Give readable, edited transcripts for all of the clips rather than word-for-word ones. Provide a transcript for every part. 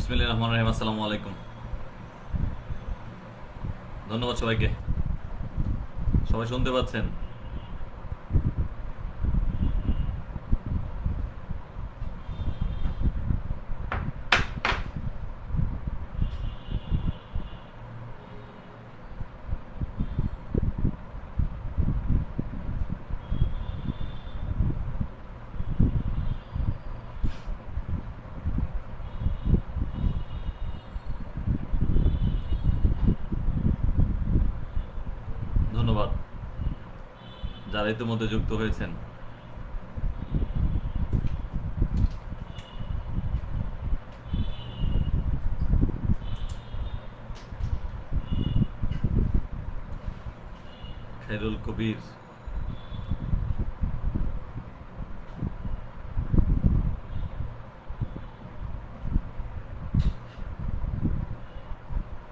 বিসমিল্লাহির রহমানির রহিম। আসসালামু আলাইকুম। ধন্যবাদ সবাইকে। সবাই শুনতে পাচ্ছেন? ধন্যবাদ যারা ইতিমধ্যে যুক্ত হয়েছেন। খায়রুল কবির,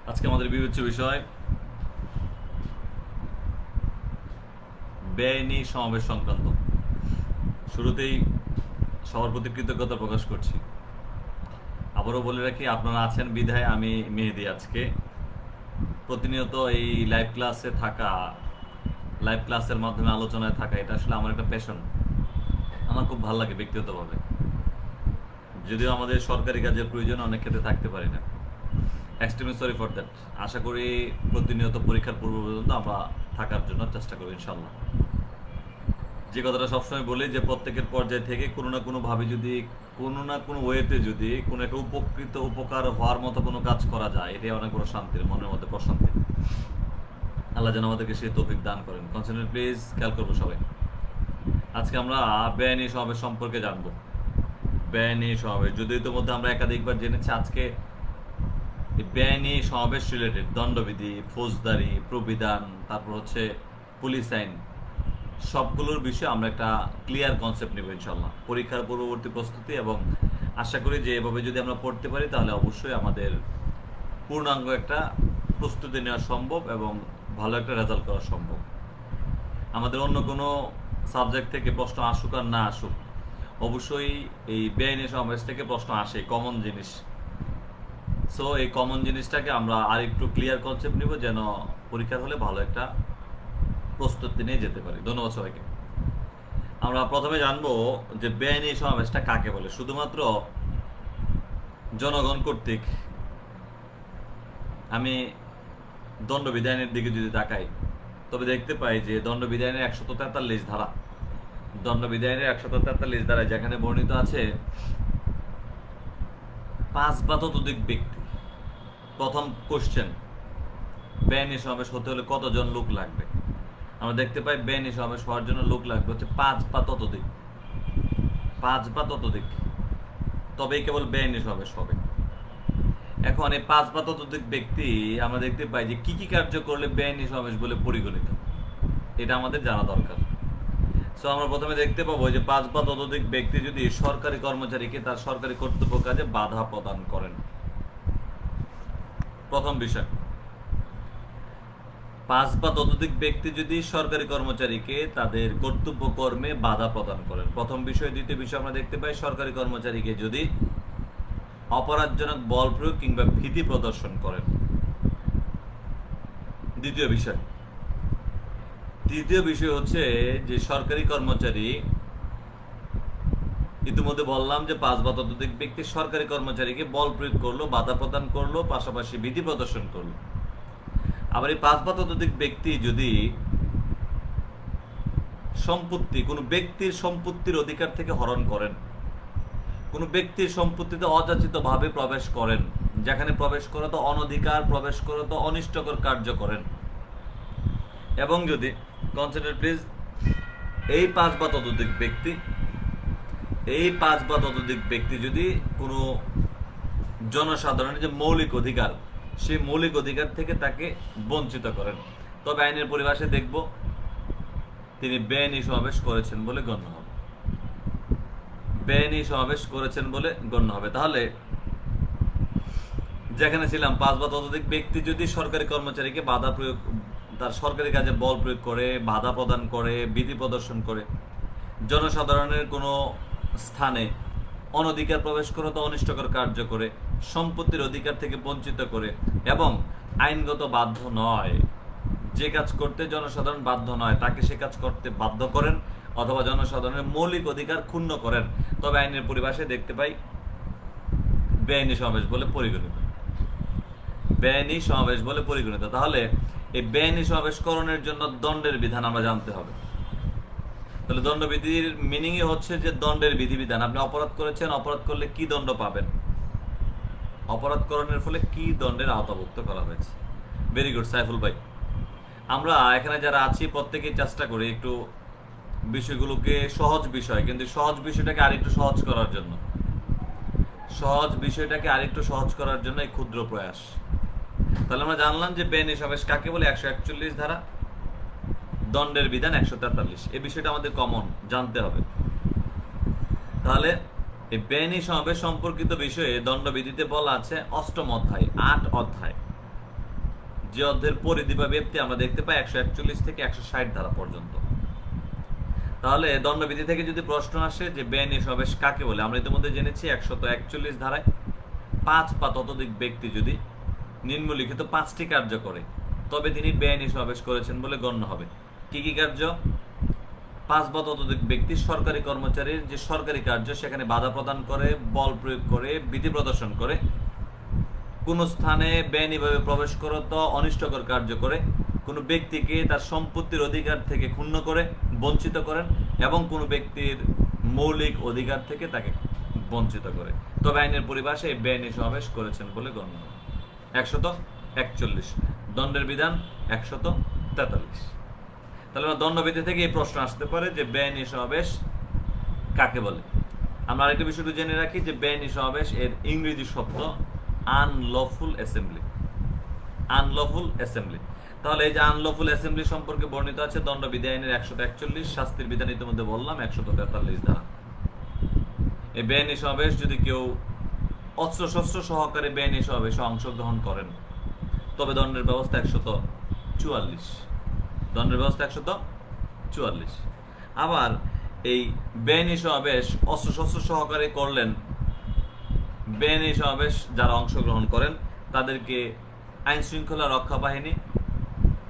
আজকে আমাদের বিবেচ্য বিষয় বেআইনি সমাবেশ সংক্রান্ত। শুরুতেই সবার প্রতি কৃতজ্ঞতা প্রকাশ করছি। আবারও বলে রাখি, আপনারা আছেন বিধায় আমি মেহেদী আজকে প্রতিনিয়ত এই লাইভ ক্লাসে থাকা, লাইভ ক্লাসের মাধ্যমে আলোচনায় থাকা, এটা আসলে আমার একটা প্যাশন। আমার খুব ভালো লাগে ব্যক্তিগতভাবে, যদিও আমাদের সরকারি কাজের প্রয়োজন অনেক ক্ষেত্রে থাকতে পারি না। Extremely sorry for that. আশা করি প্রতিনিয়ত পরীক্ষার পূর্ব পর্যন্ত আমরা থাকার জন্য চেষ্টা করব ইনশাল্লাহ। যে কথাটা সবসময় বলি যে প্রত্যেকের পর্যায় থেকে কোনো না কোনোভাবে যদি কোনো না কোনো ওয়েতে যদি কোনো একটা উপকার হওয়ার মতো কোনো কাজ করা যায়, এটাই অনেক বড় শান্তির, মনের মধ্যে প্রশান্তি। আল্লাহ যেন আমাদেরকে সেই তৌফিক দান করেন। কনসেন্ট্রেট প্লিজ, খেয়াল করবো সবাই। আজকে আমরা বেআইনি সমাবেশ সম্পর্কে জানবো। বেআইনি সমাবেশ যদিও ইতিমধ্যে আমরা একাধিকবার জেনেছি, আজকে এই বেআইনি সমাবেশ রিলেটেড দণ্ডবিধি, ফৌজদারি, প্রবিধান, তারপর হচ্ছে পুলিশ আইন, সবগুলোর বিষয়ে আমরা একটা ক্লিয়ার কনসেপ্ট নেব ইনশাল্লাহ। পরীক্ষার পূর্ববর্তী প্রস্তুতি, এবং আশা করি যে এভাবে যদি আমরা পড়তে পারি তাহলে অবশ্যই আমাদের পূর্ণাঙ্গ একটা প্রস্তুতি নেওয়া সম্ভব এবং ভালো একটা রেজাল্ট করা সম্ভব। আমাদের অন্য কোনো সাবজেক্ট থেকে প্রশ্ন আসুক আর না আসুক, অবশ্যই এই বেআইনি সমাবেশ থেকে প্রশ্ন আসে, কমন জিনিস। সো এই কমন জিনিসটাকে আমরা আর একটু ক্লিয়ার কনসেপ্ট নিব, যেন পরীক্ষার হলে ভালো একটা প্রস্তুতি নিয়ে যেতে পারি। ধন্যবাদ সবাইকে। আমরা প্রথমে জানবো যে বেআইনি সমাবেশটা কাকে বলে। শুধুমাত্র জনগণ কর্তৃক, আমি দণ্ডবিধানের দিকে যদি তাকাই তবে দেখতে পাই যে দণ্ডবিধানের 143 ধারা, দণ্ডবিধানের 143 ধারায় যেখানে বর্ণিত আছে 5 বা ততোধিক ব্যক্তি। প্রথম কোশ্চেন, বেআইনি সমাবেশ হতে হলে কতজন লোক লাগবে? আমরা দেখতে পাই বেআইনি সমাবেশ হওয়ার জন্য লোক লাগবে হচ্ছে 5 বা ততোধিক। 5 বা ততোধিক, তবেই কেবল বেআইনি সমাবেশ হবে। এখন এই 5 বা ততোধিক ব্যক্তি আমরা দেখতে পাই যে কি কি কার্য করলে বেআইনি সমাবেশ বলে পরিগণিত, এটা আমাদের জানা দরকার। সো আমরা প্রথমে দেখতে পাবো যে 5 বা ততোধিক ব্যক্তি যদি সরকারি কর্মচারীকে তার সরকারি কর্তব্য কাজে বাধা প্রদান করেন। প্রথম বিষয়, 5 বা ততোধিক ব্যক্তি যদি সরকারি কর্মচারীকে তাদের কর্তব্য কর্মে বাধা প্রদান করেন, প্রথম বিষয়। দ্বিতীয় বিষয় আমরা দেখতে পাই সরকারি কর্মচারীকে যদি অপরাধজনক বল প্রয়োগ কিংবা ভীতি প্রদর্শন করেন। দ্বিতীয় বিষয় হচ্ছে যে সরকারি কর্মচারী, ইতিমধ্যে বললাম যে 5 বা ততোধিক ব্যক্তি সরকারি কর্মচারীকে বল প্রয়োগ করলো, বাধা প্রদান করলো, পাশাপাশি ভীতি প্রদর্শন করলো। আবার এই 5 বা ততোধিক ব্যক্তি যদি সম্পত্তি, কোনো ব্যক্তির সম্পত্তির অধিকার থেকে হরণ করেন, কোনো ব্যক্তির সম্পত্তিতে অযাচিতভাবে প্রবেশ করেন, যেখানে প্রবেশ করা তো অনধিকার, প্রবেশ করা তো অনিষ্টকর কার্য করেন, এবং যদি কনসেন্ট্রেট প্লিজ, এই 5 বা ততোধিক ব্যক্তি যদি কোনো জনসাধারণের যে মৌলিক অধিকার, সেই মৌলিক অধিকার থেকে তাকে বঞ্চিত করেন, তবে আইনের পরিভাষায় দেখব তিনি বেআইনি সমাবেশ করেছেন বলে গণ্য হবে। বেআইনি সমাবেশ করেছেন বলে গণ্য হবে। তাহলে যেখানে ছিলাম, 5 বা ততোধিক ব্যক্তি যদি সরকারি কর্মচারীকে বাধা প্রয়োগ, তার সরকারি কাজে বল প্রয়োগ করে, বাধা প্রদান করে, ভীতি প্রদর্শন করে, জনসাধারণের কোনো স্থানে অনধিকার প্রবেশ করে তো অনিষ্টকর কার্য করে, সম্পত্তির অধিকার থেকে বঞ্চিত করে এবং আইনগত বাধ্য নয়, যে কাজ করতে জনসাধারণ বাধ্য নয় তাকে সে কাজ করতে বাধ্য করেন অথবা জনসাধারণের মৌলিক অধিকার ক্ষুণ্ণ করেন, তবে আইনের পরিভাষায় দেখতে পাই বেআইনি সমাবেশ বলে পরিগণিত। বেআইনি সমাবেশ বলে পরিগণিত। তাহলে এই বেআইনি সমাবেশকরণের জন্য দণ্ডের বিধান আমরা জানতে হবে। তাহলে দণ্ডবিধির মিনিংই হচ্ছে যে দণ্ডের বিধিবিধান। আপনি অপরাধ করেছেন, অপরাধ করলে কি দণ্ড পাবেন, অপরাধকরণের ফলে কি দণ্ডের আওতাভুক্ত করা হয়েছে। ভেরি গুড সাইফুল ভাই। আমরা এখানে যারা আছি প্রত্যেকেই চেষ্টা করি একটু বিষয়গুলোকে সহজ বিষয়, কিন্তু সহজ বিষয়টাকে আরেকটু সহজ করার জন্য, সহজ বিষয়টাকে আরেকটু সহজ করার জন্য এই ক্ষুদ্র প্রয়াস। তাহলে আমরা জানলাম যে বেআইনি সমাবেশ কাকে বলে, 141 ধারা, দণ্ডের বিধান 143। এই বিষয়টা আমাদের কমন জানতে হবে। তাহলে এই বেআইনি সমাবেশ সম্পর্কিত বিষয়ে দণ্ডবিধিতে বলা আছে 8ম অধ্যায়, 8 অধ্যায়, যে অধ্যায়ের পরিধি বা ব্যাপ্তি আমরা দেখতে পাই 141 থেকে 160 ধারা পর্যন্ত। তাহলে দণ্ডবিধি থেকে যদি প্রশ্ন আসে যে বেআইনি সমাবেশ কাকে বলে, আমরা ইতিমধ্যে জেনেছি 141 ধারায় 5 বা ততোধিক ব্যক্তি যদি নিম্নলিখিত 5টি কার্য করে তবে তিনি বেআইনি সমাবেশ করেছেন বলে গণ্য হবে। কি কি কার্য? 5 বা ততোধিক ব্যক্তি সরকারি কর্মচারীর যে সরকারি কার্য সেখানে বাধা প্রদান করে, বল প্রয়োগ করে, বিধি প্রদর্শন করে, কোন স্থানে বেআইনিভাবে প্রবেশ করত অনিষ্টকর কার্য করে, কোনো ব্যক্তিকে তার সম্পত্তির অধিকার থেকে ক্ষুণ্ণ করে বঞ্চিত করেন এবং কোনো ব্যক্তির মৌলিক অধিকার থেকে তাকে বঞ্চিত করে, তবে আইনের পরিভাষায় বেআইনি সমাবেশ করেছেন বলে গণ্য হবে। 141 দণ্ডের বিধান 143। তাহলে দণ্ডবিধি থেকে এই প্রশ্ন আসতে পারে যে বেআইনি সমাবেশ কাকে বলে। আমরা আরেকটা বিষয় জেনে রাখি যে বেআইনি সমাবেশ এর ইংরেজি শব্দ আনলফুল অ্যাসেম্বলি। Unlawful assembly. তাহলে এই যে আনলফুল অ্যাসেম্বলি সম্পর্কে বর্ণিত আছে দণ্ডবিধি আইনের 141, শাস্তির বিধান ইতিমধ্যে বললাম 143 ধারা। এই বেআইনি সমাবেশ যদি কেউ অস্ত্রশস্ত্র সহকারে বেআইনি সমাবেশে অংশগ্রহণ করেন তবে দণ্ডের ব্যবস্থা 144। দণ্ডের ব্যবস্থা 144। আবার এই বেআইনি সমাবেশ অস্ত্রশস্ত্র সহকারে করলেন, বেআইনি সমাবেশ যারা অংশগ্রহণ করেন তাদেরকে আইন শৃঙ্খলা রক্ষা বাহিনী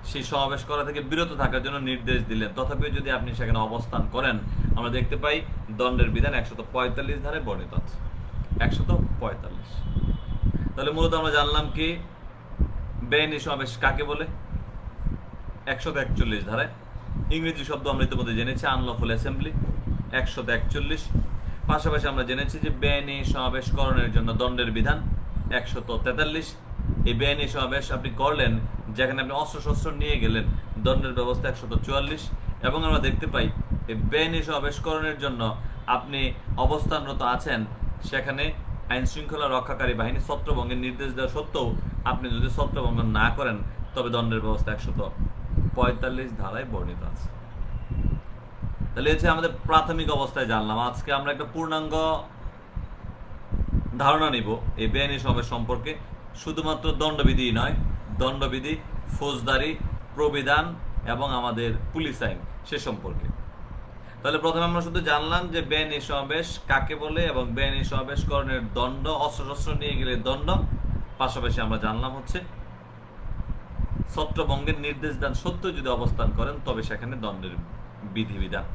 সেই সমাবেশ করা থেকে বিরত থাকার জন্য নির্দেশ দিলেন, তথাপিও যদি আপনি সেখানে অবস্থান করেন আমরা দেখতে পাই দণ্ডের বিধান 145 ধারায় বর্ণিত আছে। 145। তাহলে মূলত আমরা জানলাম কি বেআইনি সমাবেশ কাকে বলে 141 ধারায়। ইংরেজি শব্দ আমরা ইতিমধ্যে জেনেছি আনলফুল অ্যাসেম্বলি 141। পাশাপাশি আমরা জেনেছি যে বেআইনি সমাবেশ করণের জন্য দণ্ডের বিধান 143। এই বেআইনি সমাবেশ আপনি করলেন যেখানে আপনি অস্ত্রশস্ত্র নিয়ে গেলেন, দণ্ডের ব্যবস্থা 144। এবং আমরা দেখতে পাই এই বেআইনি সমাবেশ করণের জন্য আপনি অবস্থানরত আছেন, সেখানে আইন শৃঙ্খলা রক্ষাকারী বাহিনী ছত্রভঙ্গের নির্দেশ দেওয়া সত্ত্বেও আপনি যদি ছত্রভঙ্গ না করেন তবে দণ্ডের ব্যবস্থা 145 ধারায় বর্ণিত আছে। তাহলে হচ্ছে আমাদের প্রাথমিক অবস্থায় জানলাম। আজকে আমরা একটা পূর্ণাঙ্গ ধারণা নিব এই বেআইনি সমাবেশ সম্পর্কে। শুধুমাত্র দণ্ডবিধি নয়, দণ্ডবিধি, ফৌজদারি, প্রবিধান এবং আমাদের পুলিশ আইন সে সম্পর্কে। তাহলে প্রথমে আমরা শুধু জানলাম যে বেআইনি সমাবেশ কাকে বলে এবং বেআইনি সমাবেশ করণের দণ্ড, অস্ত্রশস্ত্র নিয়ে গেলে দণ্ড। পাশাপাশি আমরা জানলাম হচ্ছে ছত্রভঙ্গের নির্দেশ দান সত্ত্বেও যদি অবস্থান করেন তবে সেখানে দণ্ডের বিধিবিধান।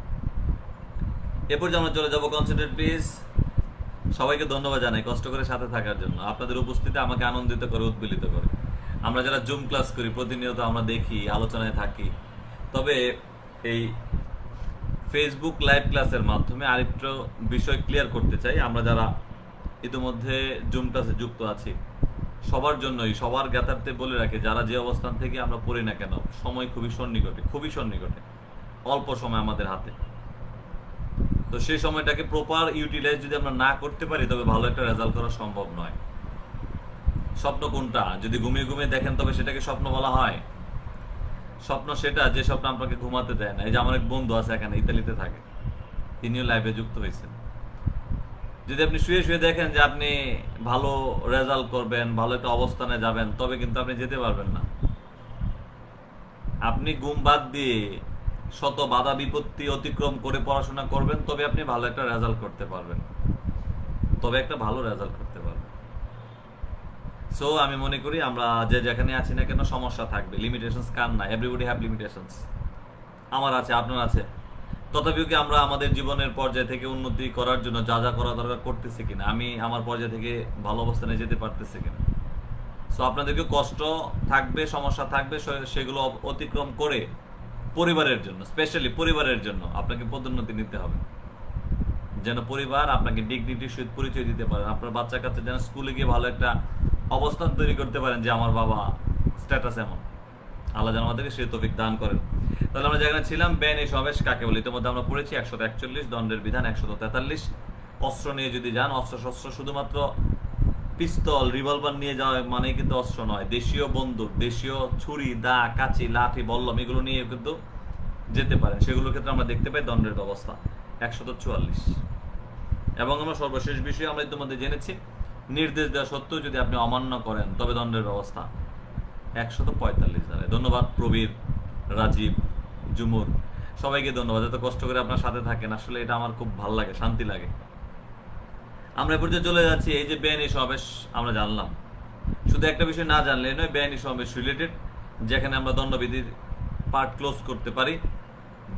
এরপর আমরা চলে যাব কনসেন্ট্রেট প্লিজ। সবাইকে ধন্যবাদ জানাই কষ্ট করে সাথে থাকার জন্য। আপনাদের উপস্থিতি আমাকে আনন্দিত করে, উদ্বেলিত করে। আমরা যারা জুম ক্লাস করি প্রতিনিয়ত আমরা দেখি, আলোচনায় থাকি। তবে এই ফেসবুক লাইভ ক্লাসের মাধ্যমে আরেকটা বিষয় ক্লিয়ার করতে চাই। আমরা যারা ইতিমধ্যে জুম ক্লাসে যুক্ত আছি সবার জন্যই, সবার জ্ঞাতার্থে বলে রাখি, যারা যে অবস্থান থেকে আমরা পড়ি না কেন, সময় খুবই সন্নিকটে, খুবই সন্নিকটে, অল্প সময় আমাদের হাতে। তো সেই সময়টাকে প্রপার ইউটিলাইজ যদি আমরা না করতে পারি তবে ভালো একটা রেজাল্ট করা সম্ভব নয়। স্বপ্ন কোনটা? যদি ঘুমিয়ে ঘুমিয়ে দেখেন তবে সেটাকে স্বপ্ন বলা হয়? স্বপ্ন সেটা যে স্বপ্ন আপনাকে ঘুমাতে দেয় না। এই যে আমার এক বন্ধু আছে এখানে ইতালিতে থাকে, তিনিও লাইভে যুক্ত হয়েছেন। যদি আপনি শুয়ে শুয়ে দেখেন যে আপনি ভালো রেজাল্ট করবেন, ভালো একটা অবস্থানে যাবেন, তবে কিন্তু আপনি যেতে পারবেন না। আপনি ঘুম বাদ দিয়ে শত বাধা বিপত্তি অতিক্রম করে পড়াশোনা করবেন তবে আপনি ভালো একটা রেজাল্ট করতে পারবেন, তবে একটা ভালো রেজাল্ট করতে পারবেন। সো আমি মনে করি আমরা যে যেখানে আছি না কেন সমস্যা থাকবে, লিমিটেশনস কার না, এভরিবডি হ্যাভ লিমিটেশনস, আমার আছে আপনার আছে। তথাপিও কি আমরা আমাদের জীবনের পর্যায় থেকে উন্নতি করার জন্য যা যা করা দরকার করতেছি কিনা, আমি আমার পর্যায় থেকে ভালো অবস্থানে যেতে পারতেছি কিনা। সো আপনাদেরকে কষ্ট থাকবে, সমস্যা থাকবে, সেগুলো অতিক্রম করে পরিবারের জন্য, স্পেশালি পরিবারের জন্য আপনাকে পদোন্নতি নিতে হবে, যেন পরিবার আপনাকে ডিগনিটির সহিত পরিচয় দিতে পারেন। আপনার বাচ্চা কাচ্চা যেন স্কুলে গিয়ে ভালো একটা অবস্থান তৈরি করতে পারেন যে আমার বাবা স্ট্যাটাস এমন। আল্লাহ যেন আমাদেরকে সেই তৌফিক দান করেন। তাহলে আমরা যেখানে ছিলাম, বেআইনি সমাবেশ কাকে বলে ইতিমধ্যে আমরা পড়েছি। 141 দণ্ডের বিধান 143। অস্ত্র নিয়ে যদি যান, অস্ত্র শস্ত্র শুধুমাত্র পিস্তল রিভলভার নিয়ে যাওয়া মানে কিন্তু অস্ত্র নয়। দেশীয় বন্দুক, দেশীয় ছুরি, দা, কাঁচি, লাঠি, বল্লম এগুলো নিয়ে কিন্তু যেতে পারেন। সেগুলোর ক্ষেত্রে আমরা দেখতে পাই দণ্ডের ব্যবস্থা 144। এবং আমরা সর্বশেষ বিষয়ে আমরা ইতিমধ্যে জেনেছি, নির্দেশ দেওয়া সত্ত্বেও যদি আপনি অমান্য করেন তবে দণ্ডের ব্যবস্থা 145 ধারায়। ধন্যবাদ প্রবীর, রাজীব, জুমুর, সবাইকে ধন্যবাদ। এত কষ্ট করে আপনার সাথে থাকেন, আসলে এটা আমার খুব ভালো লাগে, শান্তি লাগে। আমরা এ পর্যায়ে চলে যাচ্ছি। এই যে বেআইনি সমাবেশ আমরা জানলাম, শুধু একটা বিষয় না জানলে নয়, বেআইনি সমাবেশ রিলেটেড, যেখানে আমরা দণ্ডবিধির পার্ট ক্লোজ করতে পারি।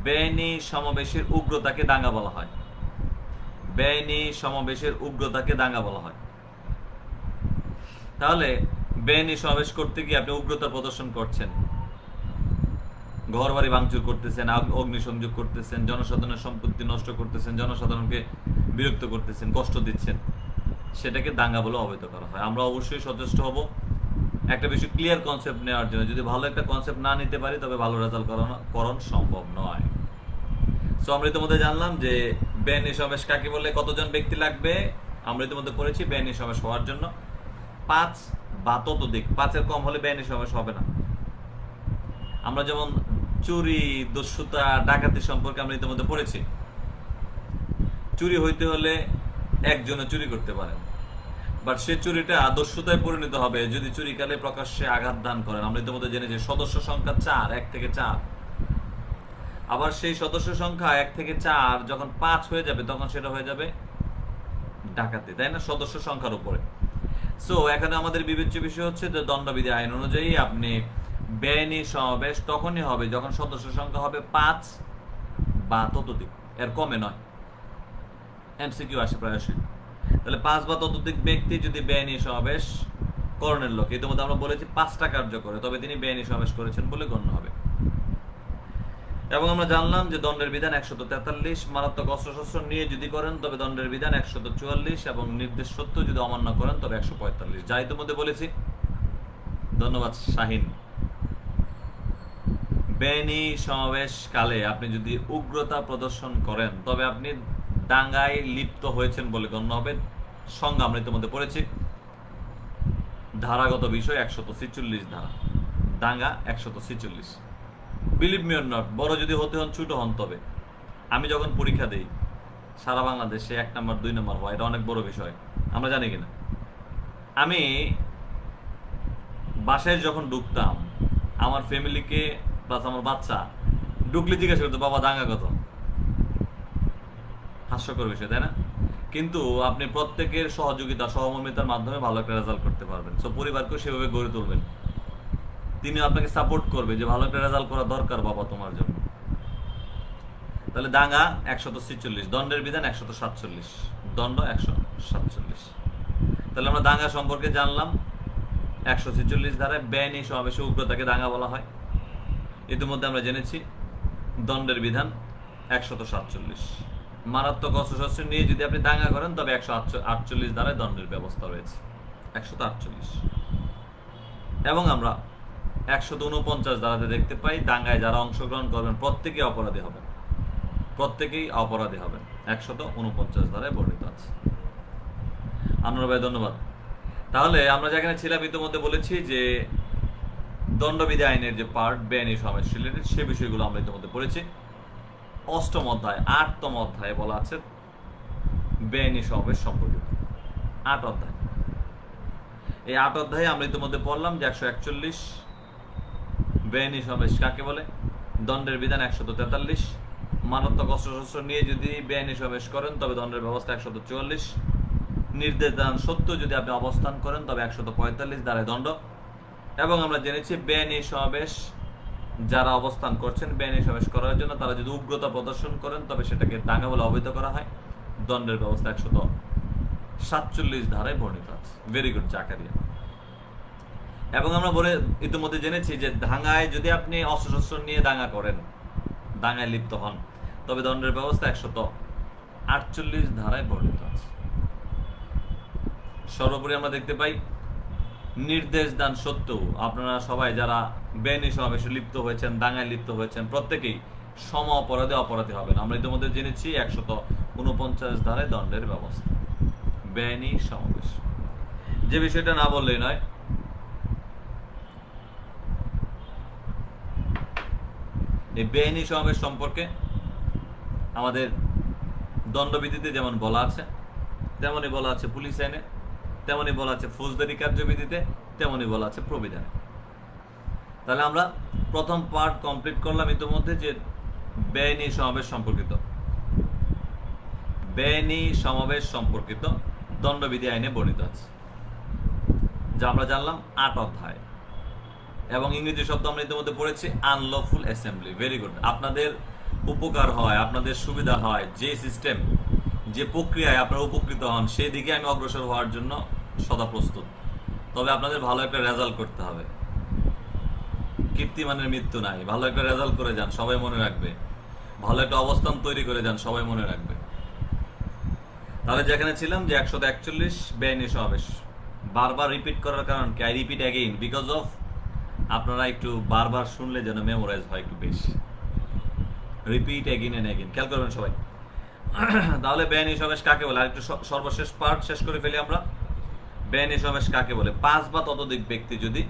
বেআইনি সমাবেশের উগ্রতাকে দাঙ্গা বলা হয়। বেআইনি সমাবেশের উগ্রতাকে দাঙ্গা বলা হয়। তাহলে বেআইনি সমাবেশ করতে গিয়ে আপনি উগ্রতার প্রদর্শন করছেন, ঘর বাড়ি ভাঙচুর করতেছেন, অগ্নিসংযোগ করতেছেন, জনসাধারণের সম্পত্তি নষ্ট করতেছেন, জনসাধারণকে বিরক্ত করতেছেন, কষ্ট দিচ্ছেন, সেটাকে দাঙ্গা বলে অবহিত করা হয়। আমরা অবশ্যই সচেষ্ট হব একটা বিষয় ক্লিয়ার কনসেপ্ট নেওয়ার জন্য। যদি ভালো একটা কনসেপ্ট না নিতে পারি তবে ভালো রেজাল্ট করণ সম্ভব নয়। সো আমরা ইতিমধ্যে জানলাম যে বেআইনি সমাবেশ কাকে বলে, কতজন ব্যক্তি লাগবে আমরা ইতিমধ্যে পড়েছি। বেআইনি সমাবেশ হওয়ার জন্য 5 বা ততোধিক, 5-এর কম হলে বেআইনি সমাবেশ হবে না। আমরা যেমন চুরি, দস্যুতা, ডাকাতি সম্পর্কে আমরা ইতিমধ্যে পড়েছি। চুরি হইতে হলে একজনে চুরি করতে পারেন, বাট সে চুরিটা দস্যুতায় পরিণত হবে যদি চুরিকালে প্রকাশ্যে আঘাত দান করেন। আমরা ইতিমধ্যে জেনেছি সদস্য সংখ্যা 4, 1 থেকে 4। আবার সেই সদস্য সংখ্যা 1 থেকে 4 যখন 5 হয়ে যাবে তখন সেটা হয়ে যাবে ডাকাতি, তাই না, সদস্য সংখ্যার উপরে। সো এখানে আমাদের বিবেচ্য বিষয় হচ্ছে যে দণ্ডবিধি আইন অনুযায়ী আপনি বেআইনি সমাবেশ তখনই হবে যখন সদস্য সংখ্যা হবে 5 বা ততোধিক, এর কমে নয়। এমসিকিউ আসে প্রায়শই। তাহলে 5 বা ততোধিক ব্যক্তি যদি বেআইনি সমাবেশ করণের লোক, ইতিমধ্যে আমরা বলেছি 5টা কার্য করে, তবে তিনি বেআইনি সমাবেশ করেছেন বলে গণ্য হবে। এবং আমরা জানলাম যে দণ্ডের বিধান 143, মারাত্মক অস্ত্রশস্ত্র নিয়ে যদি করেন তবে দণ্ডের বিধান 144, এবং নির্দেশ সত্ত্বেও যদি অমান্য করেন তবে 145, যা ইতিমধ্যে বলেছি। ধন্যবাদ শাহিন। বেআইনি সমাবেশ কালে আপনি যদি উগ্রতা প্রদর্শন করেন তবে আপনি দাঙ্গায় লিপ্ত হয়েছেন বলে গণ্য হবে। সংজ্ঞা আমরা ইতিমধ্যে পড়েছি। ধারাগত বিষয় 146 ধারা, দাঙ্গা 146। বিলিভ মি অর নট, বড় যদি হতে হন ছোট হন। তবে আমি যখন পরীক্ষা দিই সারা বাংলাদেশে 1 নাম্বার 2 নাম্বার হয়, এটা অনেক বড় বিষয়, আমরা জানি কিনা। আমি বাসায় যখন ঢুকতাম, আমার ফ্যামিলিকে প্লাস আমার বাচ্চা ঢুকলে জিজ্ঞাসা করতো বাবা দাঙ্গা কত। হাস্যকর বিষয়, তাই না? কিন্তু আপনি প্রত্যেকের সহযোগিতা, সহমর্মিতার মাধ্যমে ভালো একটা রেজাল্ট করতে পারবেন। সো পরিবারকেও সেভাবে গড়ে তুলবেন, তিনি আপনাকে সাপোর্ট করবে যে ভালো একটা রেজাল্ট করা দরকার বাবা তোমার জন্য। তাহলে দাঙ্গা 146, দণ্ডের বিধান 147, দণ্ড 147। তাহলে আমরা দাঙ্গা সম্পর্কে জানলাম। 146 ধারায় বেআইনি সমাবেশে উগ্রতাকে দাঙ্গা বলা হয়। ইতিমধ্যে আমরা জেনেছি দণ্ডের বিধান 147। মারাত্মক অস্ত্রশস্ত্র নিয়ে যদি আপনি দাঙ্গা করেন তবে 148 ধারায় দণ্ডের ব্যবস্থা রয়েছে, 148। এবং আমরা 149 ধারাতে দেখতে পাই দাঙ্গায় যারা অংশগ্রহণ করবেন প্রত্যেকেই অপরাধী হবেন, প্রত্যেকেই অপরাধী হবেন, 149 ধারায় বর্ণিত আছে। আনোয়ার ভাই ধন্যবাদ। তাহলে আমরা যেখানে ছিলাম ইতিমধ্যে বলেছি যে দণ্ডবিধি আইনের যে পার্ট বেআইনি সমাবেশ রিলেটেড, সে বিষয়গুলো আমরা ইতিমধ্যে পড়েছি। 8ম অধ্যায় 8তম অধ্যায়ে বলা আছে বেআইনি সমাবেশ সম্পর্কিত, 8 অধ্যায়। এই 8 অধ্যায়ে আমরা ইতিমধ্যে পড়লাম যে 141 বেআইনি সমাবেশ কাকে বলে, দণ্ডের বিধান 143, মারাত্মক অস্ত্রশস্ত্র নিয়ে যদি বেআইনি সমাবেশ করেন তবে দণ্ডের ব্যবস্থা 144, নির্দেশ দান সত্ত্বেও যদি আপনি অবস্থান করেন তবে 145 ধারায় দণ্ড। এবং আমরা জেনেছি বেআইনি সমাবেশ যারা অবস্থান করছেন বেআইনি সমাবেশ করার জন্য তারা যদি উগ্রতা প্রদর্শন করেন তবে সেটাকে দাঙ্গা বলে অবহিত করা হয়, দণ্ডের ব্যবস্থা 147 ধারায় বর্ণিত আছে। Very good Zakaria. এবং আমরা ইতিমধ্যে জেনেছি যে দাঙ্গায় যদি আপনি অস্ত্রশস্ত্র নিয়ে দাঙ্গা করেন, দাঙ্গায় লিপ্ত হন, তবে দণ্ডের ব্যবস্থা 148 ধারায় বর্ণিত আছে। সর্বোপরি আমরা দেখতে পাই নির্দেশ দান সত্ত্বেও আপনারা সবাই যারা বেআইনি সমাবেশে লিপ্ত হয়েছেন, দাঙ্গায় লিপ্ত হয়েছেন, প্রত্যেকেই সম অপরাধী হবেন। আমরা ইতিমধ্যে জেনেছি 149 ধারায় দণ্ডের ব্যবস্থা বেআইনি সমাবেশ। যে বিষয়টা না বললেই নয়, এই বেআইনি সমাবেশ সম্পর্কে আমাদের দণ্ডবিধিতে যেমন বলা আছে, তেমনই বলা আছে পুলিশ আইনে, তেমনই বলা আছে ফৌজদারি কার্যবিধিতে, তেমনই বলা আছে প্রবিধানে। তাহলে আমরা প্রথম পার্ট কমপ্লিট করলাম ইতিমধ্যে, যে বেআইনি সমাবেশ সম্পর্কিত দণ্ডবিধি আইনে বর্ণিত আছে, যা আমরা জানলাম 8 অধ্যায়। এবং ইংরেজি শব্দ আমরা ইতিমধ্যে পড়েছি আনলফুল অ্যাসেম্বলি। Very good. আপনাদের উপকার হয়, আপনাদের সুবিধা হয়, যে সিস্টেম, যে প্রক্রিয়ায় আপনারা উপকৃত হন, সেই দিকে আমি অগ্রসর হওয়ার জন্য সদা প্রস্তুত। তবে আপনাদের ভালো একটা রেজাল্ট করতে হবে। কীর্তিমানের মৃত্যু নাই। ভালো একটা রেজাল্ট করে যান, সবাই মনে রাখবে। ভালো একটা অবস্থান তৈরি করে যান, সবাই মনে রাখবে। তাহলে যেখানে ছিলাম যে 141 বেআইনি সমাবেশ, বারবার রিপিট করার কারণ কি? I repeat again because of আপনারা একটু বারবার শুনলে যেন মেমোরাইজ হয় একটু বেশি। Repeat again and again. খেয়াল করবেন সবাই। তাহলে বেআইনি সমাবেশ কাকে বলে? আরেকটু সর্বশেষ পার্ট শেষ করে ফেলি আমরা। বেআইনি সমাবেশ কাকে বলে? 5 বা ততোধিক ব্যক্তি যদি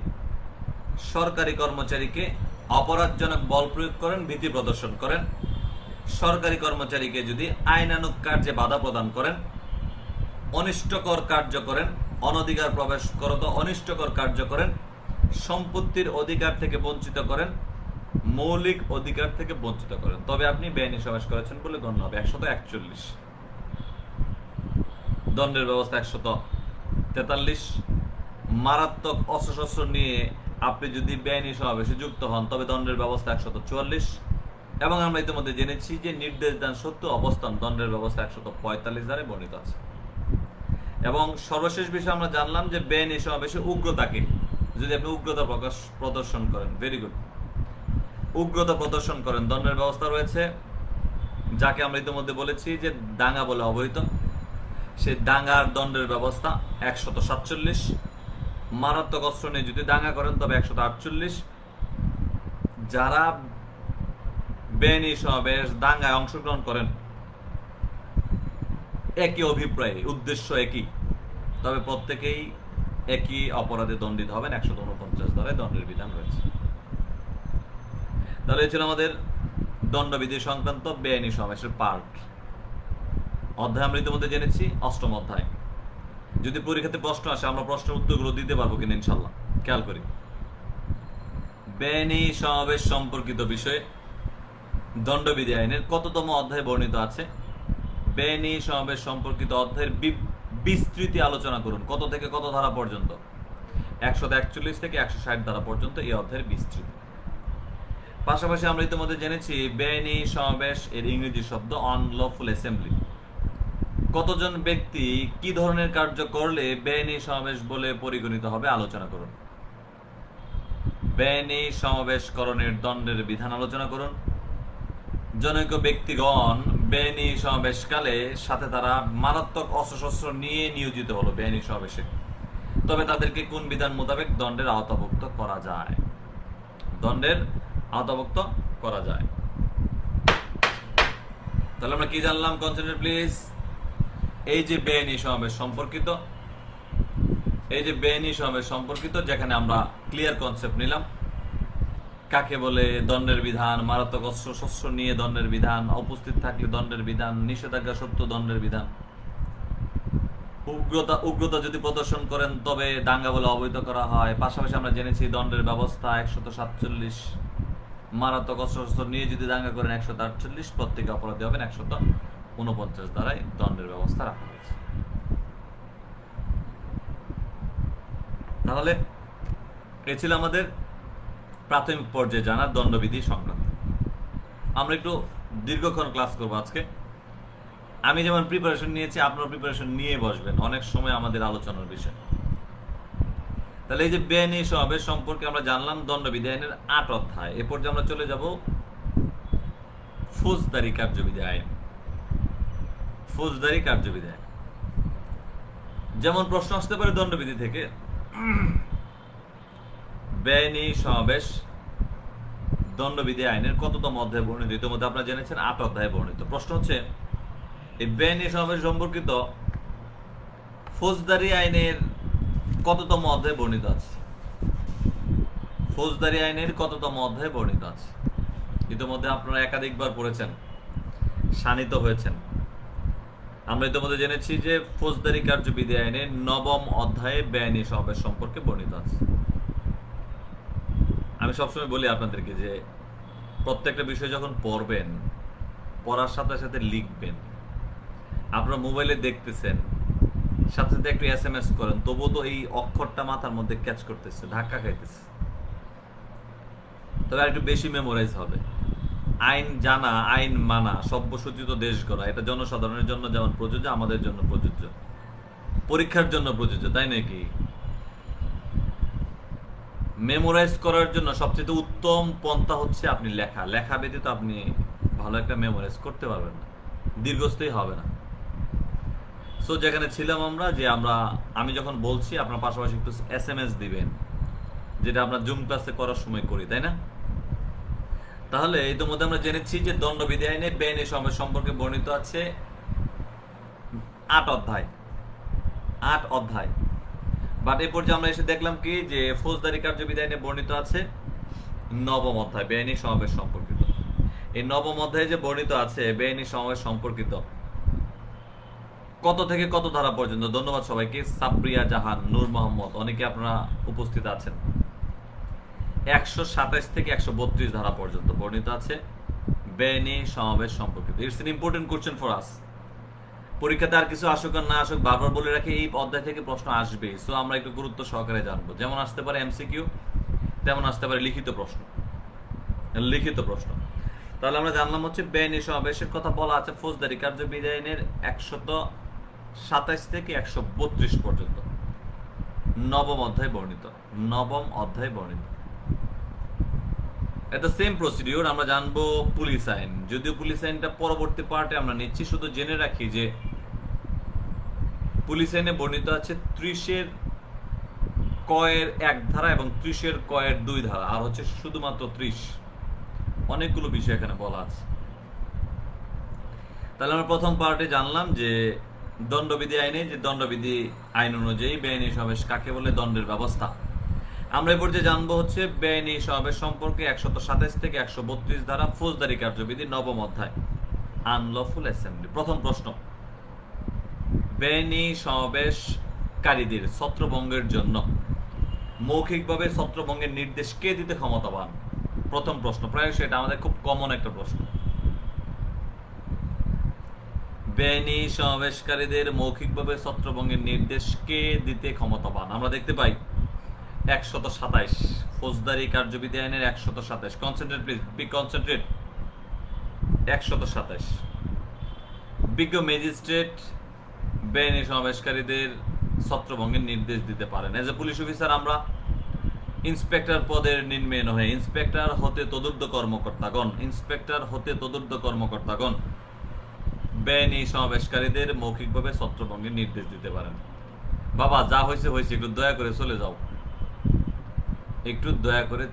সরকারি কর্মচারীকে অপরাধজনক বল প্রয়োগ করেন, ভীতি প্রদর্শন করেন, সরকারি কর্মচারীকে যদি আইনানুগ কার্যে বাধা প্রদান করেন, অনিষ্টকর কার্য করেন, অনধিকার প্রবেশ করত অনিষ্টকর কার্য করেন, সম্পত্তির অধিকার থেকে বঞ্চিত করেন, মৌলিক অধিকার থেকে বঞ্চিত করেন, তবে আপনি বেআইনি সমাবেশ করেছেন বলে গণ্য হবে। 141। দণ্ডের ব্যবস্থা 143। মারাত্মক অস্ত্রশস্ত্র নিয়ে আপনি যদি বেআইনি সমাবেশে যুক্ত হন তবে দণ্ডের ব্যবস্থা 144। এবং আমরা ইতিমধ্যে জেনেছি যে নির্দেশ দান সত্ত্বেও অবস্থান, দণ্ডের ব্যবস্থা 145 ধারায় বর্ণিত আছে। এবং সর্বশেষ বিষয় আমরা জানলাম যে বেআইনি সমাবেশে উগ্রতাকে যদি আপনি উগ্রতা প্রদর্শন করেন, ভেরি গুড, উগ্রতা প্রদর্শন করেন, দণ্ডের ব্যবস্থা রয়েছে, যাকে আমরা ইতিমধ্যে বলেছি যে দাঙ্গা বলে অবহিত। সেই দাঙ্গার দণ্ডের ব্যবস্থা 147। মারাত্মক অস্ত্র নিয়ে যদি দাঙ্গা করেন তবে 148। যারা বেআইনি সমাবেশ, দাঙ্গায় অংশগ্রহণ করেন, একই অভিপ্রায়, উদ্দেশ্য একই, তবে প্রত্যেকেই একই অপরাধে দণ্ডিত হবেন। 149 ধারায় দণ্ডের বিধান রয়েছে। তাহলে ছিল আমাদের দণ্ডবিধি সংক্রান্ত বেআইনি সমাবেশের পার্ট। অধ্যায় আমরা ইতিমধ্যে জেনেছি 8ম অধ্যায়। যদি পরীক্ষাতে প্রশ্ন আসে আমরা প্রশ্নের উত্তরগুলো দিতে পারবো কিনা ইনশাল্লাহ। খেয়াল করি, বেআইনি সমাবেশ সম্পর্কিত বিষয়ে দণ্ডবিধি আইনের কততম অধ্যায় বর্ণিত আছে? বেআইনি সমাবেশ সম্পর্কিত অধ্যায়ের বিস্তৃতি আলোচনা করুন। কত থেকে কত ধারা পর্যন্ত? 141 থেকে 160 ধারা পর্যন্ত এই অধ্যায়ের বিস্তৃতি। পাশাপাশি আমরা ইতিমধ্যে জেনেছি বেআইনি সমাবেশ এর ইংরেজি শব্দ আনলফুল অ্যাসেম্বলি। কতজন ব্যক্তি কি ধরনের কার্য করলে বেআইনি সমাবেশ বলে পরিগণিত হবে আলোচনা করুন। বেআইনি সমাবেশকরণের দণ্ডের বিধান আলোচনা করুন। জনৈক ব্যক্তিগণ বেআইনি সমাবেশকালে সাথে তারা মারাত্মক অস্ত্রশস্ত্র নিয়ে নিয়োজিত হলো বেআইনি সমাবেশে, তবে তাদেরকে কোন বিধান মোতাবেক দণ্ডের আওতাভুক্ত করা যায়? দণ্ডের আওতাভুক্ত করা যায়। তাহলে আমরা কি জানলাম? Concentrate please. এই যে বেআইনি সমাবেশ সম্পর্কিত, যেখানে আমরা ক্লিয়ার কনসেপ্ট নিলাম, কাকে বলে, দণ্ডের বিধান, মারাত্মক অস্ত্রশস্ত্র নিয়ে দণ্ডের বিধান, উপস্থিত থাকলে দণ্ডের বিধান, নিষেধাজ্ঞা সত্ত্বেও দণ্ডের বিধান, উগ্রতা যদি প্রদর্শন করেন তবে দাঙ্গা বলে অবহিত করা হয়। পাশাপাশি আমরা জেনেছি দণ্ডের ব্যবস্থা 147, মারাত্মক অস্ত্রশস্ত্র নিয়ে যদি দাঙ্গা করেন 148, প্রত্যেকে অপরাধী হবেন 149 ধারায় দণ্ডের ব্যবস্থা রাখা হয়েছে। তাহলে এ ছিল আমাদের প্রাথমিক পর্যায়ে জানা দণ্ডবিধি সংক্রান্ত। আমরা একটু দীর্ঘক্ষণ ক্লাস করবো আজকে। আমি যেমন প্রিপারেশন নিয়েছি, আপনার প্রিপারেশন নিয়ে বসবেন, অনেক সময় আমাদের আলোচনার বিষয়। তাহলে এই যে বেআইনি সমাবেশ সম্পর্কে আমরা জানলাম দণ্ডবিধি আইনের ৮ অধ্যায়। এ পর্যায়ে আমরা চলে যাব ফৌজদারি কার্যবিধি আইন। ফৌজদারি কার্যবিধি আইন, যেমন প্রশ্ন আসতে পারে দণ্ডবিধি থেকে, বেআইনি সমাবেশ দণ্ডবিধি আইনের কততম অধ্যায়ে বর্ণিত? ইতিমধ্যে আপনারা জেনেছেন ৮ অধ্যায়ে বর্ণিত। প্রশ্ন হচ্ছে এই বেআইনি সমাবেশ সম্পর্কিত ফৌজদারি আইনের কততম অধ্যায়ে বর্ণিত আছে? ফৌজদারি আইনের কততম অধ্যায়ে বর্ণিত আছে? ইতিমধ্যে আপনারা একাধিকবার পড়েছেন, শানিত হয়েছেন। আমরা ইতিমধ্যে জেনেছি যে ফৌজদারি কার্যবিধি আইনের ৯ম অধ্যায়ে বেআইনি সমাবেশ সম্পর্কে বর্ণিত আছে। আমি সবসময় বলি আপনাদেরকে যে প্রত্যেকটা বিষয় যখন পড়বেন, পড়ার সাথে সাথে লিখবেন। আপনারা মোবাইলে দেখতেছেন, সাথে সাথে একটু SMS করেন, তবুও তো এই অক্ষরটা মাথার মধ্যে ক্যাচ করতেছে, ধাক্কা খাইতেছে। তবে একটু বেশি মেমোরাইজ হবে। আইন জানা, আইন মানা, সভ্যসূচিত দেশ গড়া, এটা জনসাধারণের জন্য যেমন প্রযোজ্য, আমাদের জন্য প্রযোজ্য, পরীক্ষার জন্য প্রযোজ্য, তাই নাকি? মেমোরাইজ করার জন্য সবচেয়ে উত্তম পন্থা হচ্ছে আপনি লেখা। লেখা ব্যতীত আপনি ভালো একটা মেমোরাইজ করতে পারবেন না, দীর্ঘস্থায়ী হবে না। সো যেখানে ছিলাম আমরা, যে আমি যখন বলছি আপনার পাশাপাশি একটু SMS দিবেন, যেটা আমরা জুম ক্লাসে করার সময় করি, তাই না? তাহলে ইতিমধ্যে আমরা জেনেছি যে দণ্ডবিধি আইনে বেআইনি সমাবেশ সম্পর্কে বর্ণিত আছে ৮ অধ্যায়। ৮ অধ্যায়। বাট এ পর্যায়ে আমরা এসে দেখলাম কি, যে ফৌজদারি কার্যবিধি আইনে বর্ণিত আছে ৯ম অধ্যায় বেআইনি সমাবেশ সম্পর্কিত। এই ৯ম অধ্যায়ে যে বর্ণিত আছে বেআইনি সমাবেশ সম্পর্কিত কত থেকে কত ধারা পর্যন্ত? ধন্যবাদ সবাইকে। সাবরিয়া জাহান, নূর মোহাম্মদ, অনেকে আপনারা উপস্থিত আছেন। ১২৭ থেকে ১৩২ ধারা পর্যন্ত বর্ণিত আছে বেআইনি সমাবেশ সম্পর্কিত। It's an important question for us. পরীক্ষাতে আর কিছু আসুক আর না আসুক, বারবার বলে রাখি এই অধ্যায় থেকে প্রশ্ন আসবে। সো আমরা একটু গুরুত্ব সহকারে জানবো। যেমন আসতে পারে MCQ, তেমন আসতে পারে লিখিত প্রশ্ন। তাহলে আমরা জানলাম হচ্ছে বেআইনি সমাবেশের কথা বলা আছে ফৌজদারি কার্যবিধি আইনের ১২৭ থেকে ১৩২ পর্যন্ত ৯ম অধ্যায়ে বর্ণিত। ৯ম অধ্যায়ে বর্ণিত। এটা সেম প্রসিডিউর আমরা জানবো পুলিশ আইন। যদিও পুলিশ আইনটা পরবর্তী পার্টে আমরা নিচ্ছি, শুধু জেনে রাখি যে পুলিশ আইনে বর্ণিত আছে ৩০-এর কয়ের ১ ধারা এবং ৩০-এর কয়ের ২ ধারা, আর হচ্ছে শুধুমাত্র ৩০। অনেকগুলো বিষয় এখানে বলা আছে। তাহলে আমরা প্রথম পার্টে জানলাম যে দণ্ডবিধি আইনে, যে দণ্ডবিধি আইন অনুযায়ী বেআইনি সমাবেশ কাকে বলে, দণ্ডের ব্যবস্থা। আমরা এ পর্যায়ে জানবো হচ্ছে বেআইনি সমাবেশ সম্পর্কে ১২৭ থেকে ১৩২ ধারা ফৌজদারি কার্যবিধি ৯ম অধ্যায় আনলফুল অ্যাসেম্বলি। প্রথম প্রশ্ন, বেআইনি সমাবেশকারীদের ছত্রভঙ্গের জন্য মৌখিকভাবে ছত্রভঙ্গের নির্দেশ কে দিতে ক্ষমতাবান? প্রথম প্রশ্ন, প্রায়শই এটা আমাদের খুব কমন একটা প্রশ্ন। বেআইনি সমাবেশকারীদের মৌখিকভাবে ছত্রভঙ্গের নির্দেশ কে দিতে ক্ষমতাবান? আমরা দেখতে পাই ১২৭ ফৌজদারি কার্যবিধি আইনের ১২৭। Concentrate please, be concentrate. ১২৭, বিজ্ঞ ম্যাজিস্ট্রেট বেআইনি সমাবেশকারীদের ছত্রভঙ্গের নির্দেশ দিতে পারেন। এজ এ পুলিশ অফিসার আমরা ইন্সপেক্টর পদের নিম্নে নহে ইন্সপেক্টর হতে তদূর্ধ্ব কর্মকর্তাগণ বেআইনি সমাবেশকারীদের মৌখিকভাবে ছত্রভঙ্গের নির্দেশ দিতে পারেন। বাবা যা হয়েছে হয়েছে, একটু দয়া করে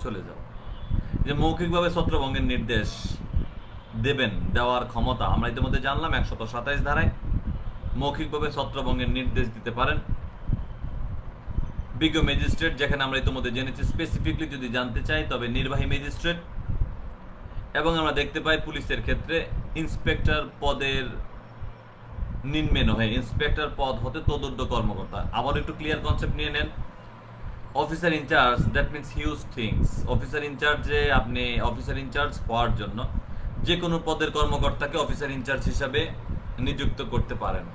চলে যাও, যে মৌখিকভাবে ছত্রভঙ্গের নির্দেশ দেওয়ার ক্ষমতা আমরা ইতিমধ্যে জানলাম ১২৭ ধারায় মৌখিকভাবে ছত্রভঙ্গের নির্দেশ দিতে পারেন বিজ্ঞ ম্যাজিস্ট্রেট। যেখানে আমরা ইতিমধ্যে জেনেছি, স্পেসিফিকলি যদি জানতে চাই তবে নির্বাহী ম্যাজিস্ট্রেট, এবং আমরা দেখতে পাই পুলিশের ক্ষেত্রে ইন্সপেক্টর পদের নিম্নে নহে ইন্সপেক্টর পদ হতে তদূর্ধ্ব কর্মকর্তা। আবার একটু ক্লিয়ার কনসেপ্ট নিয়ে নেন। Officer in charge, that means huge things. Officer ইনচার্জে আপনি অফিসার ইনচার্জ হওয়ার জন্য যে কোনো পদের কর্মকর্তাকে অফিসার ইনচার্জ হিসাবে নিযুক্ত করতে পারেন।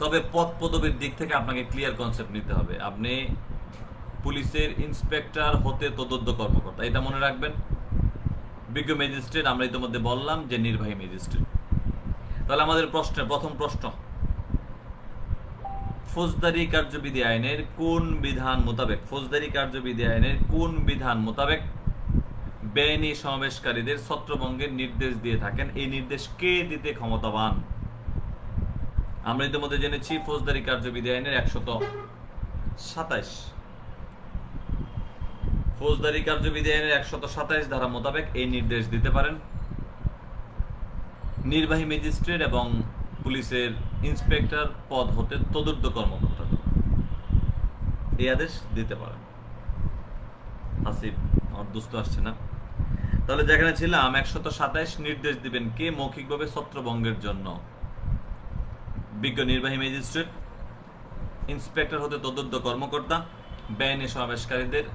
তবে পদ পদবীর দিক থেকে আপনাকে ক্লিয়ার কনসেপ্ট নিতে হবে। আপনি পুলিশের ইন্সপেক্টর হতে তদন্ত কর্মকর্তা, এটা মনে রাখবেন। বিজ্ঞ ম্যাজিস্ট্রেট আমরা ইতিমধ্যে বললাম যে নির্বাহী ম্যাজিস্ট্রেট। তাহলে আমাদের প্রথম প্রশ্ন, ফৌজদারি কার্যবিধি আইনের কোন বিধান মোতাবেক বেআইনি সমাবেশকারীদের ছত্রভঙ্গের নির্দেশ দিয়ে থাকেন? এই নির্দেশ কে দিতে ক্ষমতাবান? আমরা ইতিমধ্যে জেনেছি ফৌজদারি কার্যবিধি আইনের 127 ধারা মোতাবেক এই নির্দেশ দিতে পারেন নির্বাহী ম্যাজিস্ট্রেট এবং পুলিশের ইন্সপেক্টর পদ হতে তদুর্ধ্ব কর্মকর্তা, এই আদেশ দিতে পারেন। আসিফ, আমার দুস্থ আসছে না। তাহলে যেখানে ছিলাম 127 নির্দেশ দিবেন কে মৌখিকভাবে ছত্রভঙ্গের জন্য? বিজ্ঞ নির্বাহী ম্যাজিস্ট্রেট, ইন্সপেক্টর হতে তদুর্ধ্ব কর্মকর্তা বেআইনি সমাবেশকারীদের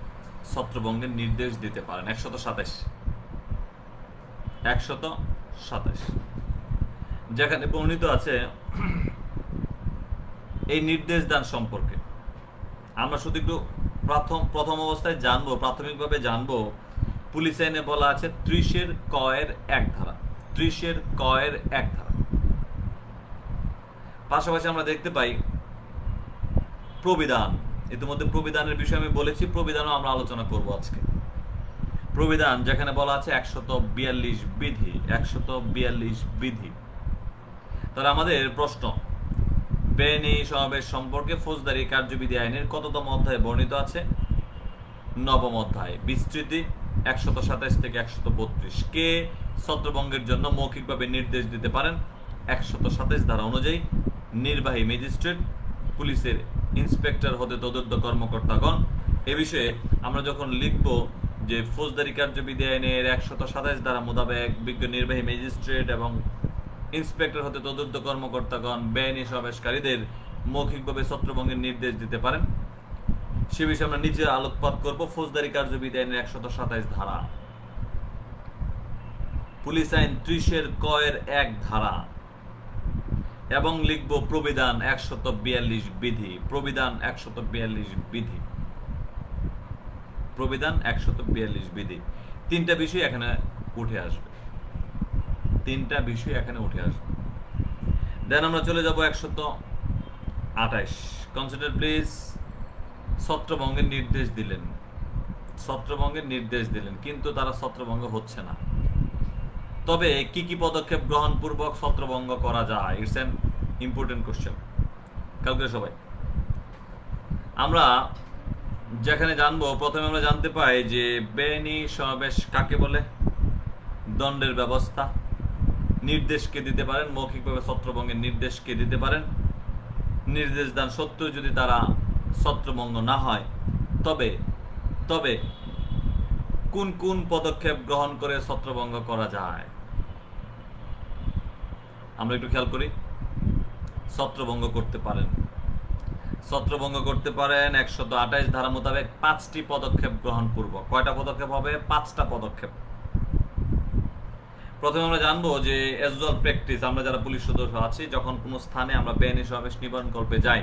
ছত্রভঙ্গের নির্দেশ দিতে পারেন। 127 যেখানে বর্ণিত আছে এই নির্দেশ দান সম্পর্কে। আমরা শুধু একটু প্রথম অবস্থায় জানবো, প্রাথমিকভাবে জানবো। পুলিশ আইনে বলা আছে 30 ক এর 1 ধারা, 30 ক এর 1 ধারা। পাশাপাশি আমরা দেখতে পাই প্রবিধান। ইতিমধ্যে প্রবিধানের বিষয়ে আমি বলেছি, প্রবিধানও আমরা আলোচনা করব আজকে। প্রবিধান যেখানে বলা আছে 142 বিধি, 142 বিধি। তাহলে আমাদের প্রশ্ন, বেআইনি সমাবেশ সম্পর্কে ফৌজদারি কার্যবিধি আইনের কততম অধ্যায়ে বর্ণিত আছে? 9ম অধ্যায়। বিস্তৃতি 127 থেকে 132। কে ছত্রভঙ্গের জন্য মৌখিকভাবে নির্দেশ দিতে পারেন? 127 ধারা অনুযায়ী নির্বাহী ম্যাজিস্ট্রেট, পুলিশের ইন্সপেক্টর হতে তদুর্ধ্ব কর্মকর্তাগণ। এ বিষয়ে আমরা যখন লিখব যে ফৌজদারি কার্যবিধি আইনের 127 ধারা মোতাবেক বিজ্ঞ নির্বাহী ম্যাজিস্ট্রেট এবং ইন্সপেক্টর হতে তদুর্ধ্ব কর্মকর্তাগণ বেআইনি সমাবেশকারীদের মৌখিকভাবে ছত্রভঙ্গের নির্দেশ দিতে পারেন, সে বিষয়ে আমরা নিচে আলোকপাত করব। ফৌজদারি কার্যবিধি আইনের 127 ধারা, পুলিশ আইন 30 ক এর 1 ধারা এবং লিখব প্রবিধান 142 বিধি। প্রবিধান 142 বিধি, প্রবিধান 142 বিধি। তিনটা বিষয় এখানে উঠে আসবে, দেন আমরা চলে যাব 128। Consider please. ছত্রভঙ্গের নির্দেশ দিলেন, কিন্তু তারা ছত্রভঙ্গ হচ্ছে না। তবে কি কি পদক্ষেপ গ্রহণ পূর্বক ছত্রভঙ্গ করা যায়? It's an important question. কালকে সবাই আমরা যেখানে জানবো, প্রথমে আমরা জানতে পাই যে বেআইনি সমাবেশ কাকে বলে, দণ্ডের ব্যবস্থা, নির্দেশকে দিতে পারেন, মৌখিকভাবে ছত্রভঙ্গের নির্দেশকে দিতে পারেন। নির্দেশ দান সত্ত্বেও যদি তারা ছত্রভঙ্গ না হয়, তবে কোন কোন পদক্ষেপ গ্রহণ করে ছত্রভঙ্গ করা যায়? আমরা একটু খেয়াল করি। ছত্রভঙ্গ করতে পারেন 128 ধারা মোতাবেক 5টি পদক্ষেপ গ্রহণ পূর্বক। কয়টা পদক্ষেপ হবে? 5টা পদক্ষেপ। প্রথমে আমরা জানবো যে এজুয়াল প্র্যাকটিস, আমরা যারা পুলিশ সদস্য আছি, যখন কোনো স্থানে আমরা বেআইনি সমাবেশ নিবারণকল্পে যাই,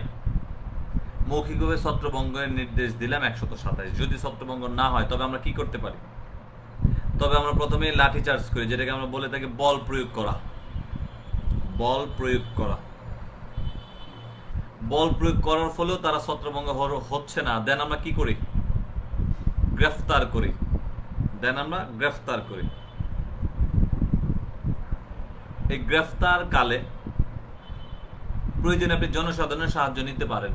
মৌখিকভাবে ছত্রভঙ্গের নির্দেশ দিলাম 127। যদি ছত্রভঙ্গ না হয় তবে আমরা কি করতে পারি? তবে আমরা প্রথমে লাঠিচার্জ করি, যেটাকে আমরা বলে থাকি বল প্রয়োগ করা। বল প্রয়োগ করার ফলেও তারা ছত্রভঙ্গ হচ্ছে না, দেন আমরা কি করি? গ্রেফতার করি। এই গ্রেফতার কালে প্রয়োজনে আপনি জনসাধারণের সাহায্য নিতে পারেন।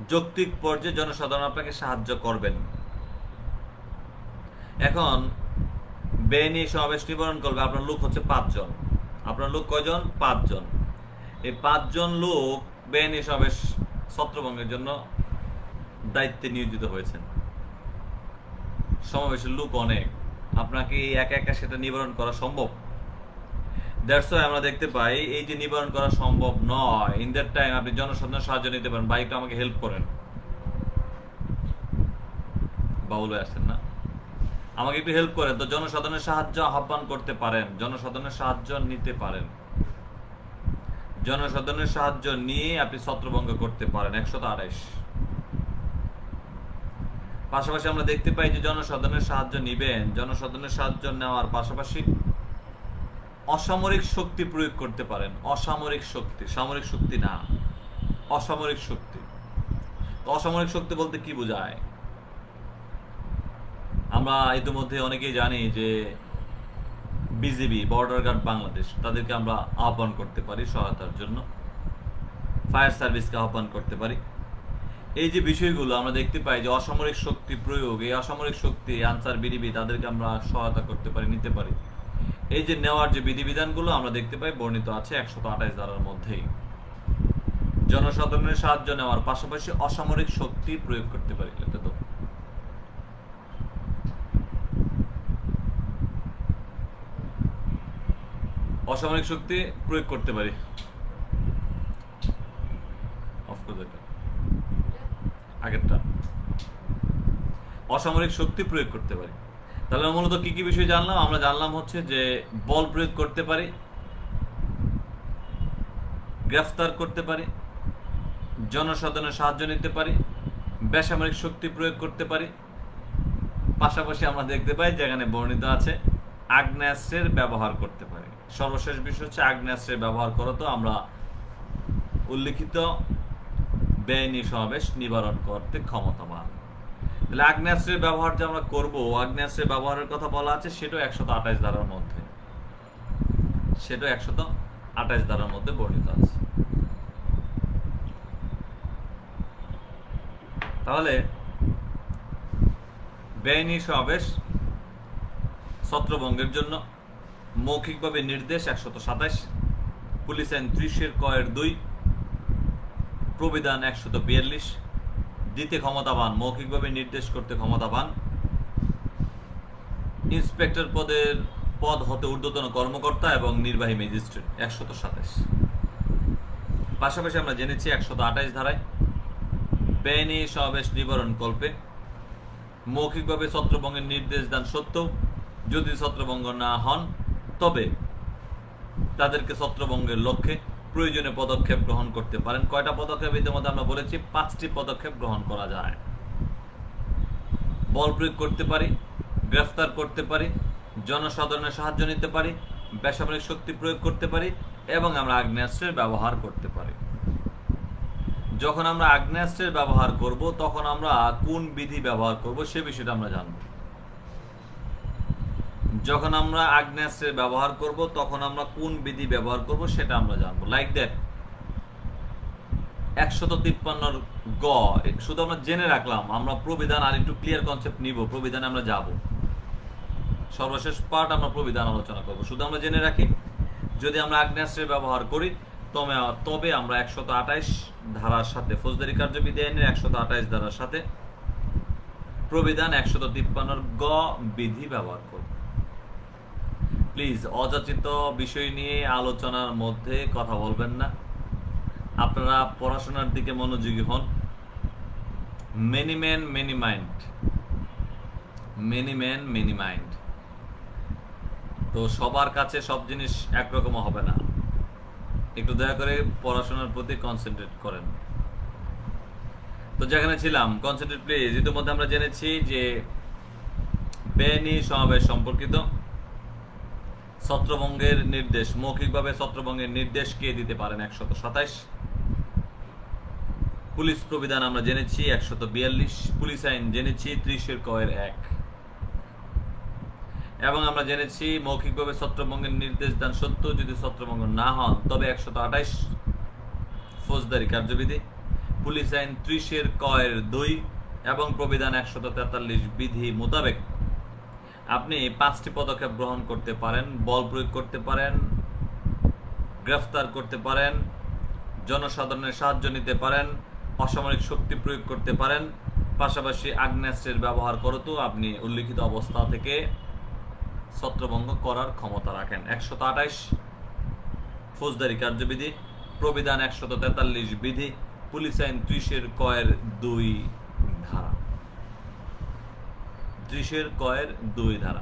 যৌক্তিক পর্যায়ে জনসাধারণ আপনাকে সাহায্য করবেন। এখন বেআইনি সমাবেশ নিবারণ করবে, আপনার লোক হচ্ছে 5 জন। আপনার লোক কয়জন? 5 জন। এই 5 জন লোক বেআইনি সমাবেশ ছত্রভঙ্গের জন্য দায়িত্বে নিয়োজিত হয়েছেন। সমাবেশের লোক অনেক, আপনাকে একা একা সেটা নিবারণ করা সম্ভব? দ্যাটস ওয়াই আমরা দেখতে পাই এই যে নিবারণ করা সম্ভব নয়, ইন দ্যাট টাইম আপনি জনসাধারণের সাহায্য নিতে পারেন। ভাই একটু আমাকে হেল্প করেন, বাবুল ভাই আসছেন না, আমাকে একটু হেল্প করেন। তো জনসাধারণের সাহায্য আহ্বান করতে পারেন, জনসাধারণের সাহায্য নিতে পারেন। জনসাধারণের সাহায্য নিয়ে আপনি ছত্রভঙ্গ করতে পারেন 128। পাশাপাশি আমরা দেখতে পাই যে জনসাধারণের সাহায্য নিবেন, জনসাধারণের সাহায্য নেওয়ার পাশাপাশি অসামরিক শক্তি প্রয়োগ করতে পারেন। অসামরিক শক্তি, সামরিক শক্তি না, অসামরিক শক্তি। অসামরিক শক্তি বলতে কি বোঝায়? আমরা ইতিমধ্যে অনেকেই জানি যে বিজিবি, বর্ডার গার্ড বাংলাদেশ, তাদেরকে আমরা আহ্বান করতে পারি সহায়তার জন্য, ফায়ার সার্ভিসকে আহ্বান করতে পারি। এই যে বিষয়গুলো আমরা দেখতে পাই যে অসামরিক শক্তি প্রয়োগ, এই অসামরিক শক্তি আনসার বিডিবি তাদেরকে আমরা সহায়তা করতে পারি, নিতে পারি। এই যে নেওয়ার যে বিধিবিধানগুলো আমরা দেখতে পাই বর্ণিত আছে 128 ধারার মধ্যেই। জনসাধারণের সাহায্য নেওয়ার পাশাপাশি অসামরিক শক্তি প্রয়োগ করতে পারি। এটা তো অসামরিক শক্তি প্রয়োগ করতে পারি। আগেরটা অসামরিক শক্তি প্রয়োগ করতে পারি। তাহলে মূলত কি কি বিষয় জানলাম? আমরা জানলাম হচ্ছে যে বল প্রয়োগ করতে পারি, গ্রেফতার করতে পারি, জনসাধারণের সাহায্য নিতে পারি, বেসামরিক শক্তি প্রয়োগ করতে পারি। পাশাপাশি আমরা দেখতে পাই যেখানে বর্ণিত আছে আগ্নেয়াস্ত্রের ব্যবহার করতে পারি। সর্বশেষ বিষয় হচ্ছে আগ্নেয়াস্ত্রের ব্যবহার করো তো আমরা উল্লিখিত বেআইনি সমাবেশ নিবারণ করতে ক্ষমতাবান। তাহলে আগ্নেয়াস্ত্রের ব্যবহার যে আমরা করব, আগ্নেয়াস্ত্রের ব্যবহারের কথা বলা আছে সেটাও 128 ধারার মধ্যে, সেটাও 128 ধারার মধ্যে বর্ণিত আছে। তাহলে বেআইনি সমাবেশ ছত্রভঙ্গের জন্য মৌখিকভাবে নির্দেশ 127, পুলিশ আইন 30(2), প্রবিধান 142, দিতে ক্ষমতাবান, মৌখিকভাবে নির্দেশ করতে ক্ষমতাবান ইন্সপেক্টর পদ হতে ঊর্ধ্বতন কর্মকর্তা এবং নির্বাহী ম্যাজিস্ট্রেট 127। পাশাপাশি আমরা জেনেছি 128 ধারায় বেআইনি সমাবেশ নিবারণ কল্পে মৌখিকভাবে ছত্রভঙ্গের নির্দেশ দান সত্ত্বেও যদি ছত্রভঙ্গ না হন তবে তাদেরকে ছত্রভঙ্গের লক্ষ্যে প্রয়োজনীয় পদক্ষেপ গ্রহণ করতে পারেন। কয়টা পদক্ষেপ? ইতিমধ্যে আমরা বলেছি 5টি পদক্ষেপ গ্রহণ করা যায়। বল প্রয়োগ করতে পারি, গ্রেফতার করতে পারি, জনসাধারণের সাহায্য নিতে পারি, বেসামরিক শক্তি প্রয়োগ করতে পারি এবং আমরা আগ্নেয়াস্ত্রের ব্যবহার করতে পারি। যখন আমরা আগ্নেয়াস্ত্রের ব্যবহার করব তখন আমরা কোন বিধি ব্যবহার করব সে বিষয়টা আমরা জানব। যখন আমরা আগ্নেয়াস্ত্রের ব্যবহার করব তখন আমরা কোন বিধি ব্যবহার করব সেটা আমরা জানবো। লাইক দ্যাট 153 গ শুধু আমরা জেনে রাখলাম। আমরা প্রবিধান আর একটু ক্লিয়ার কনসেপ্ট নিব, প্রবিধানে আমরা যাব, সর্বশেষ পার্ট আমরা প্রবিধান আলোচনা করব। শুধু আমরা জেনে রাখি যদি আমরা আগ্নেয়াস্ত্রের ব্যবহার করি তবে আমরা 128 ধারার সাথে, ফৌজদারি কার্যবিধি আইনের 128 ধারার সাথে প্রবিধান 153 গ বিধি ব্যবহার করব। প্লিজ অযাচিত বিষয় নিয়ে আলোচনার মধ্যে কথা বলবেন না। আপনারা পড়াশোনার দিকে মনোযোগী হন। Many man many mind, many man many mind. তো সবার কাছে সব জিনিস একরকম হবে না, একটু দয়া করে পড়াশোনার প্রতি কনসেন্ট্রেট করেন। তো যেখানে ছিলাম, কনসেন্ট্রেট প্লিজ। ইতিমধ্যে আমরা জেনেছি যে বেআইনি সমাবেশ সম্পর্কিত ছত্রভঙ্গের নির্দেশ, মৌখিকভাবে ছত্রভঙ্গের নির্দেশ কে দিতে পারেন 127। পুলিশ প্রবিধান আমরা জেনেছি 142, পুলিশ আইন জেনেছি 30(1) এবং আমরা জেনেছি মৌখিকভাবে ছত্রভঙ্গের নির্দেশ দান সত্ত্বেও যদি ছত্রভঙ্গ না হন তবে 128 ফৌজদারি কার্যবিধি, পুলিশ আইন 30(2) এবং প্রবিধান 143 বিধি মোতাবেক আপনি 5টি পদক্ষেপ গ্রহণ করতে পারেন। বল প্রয়োগ করতে পারেন, গ্রেফতার করতে পারেন, জনসাধারণের সাহায্য নিতে পারেন, অসামরিক শক্তি প্রয়োগ করতে পারেন, পাশাপাশি আগ্নেয়াস্ত্রের ব্যবহার করতেও আপনি উল্লিখিত অবস্থা থেকে ছত্রভঙ্গ করার ক্ষমতা রাখেন। 128 ফৌজদারি কার্যবিধি, প্রবিধান 143 বিধি, পুলিশ আইন 30(2) ধারা, 30(2) ধারা।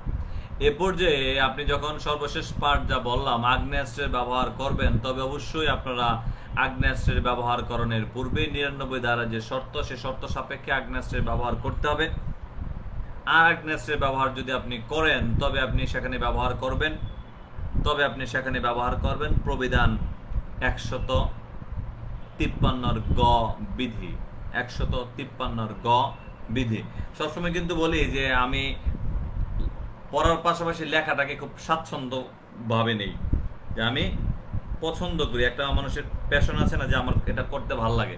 এ পর্যায়ে আপনি যখন সর্বশেষ পার্ট যা বললাম আগ্নেয়াস্ত্রের ব্যবহার করবেন, তবে অবশ্যই আপনারা আগ্নেয়াস্ত্রের ব্যবহারকরণের পূর্বে 99 ধারা যে শর্ত, সে শর্ত সাপেক্ষে আগ্নেয়াস্ত্রের ব্যবহার করতে হবে। আর আগ্নেয়াস্ত্রের ব্যবহার যদি আপনি করেন তবে আপনি সেখানে ব্যবহার করবেন প্রবিধান 153 গ বিধি। 153 গ বিধি। সবসময় কিন্তু বলি যে আমি পড়ার পাশাপাশি লেখাটাকে খুব স্বাচ্ছন্দ্য ভাবে নেই, যে আমি পছন্দ করি। একটা মানুষের প্যাশন আছে না, যে আমার এটা করতে ভালো লাগে,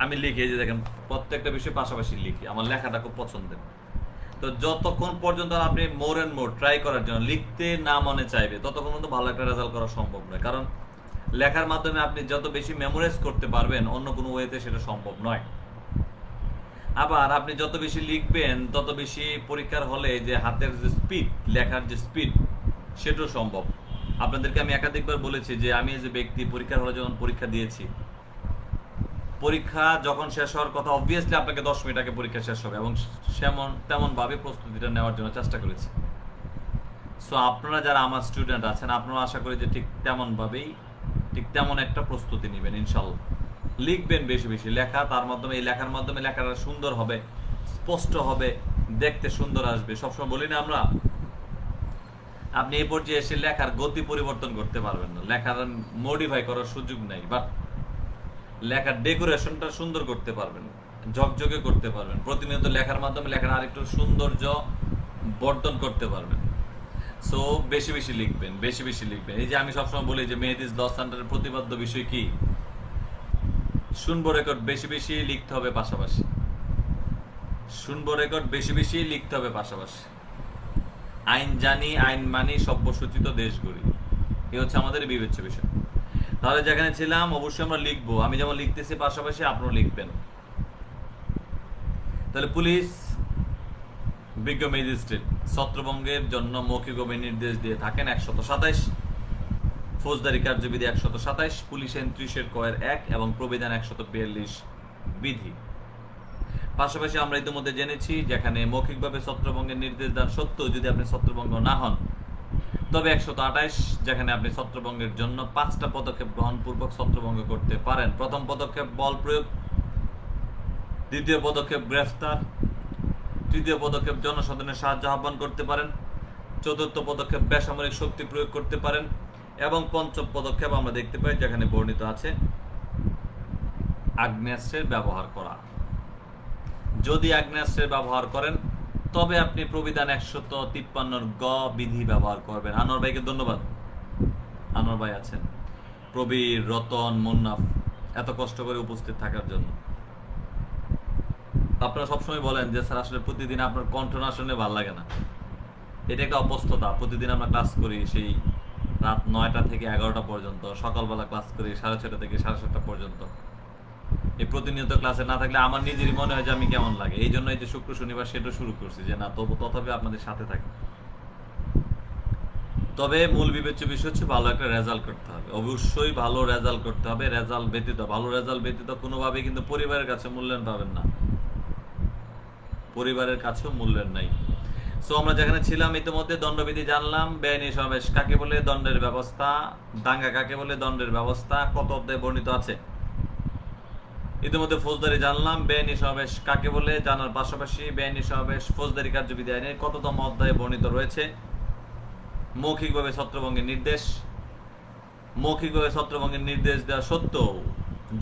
আমি লিখি। যে দেখেন প্রত্যেকটা বিষয় পাশাপাশি লিখি, আমার লেখাটা খুব পছন্দের। তো যতক্ষণ পর্যন্ত আপনি মোর অ্যান্ড মোর ট্রাই করার জন্য লিখতে না মনে চাইবে, ততক্ষণ পর্যন্ত ভালো একটা রেজাল্ট করা সম্ভব নয়। কারণ লেখার মাধ্যমে আপনি যত বেশি মেমোরাইজ করতে পারবেন, অন্য কোনো ওয়েতে সেটা সম্ভব নয়। আবার আপনি যত বেশি লিখবেন তত বেশি পরীক্ষার হলে যে হাতের যে স্পিড, লেখার যে স্পিড, সেটাও সম্ভব। আপনাদেরকে আমি একাধিকবার বলেছি যে আমি যে ব্যক্তি পরীক্ষার হলে যখন পরীক্ষা দিয়েছি, পরীক্ষা যখন শেষ হওয়ার কথা, অবভিয়াসলি আপনাকে 10 মিনিট আগে পরীক্ষা শেষ হবে, এবং তেমন ভাবে প্রস্তুতিটা নেওয়ার জন্য চেষ্টা করেছি। সো আপনারা যারা আমার স্টুডেন্ট আছেন, আপনারা আশা করি যে ঠিক তেমন একটা প্রস্তুতি নেবেন ইনশাল্লাহ। লিখবেন বেশি বেশি লেখা, তার মাধ্যমে এই লেখার মাধ্যমে লেখাটা সুন্দর হবে, স্পষ্ট হবে, দেখতে সুন্দর আসবে। সবসময় বলি না আমরা, আপনি এই পর্যায়ে এসে লেখার গতি পরিবর্তন করতে পারবেন না, লেখার মডিফাই করার সুযোগ নেই, বাট লেখার ডেকোরেশনটা সুন্দর করতে পারবেন, ঝকঝকে করতে পারবেন। প্রতিনিয়ত লেখার মাধ্যমে লেখার আরেকটু সৌন্দর্য বর্ধন করতে পারবেন। সো বেশি বেশি লিখবেন। এই যে আমি সবসময় বলি যে মেহেদিস ল সেন্টারের প্রতিপাদ্য বিষয় কি, শুনবো রেকর্ড বেশি বেশি লিখতে হবে পাশাপাশি। আইন জানি, আইন মানি, সভ্যসূচিত দেশ গড়ি, এ হচ্ছে আমাদের বিবেচ্য বিষয়। তাহলে যেখানে ছিলাম, অবশ্যই আমরা লিখবো। আমি যেমন লিখতেছি পাশাপাশি আপনারা লিখবেন। তাহলে পুলিশ বিজ্ঞ ম্যাজিস্ট্রেট ছত্রভঙ্গের জন্য মৌখিক অভিনির্দেশ দিয়ে থাকেন 127, ফৌজদারি কার্যবিধি 127, পুলিশ আইন 30-1 এবং প্রবিধান 142 বিধি। পাশাপাশি আমরা ইতিমধ্যে জেনেছি, যেখানে মৌখিকভাবে ছত্রভঙ্গের নির্দেশ দেওয়ার সত্ত্বেও যদি আপনি ছত্রভঙ্গ না হন, তবে 128, যেখানে আপনি ছত্রভঙ্গের জন্য 5টা পদক্ষেপ গ্রহণপূর্বক ছত্রভঙ্গ করতে পারেন। প্রথম পদক্ষেপ বল প্রয়োগ, দ্বিতীয় পদক্ষেপ গ্রেফতার, তৃতীয় পদক্ষেপ জনসাধারণের সাহায্য আহ্বান করতে পারেন, চতুর্থ পদক্ষেপ বেসামরিক শক্তি প্রয়োগ করতে পারেন, এবং পঞ্চম পদক্ষেপ আমরা দেখতে পাই যেখানে বর্ণিত আছে আগ্নেয়াস্ত্রের ব্যবহার করা। যদি আগ্নেয়াস্ত্রের ব্যবহার করেন তবে আপনি প্রবিধান 153 গ বিধি ব্যবহার করবেন। আনোয়ার ভাইকে ধন্যবাদ, আনোয়ার ভাই আছেন, প্রবীর, রতন, মুন্নাফ, এত কষ্ট করে উপস্থিত থাকার জন্য। আপনারা সবসময় বলেন যে স্যার আসলে প্রতিদিন আপনার কণ্ঠ না শুনলে ভালো লাগে না। এটা একটা অবস্থতা। প্রতিদিন আমরা ক্লাস করি সেই রাত 9টা থেকে 11টা পর্যন্ত, সকালবেলা ক্লাস করি 6:30 থেকে 7:30 পর্যন্ত। এই প্রতিনিয়ত ক্লাসে না থাকলে আমার নিজেরই মনে হয় যে আমি কেমন লাগে। এই জন্য এই যে শুক্র শনিবার সেটা শুরু করছি, যে না তথাপি আপনাদের সাথে থাকি। তবে মূল বিবেচ্য বিষয় হচ্ছে ভালো একটা রেজাল্ট করতে হবে, অবশ্যই ভালো রেজাল্ট করতে হবে। ভালো রেজাল্ট ব্যতীত কোনোভাবে কিন্তু পরিবারের কাছে মূল্যায়ন পাবেন না, পরিবারের কাছেও মূল্যায়ন নাই। সো আমরা যেখানে ছিলাম, ইতিমধ্যে দণ্ডবিধি জানলাম, বেআইনি সমাবেশ কাকে বলে, দণ্ডের ব্যবস্থা, দাঙ্গা কাকে বলে, দণ্ডের ব্যবস্থা, কত অধ্যায়ে বর্ণিত আছে। ইতিমধ্যে ফৌজদারি জানলাম, বেআইনি সমাবেশ কাকে বলে জানার পাশাপাশি বেআইনি সমাবেশ ফৌজদারি কার্যবিধি আইনের কততম অধ্যায়ে বর্ণিত রয়েছে। মৌখিকভাবে ছত্রভঙ্গের নির্দেশ দেওয়া সত্ত্বেও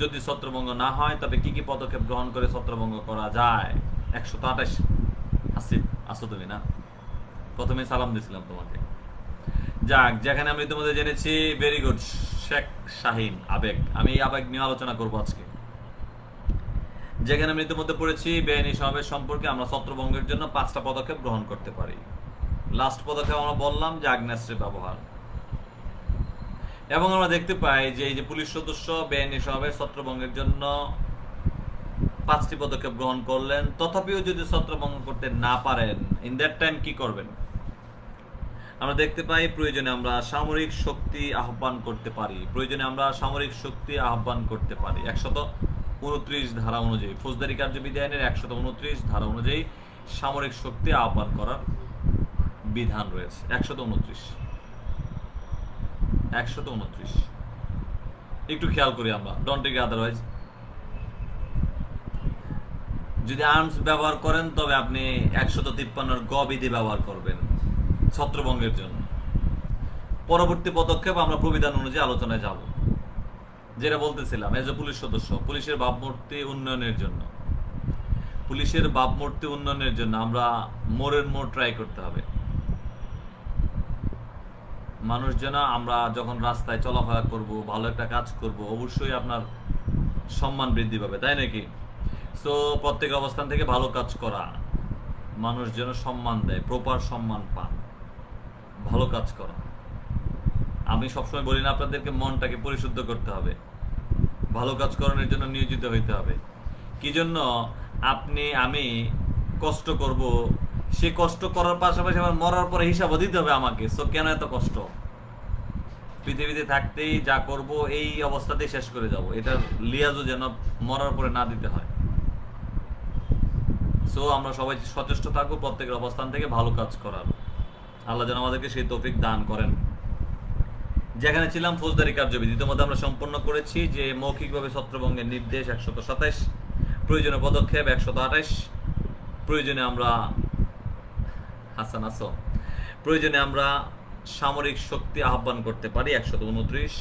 যদি ছত্রভঙ্গ না হয় তবে কি কি পদক্ষেপ গ্রহণ করে ছত্রভঙ্গ করা যায়। 128 আসিফ, আসো তুমি না, প্রথমে সালাম দিয়েছিলাম তোমাকে। যাক, যেখানে আমরা ইতিমধ্যে জেনেছি, ভেরি গুড, শেখ শাহিন, আবেগ। আমি এই আবেগ নিয়ে আলোচনা করবো আজকে। যেখানে আমরা ইতিমধ্যে পড়েছি বেআইনি সমাবেশ সম্পর্কে আমরা ছত্রভঙ্গের জন্য 5টা পদক্ষেপ গ্রহণ করতে পারি। লাস্ট পদক্ষেপ আমরা বললাম যে আগ্নেয়াস্ত্রের ব্যবহার, এবং আমরা দেখতে পাই যে এই যে পুলিশ সদস্য বেআইনি সমাবেশ ছত্রভঙ্গের জন্য 5টি পদক্ষেপ গ্রহণ করলেন, তথাপিও যদি ছত্রভঙ্গ করতে না পারেন, ইন দ্যাট টাইম কি করবেন। আমরা দেখতে পাই প্রয়োজনে আমরা সামরিক শক্তি আহ্বান করতে পারি। 129 ধারা অনুযায়ী, ফৌজদারি কার্যবিধি আইনের 129 ধারা অনুযায়ী সামরিক শক্তি আহ্বান করার বিধান রয়েছে। 129 129 একটু খেয়াল করি আমরা, ডোন্ট টেক আদারওয়াইজ। যদি আর্মস ব্যবহার করেন তবে আপনি 153 গ বিধি ব্যবহার করবেন ছত্রভঙ্গের জন্য। পরবর্তী পদক্ষেপ আমরা প্রবিধান অনুযায়ী আলোচনায় যাব। যেটা বলতেছিলাম, এজ এ পুলিশ সদস্য, পুলিশের ভাবমূর্তি উন্নয়নের জন্য, পুলিশের ভাবমূর্তি উন্নয়নের জন্য আমরা মোড়ের মোড় ট্রাই করতে হবে। মানুষ যেন আমরা যখন রাস্তায় চলাফেরা করব, ভালো একটা কাজ করব, অবশ্যই আপনার সম্মান বৃদ্ধি পাবে, তাই নাকি? সো প্রত্যেক অবস্থান থেকে ভালো কাজ করা, মানুষ যেন সম্মান দেয়, প্রপার সম্মান পান, ভালো কাজ করা। আমি সবসময় বলি না আপনাদেরকে, মনটাকে পরিশুদ্ধ করতে হবে, ভালো কাজ করানোর জন্য নিয়োজিত হইতে হবে। কি জন্য আপনি আমি কষ্ট করব, সে কষ্ট করার পাশাপাশি আমার মরার পরে হিসাবও দিতে হবে আমাকে। সো কেন এত কষ্ট? পৃথিবীতে থাকতেই যা করব এই অবস্থাতেই শেষ করে যাব, এটার লিয়াজও যেন মরার পরে না দিতে হয়। সো আমরা সবাই সচেষ্ট থাকবো প্রত্যেকের অবস্থান থেকে ভালো কাজ করার। আল্লাহ যেন আমাদেরকে সেই তৌফিক দান করেন। যেখানে ছিলাম ফৌজদারি কার্যবিধি, ইতিমধ্যে আমরা সম্পন্ন করেছি যে মৌখিকভাবে ছত্রভঙ্গের নির্দেশ 127, প্রয়োজনীয় পদক্ষেপ 128, প্রয়োজনে আমরা প্রয়োজনে আমরা সামরিক শক্তি আহ্বান করতে পারি 129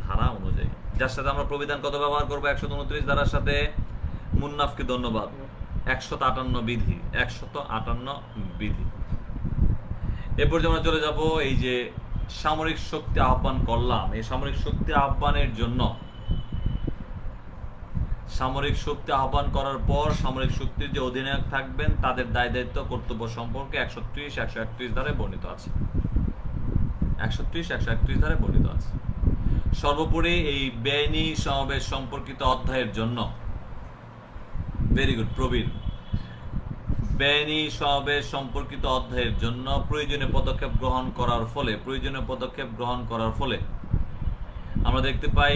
ধারা অনুযায়ী, যার সাথে আমরা প্রবিধান কত ব্যবহার করবো 129 ধারার সাথে। মুন্নাফকে ধন্যবাদ। 158 বিধি, 158 বিধি। এরপর যে আমরা চলে যাব এই যে সামরিক শক্তি আহ্বান করলাম, এই সামরিক শক্তি আহ্বানের জন্য, সামরিক শক্তি আহ্বান করার পর সামরিক শক্তির যে অধিনায়ক থাকবেন তাদের দায় দায়িত্ব কর্তব্য সম্পর্কে 130, 131 ধারায় বর্ণিত আছে। 130, 131 ধারায় বর্ণিত আছে। সর্বোপরি এই বেআইনি সমাবেশ সম্পর্কিত অধ্যায়ের জন্য, ভেরি গুড প্রবীণ, বেআইনি সমাবেশ সম্পর্কিত অধ্যায়ের জন্য প্রয়োজনীয় পদক্ষেপ গ্রহণ করার ফলে আমরা দেখতে পাই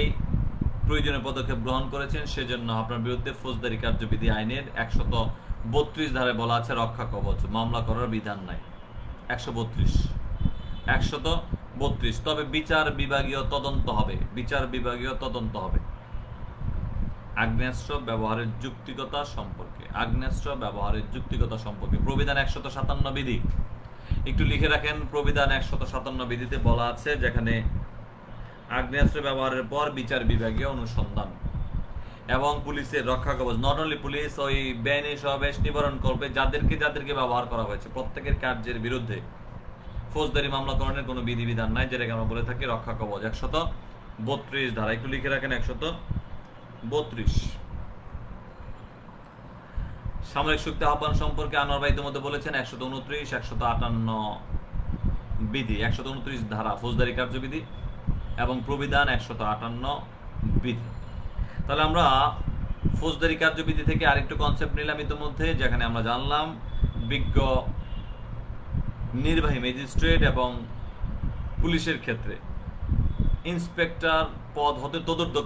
প্রয়োজনীয় পদক্ষেপ গ্রহণ করেছেন, সেজন্য আপনার বিরুদ্ধে ফৌজদারি কার্যবিধি আইনের 132 ধারায় বলা আছে রক্ষা কবচ, মামলা করার বিধান নাই। 132। তবে বিচার বিভাগীয় তদন্ত হবে আগ্নেয়াস্ত্র ব্যবহারের যুক্তিকতা সম্পর্কে। প্রবিধান 157 বিধি একটু লিখে রাখেন। প্রবিধান 157 বিধিতে বলা আছে, যেখানে আগ্নেয়াস্ত্র ব্যবহারের পর বিচার বিভাগীয় অনুসন্ধান এবং পুলিশের রক্ষা কবচ, নট অনলি পুলিশ, ওই বেআইনি সমাবেশ নিবারণ করবে যাদেরকে ব্যবহার করা হয়েছে, প্রত্যেকের কার্যের বিরুদ্ধে ফৌজদারি মামলা করণের কোনো বিধিবিধান নাই, যেটাকে আমরা বলে থাকি রক্ষা কবচ। 132 ধারা একটু লিখে রাখেন। 132। সামরিক শক্তি আহ্বান সম্পর্কে আনোয়ার ভাই ইতিমধ্যে বলেছেন 129, 158 বিধি, 129 ধারা ফৌজদারি কার্যবিধি এবং প্রবিধান 158 বিধি। তাহলে আমরা ফৌজদারি কার্যবিধি থেকে আরেকটু কনসেপ্ট নিলাম ইতিমধ্যে, যেখানে আমরা জানলাম বিজ্ঞ নির্বাহী ম্যাজিস্ট্রেট এবং পুলিশের ক্ষেত্রে ইন্সপেক্টর পদ হতে তদুর্ধ্ব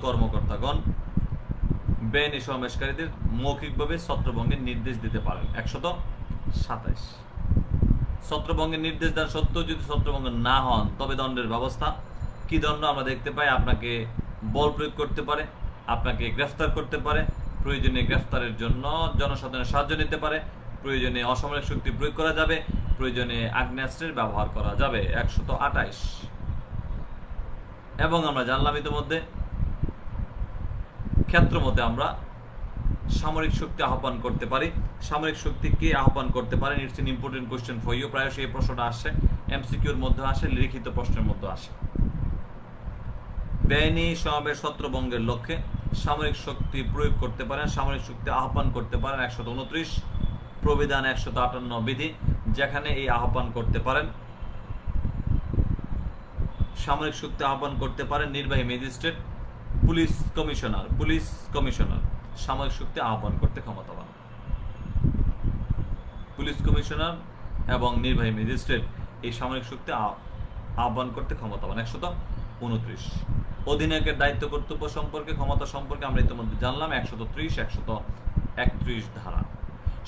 কর্মকর্তাগণ বেআইনি সমাবেশকারীদের মৌখিকভাবে ছত্রভঙ্গের নির্দেশ দিতে পারেন। 127। ছত্রভঙ্গের নির্দেশ দেওয়া সত্ত্বেও যদি ছত্রভঙ্গ না হন তবে দণ্ডের ব্যবস্থা। কি দণ্ড আমরা দেখতে পাই? আপনাকে বল প্রয়োগ করতে পারে, আপনাকে গ্রেফতার করতে পারে, প্রয়োজনে গ্রেফতারের জন্য জনসাধারণের সাহায্য নিতে পারে, প্রয়োজনে অসামরিক শক্তি প্রয়োগ করা যাবে, প্রয়োজনে আগ্নেয়াস্ত্রের ব্যবহার করা যাবে। 128। এবং আমরা জানলাম ইতিমধ্যে ক্ষেত্রমতে আমরা সামরিক শক্তি আহ্বান করতে পারি। সামরিক শক্তি কে আহ্বান করতে পারেন? It's an important question for you. প্রায়শই এই প্রশ্নটা আসে, এমসিকিউর মধ্যে আসে, লিখিত প্রশ্নের মধ্যে আসে। বেআইনি সমাবেশ ছত্রভঙ্গের লক্ষ্যে সামরিক শক্তি প্রয়োগ করতে পারেন, সামরিক শক্তি আহ্বান করতে পারেন 129, প্রবিধান 158 বিধি, যেখানে এই আহ্বান করতে পারেন, সামরিক শক্তি আহ্বান করতে পারেন নির্বাহী ম্যাজিস্ট্রেট, পুলিশ কমিশনার সামরিক শক্তি আহ্বান করতে ক্ষমতাবান। পুলিশ কমিশনার এবং নির্বাহী ম্যাজিস্ট্রেট এই সামরিক শক্তি আহ্বান করতে ক্ষমতাবান। 129। অধিনায়কের দায়িত্ব কর্তব্য সম্পর্কে, ক্ষমতা সম্পর্কে আমরা ইতিমধ্যে জানলাম 130, 131 ধারা।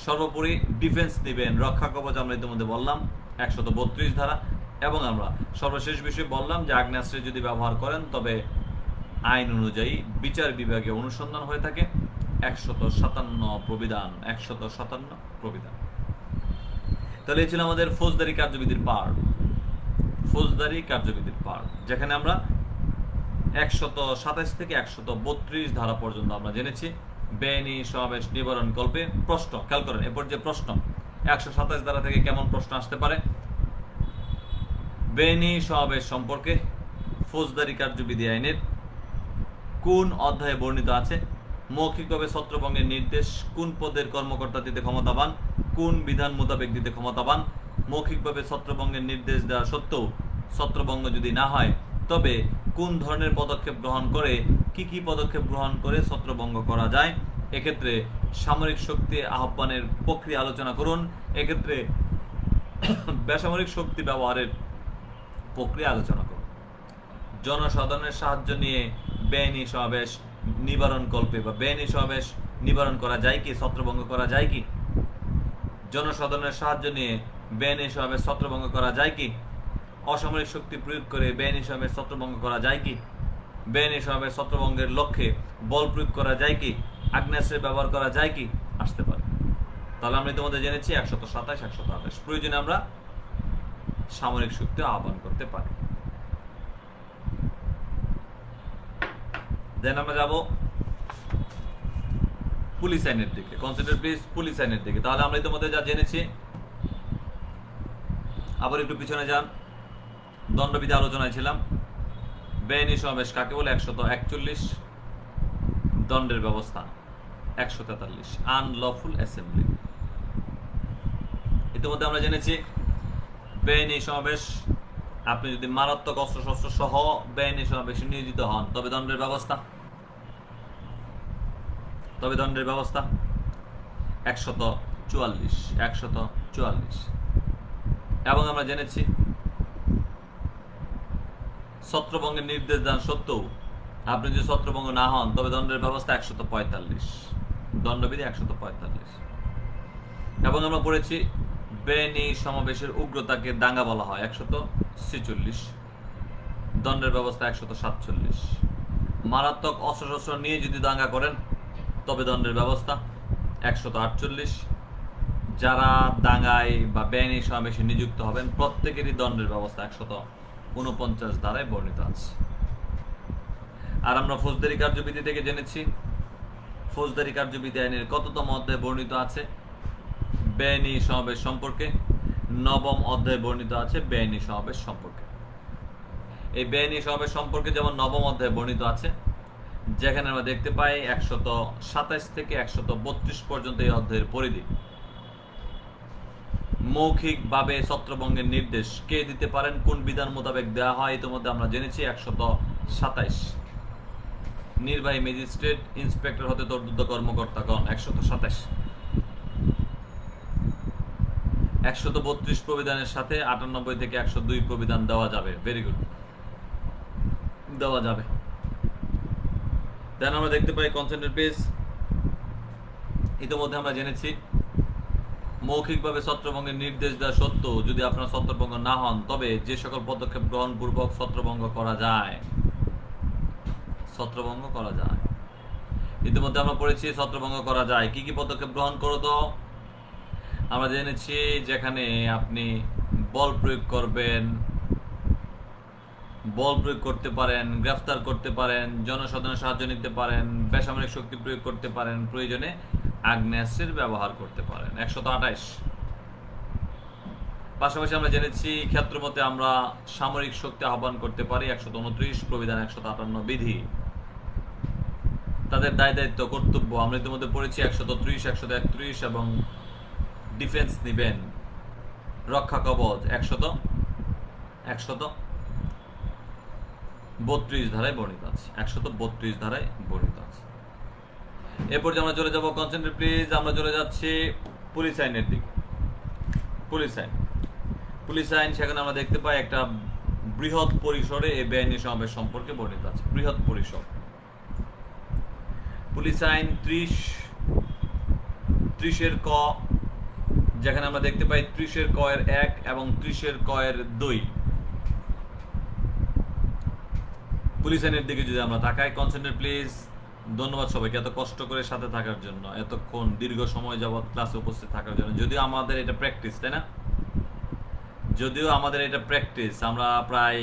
সর্বোপরি ডিফেন্স নেবেন, রক্ষা কবচ আমরা ইতিমধ্যে বললাম 132 ধারা, এবং আমরা সর্বশেষ বিষয় বললাম যে আগ্নেয়াস্ত্র যদি ব্যবহার করেন তবে আইন অনুযায়ী বিচার বিভাগে অনুসন্ধান হয়ে থাকে 157 প্রবিধান 157 প্রবিধান। তাহলে এই ছিল আমাদের ফৌজদারি কার্যবিধির পার্ট, ফৌজদারি কার্যবিধির পার্ট, যেখানে আমরা 127 থেকে 132 ধারা পর্যন্ত আমরা জেনেছি। বেআইনি সমাবেশ নিবারণ কল্পে প্রশ্ন, খেয়াল করেন এরপর যে প্রশ্ন 127 ধারা থেকে কেমন প্রশ্ন আসতে পারে। বেআইনি সমাবেশ সম্পর্কে ফৌজদারি কার্যবিধি আইনের কোন অধ্যায়ে বর্ণিত আছে? মৌখিকভাবে ছত্রভঙ্গের নির্দেশ কোন পদের কর্মকর্তা দিতে ক্ষমতাবান? কোন বিধান মোতাবেক দিতে ক্ষমতাবান? মৌখিকভাবে ছত্রভঙ্গের নির্দেশ দেওয়া সত্ত্বেও ছত্রভঙ্গ যদি না হয় তবে কোন ধরনের পদক্ষেপ গ্রহণ করে, কি কি পদক্ষেপ গ্রহণ করে ছত্রভঙ্গ করা যায়? এক্ষেত্রে সামরিক শক্তি আহ্বানের প্রক্রিয়া আলোচনা করুন। এক্ষেত্রে বেসামরিক শক্তি ব্যবহারের প্রক্রিয়া আলোচনা করুন। জনসাধারণের সাহায্য নিয়ে বেআইনি সমাবেশ নিবারণ কল্পে বা বেআইনি সমাবেশ নিবারণ করা যায় কি, ছত্রভঙ্গ করা যায় কি? জনসাধারণের সাহায্য নিয়ে বেআইনি সমাবেশ ছত্রভঙ্গ করা যায় কি? অসামরিক শক্তি প্রয়োগ করে বেআইনি সমাবেশ ছত্রভঙ্গ করা যায় কি? বেআইনি সমাবেশ ছত্রভঙ্গের লক্ষ্যে বল প্রয়োগ করা যায় কি? আগ্নেয়াস্ত্রের ব্যবহার করা যায় কি? আসতে পারে। তাহলে আমরা তোমাদের জেনেছি 127, 128, প্রয়োজনে আমরা সামরিক শক্তি আহ্বান করতে পারি। দেন আমরা যাব পুলিশ আইনের দিকে, কনসিডার প্লিজ পুলিশ আইনের দিকে। তাহলে আমরা ইতিমধ্যে যা জেনেছি, আবার একটু পিছনে যান, দণ্ডবিধি আলোচনায় ছিলাম। বেআইনি সমাবেশ কাকে বলে? 141, দণ্ডের ব্যবস্থা 143, আনলফুল অ্যাসেম্বলি। ইতিমধ্যে আমরা জেনেছি বেআইনি সমাবেশ, আপনি যদি মারাত্মক অস্ত্রশস্ত্র সহ বেআইনি সমাবেশে নিয়োজিত হন তবে দণ্ডের ব্যবস্থা, 144। এবং আমরা জেনেছি ছত্রভঙ্গের নির্দেশ দান সত্ত্বেও আপনি যদি ছত্রভঙ্গ না হন তবে দণ্ডের ব্যবস্থা 145, দণ্ডবিধি 145। এবং আমরা পড়েছি বেআইনি সমাবেশের উগ্রতাকে দাঙ্গা বলা হয় 146, দণ্ডের ব্যবস্থা 147। মারাত্মক অস্ত্রশস্ত্র নিয়ে যদি দাঙ্গা করেন তবে দণ্ডের ব্যবস্থা 148। যারা দাঙ্গায় বা বেআইনি সমাবেশে নিযুক্ত হবেন প্রত্যেকেরই দণ্ডের ব্যবস্থা 149 ধারায় বর্ণিত আছে। আর আমরা ফৌজদারি কার্যবিধি থেকে জেনেছি ফৌজদারি কার্যবিধি আইনের কততম অধ্যায়ে বর্ণিত আছে বেআইনি সমাবেশ সম্পর্কে? 9ম অধ্যায়ে বর্ণিত আছে বেআইনি সমাবেশ সম্পর্কে। এই বেআইনি সমাবেশ সম্পর্কে যেমন 9ম অধ্যায়ে বর্ণিত আছে, যেখানে আমরা দেখতে পাই 127 থেকে 132 পর্যন্ত এই অধ্যায়ের পরিধি। মৌখিকভাবে ছত্রভঙ্গের নির্দেশ কে দিতে পারেন, কোন বিধান মোতাবেক দেওয়া হয়? ইতিমধ্যে আমরা জেনেছি 127, নির্বাহী ম্যাজিস্ট্রেট, ইন্সপেক্টর হতে তদুর্ধ্ব কর্মকর্তাগণ 127। 132 প্রবিধানের সাথে 98 থেকে 102 প্রবিধান দেওয়া যাবে। ভেরি গুড, দেওয়া যাবে। দেন আমরা দেখতে পাই কনসেন্টেড পেজ। ইতিমধ্যে আমরা জেনেছি মৌখিকভাবে ছত্রভঙ্গের নির্দেশ দেওয়া সত্ত্বেও যদি আপনারা ছত্রভঙ্গ না হন তবে যে সকল পদক্ষেপ গ্রহণ পূর্বক ছত্রভঙ্গ করা যায়, ছত্রভঙ্গ করা যায়। ইতিমধ্যে আমরা পড়েছি ছত্রভঙ্গ করা যায়, কি কি পদক্ষেপ গ্রহণ করো? তো আমরা জেনেছি যেখানে আপনি বল প্রয়োগ করবেন, বল প্রয়োগ করতে পারেন, গ্রেফতার করতে পারেন, জনসাধারণের সাহায্য নিতে পারেন, বেসামরিক শক্তি প্রয়োগ করতে পারেন, প্রয়োজনে আগ্নেয়াস্ত্রের ব্যবহার করতে পারেন 128। পাশাপাশি আমরা জেনেছি ক্ষেত্রমতে আমরা সামরিক শক্তি আহ্বান করতে পারি 129 প্রবিধান 158 বিধি। তাদের দায় দায়িত্ব কর্তব্য আমরা ইতিমধ্যে পড়েছি 130, 131 এবং ডিফেন্স নিবেন, রক্ষা কবচ 132 ধারায় বর্ণিত আছে, 132 ধারায় বর্ণিত আছে। এরপর আমরা চলে যাব কনসেন্ট্রেট প্লিজ, আমরা চলে যাচ্ছি পুলিশ আইনের দিকে। পুলিশ আইন সেখানে আমরা দেখতে পাই একটা বৃহৎ পরিসরে এই বেআইনি সমাবেশ সম্পর্কে বর্ণিত আছে, বৃহৎ পরিসর। পুলিশ আইন 30-এর ক, যেখানে আমরা দেখতে পাই 30-এর ক এর 1 এবং 30-এর ক এর 2। পুলিশ আইনের দিকে যদি আমরা তাকাই, কনসেন্ট্রেট প্লিজ। ধন্যবাদ সবাইকে এত কষ্ট করে সাথে থাকার জন্য, এতক্ষণ দীর্ঘ সময় যাবৎ ক্লাসে উপস্থিত থাকার জন্য। যদিও আমাদের এটা প্র্যাকটিস, তাই না? যদিও আমাদের এটা প্র্যাকটিস, আমরা প্রায়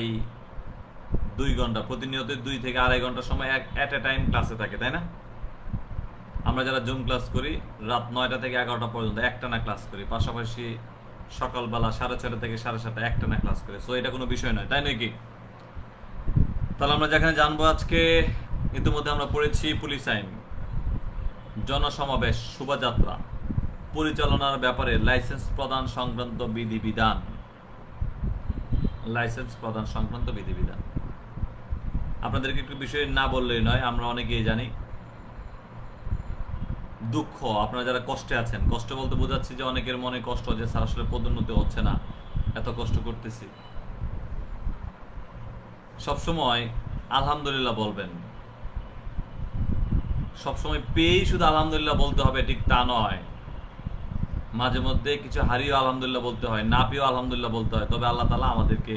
2 ঘন্টা প্রতিনিয়ত 2 থেকে 2.5 ঘন্টা সময় এট এ টাইম ক্লাসে থাকে, তাই না? আমরা যারা জুম ক্লাস করি রাত 9টা থেকে 11টা পর্যন্ত একটানা ক্লাস করি, পাশাপাশি সকালবেলা 6:30 থেকে 7:30 একটানা ক্লাস করি। সো এটা কোনো বিষয় নয়, তাই নয় কি? তাহলে আমরা যেখানে জানবো আজকে, ইতিমধ্যে আমরা পড়েছি পুলিশ আইন, জনসমাবেশ, শোভাযাত্রা পরিচালনার ব্যাপারে লাইসেন্স প্রদান সংক্রান্ত বিধিবিধান। লাইসেন্স প্রদান সংক্রান্ত বিধিবিধান আপনাদেরকে একটু বিষয় না বললেই নয়, আমরা অনেকেই জানি। দুঃখ, আপনারা যারা কষ্টে আছেন, কষ্ট বলতে বোঝাচ্ছি যে অনেকের মনে কষ্ট যে স্যার আসলে পদোন্নতি হচ্ছে না, এত কষ্ট করতেছি। সবসময় আলহামদুলিল্লাহ বলবেন। সবসময় পেয়েই শুধু আলহামদুলিল্লাহ বলতে হবে ঠিক তা নয়, মাঝে মধ্যে কিছু হারিয়েও আলহামদুলিল্লাহ বলতে হয়, না পেয়েও আলহামদুলিল্লাহ বলতে হয়। তবে আল্লাহ তাআলা আমাদেরকে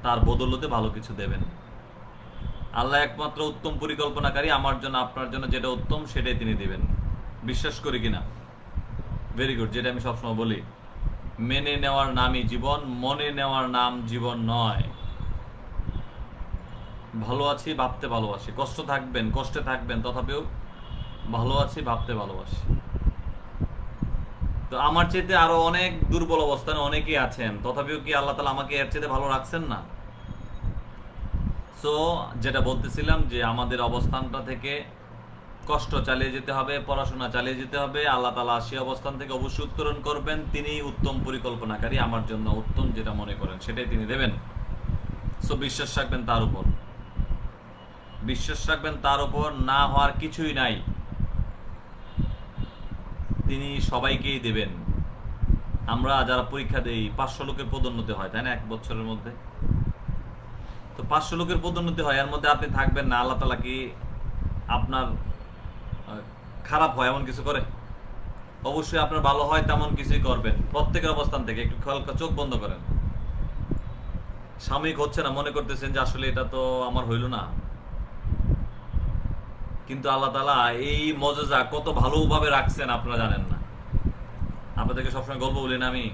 তার বদৌলতে ভালো কিছু দেবেন। আল্লাহ একমাত্র উত্তম পরিকল্পনাকারী, আমার জন্য আপনার জন্য যেটা উত্তম সেটাই তিনি দিবেন। বিশ্বাস করি কিনা? Very good. যেটা আমি সবসময় বলি, মেনে নেওয়ার নামই জীবন, মনে নেওয়ার নাম জীবন নয়। ভালো আছি ভাবতে ভালোবাসি, কষ্ট থাকবেন কষ্টে থাকবেন, তথাপিও ভালো আছি ভাবতে ভালোবাসি। তো আমার চাইতে আরো অনেক দুর্বল অবস্থানে অনেকেই আছেন, তথাপিও কি আল্লাহ তাআলা আমাকে এর চাইতে ভালো রাখছেন না? সো যেটা বলতেছিলাম যে আমাদের অবস্থানটা থেকে কষ্ট চালিয়ে যেতে হবে, পড়াশোনা চালিয়ে যেতে হবে। আল্লাহ তাআলা সেই অবস্থান থেকে অবশ্যই উত্তরণ করবেন। তিনি উত্তম পরিকল্পনাকারী, আমার জন্য উত্তম যেটা মনে করেন সেটাই তিনি দেবেন। সো বিশ্বাস রাখবেন তার উপর, বিশ্বাস রাখবেন তার উপর। না হওয়ার কিছুই নাই, তিনি সবাইকেই দেবেন। আমরা যারা পরীক্ষা দেই, 500 লোকের পদোন্নতি হয়, তাই না, 1 বছরের মধ্যে? তো 500 লোকের পদোন্নতি হয়, এর মধ্যে আপনি থাকবেন না। আল্লাহ তাআলা কি আপনার খারাপ হয় এমন কিছু করে? অবশ্যই আপনার ভালো হয় তেমন কিছুই করবেন। প্রত্যেকের অবস্থান থেকে একটু খেয়াল, চোখ বন্ধ করেন। সাময়িক হচ্ছে না, মনে করতেছেন যে আসলে এটা তো আমার হইল না, কিন্তু আল্লাহ তাআলা এই মজেজা কত ভালোভাবে রাখছেন আপনারা জানেন না। আপনাদেরকে সবসময় গল্প বলি না আমি?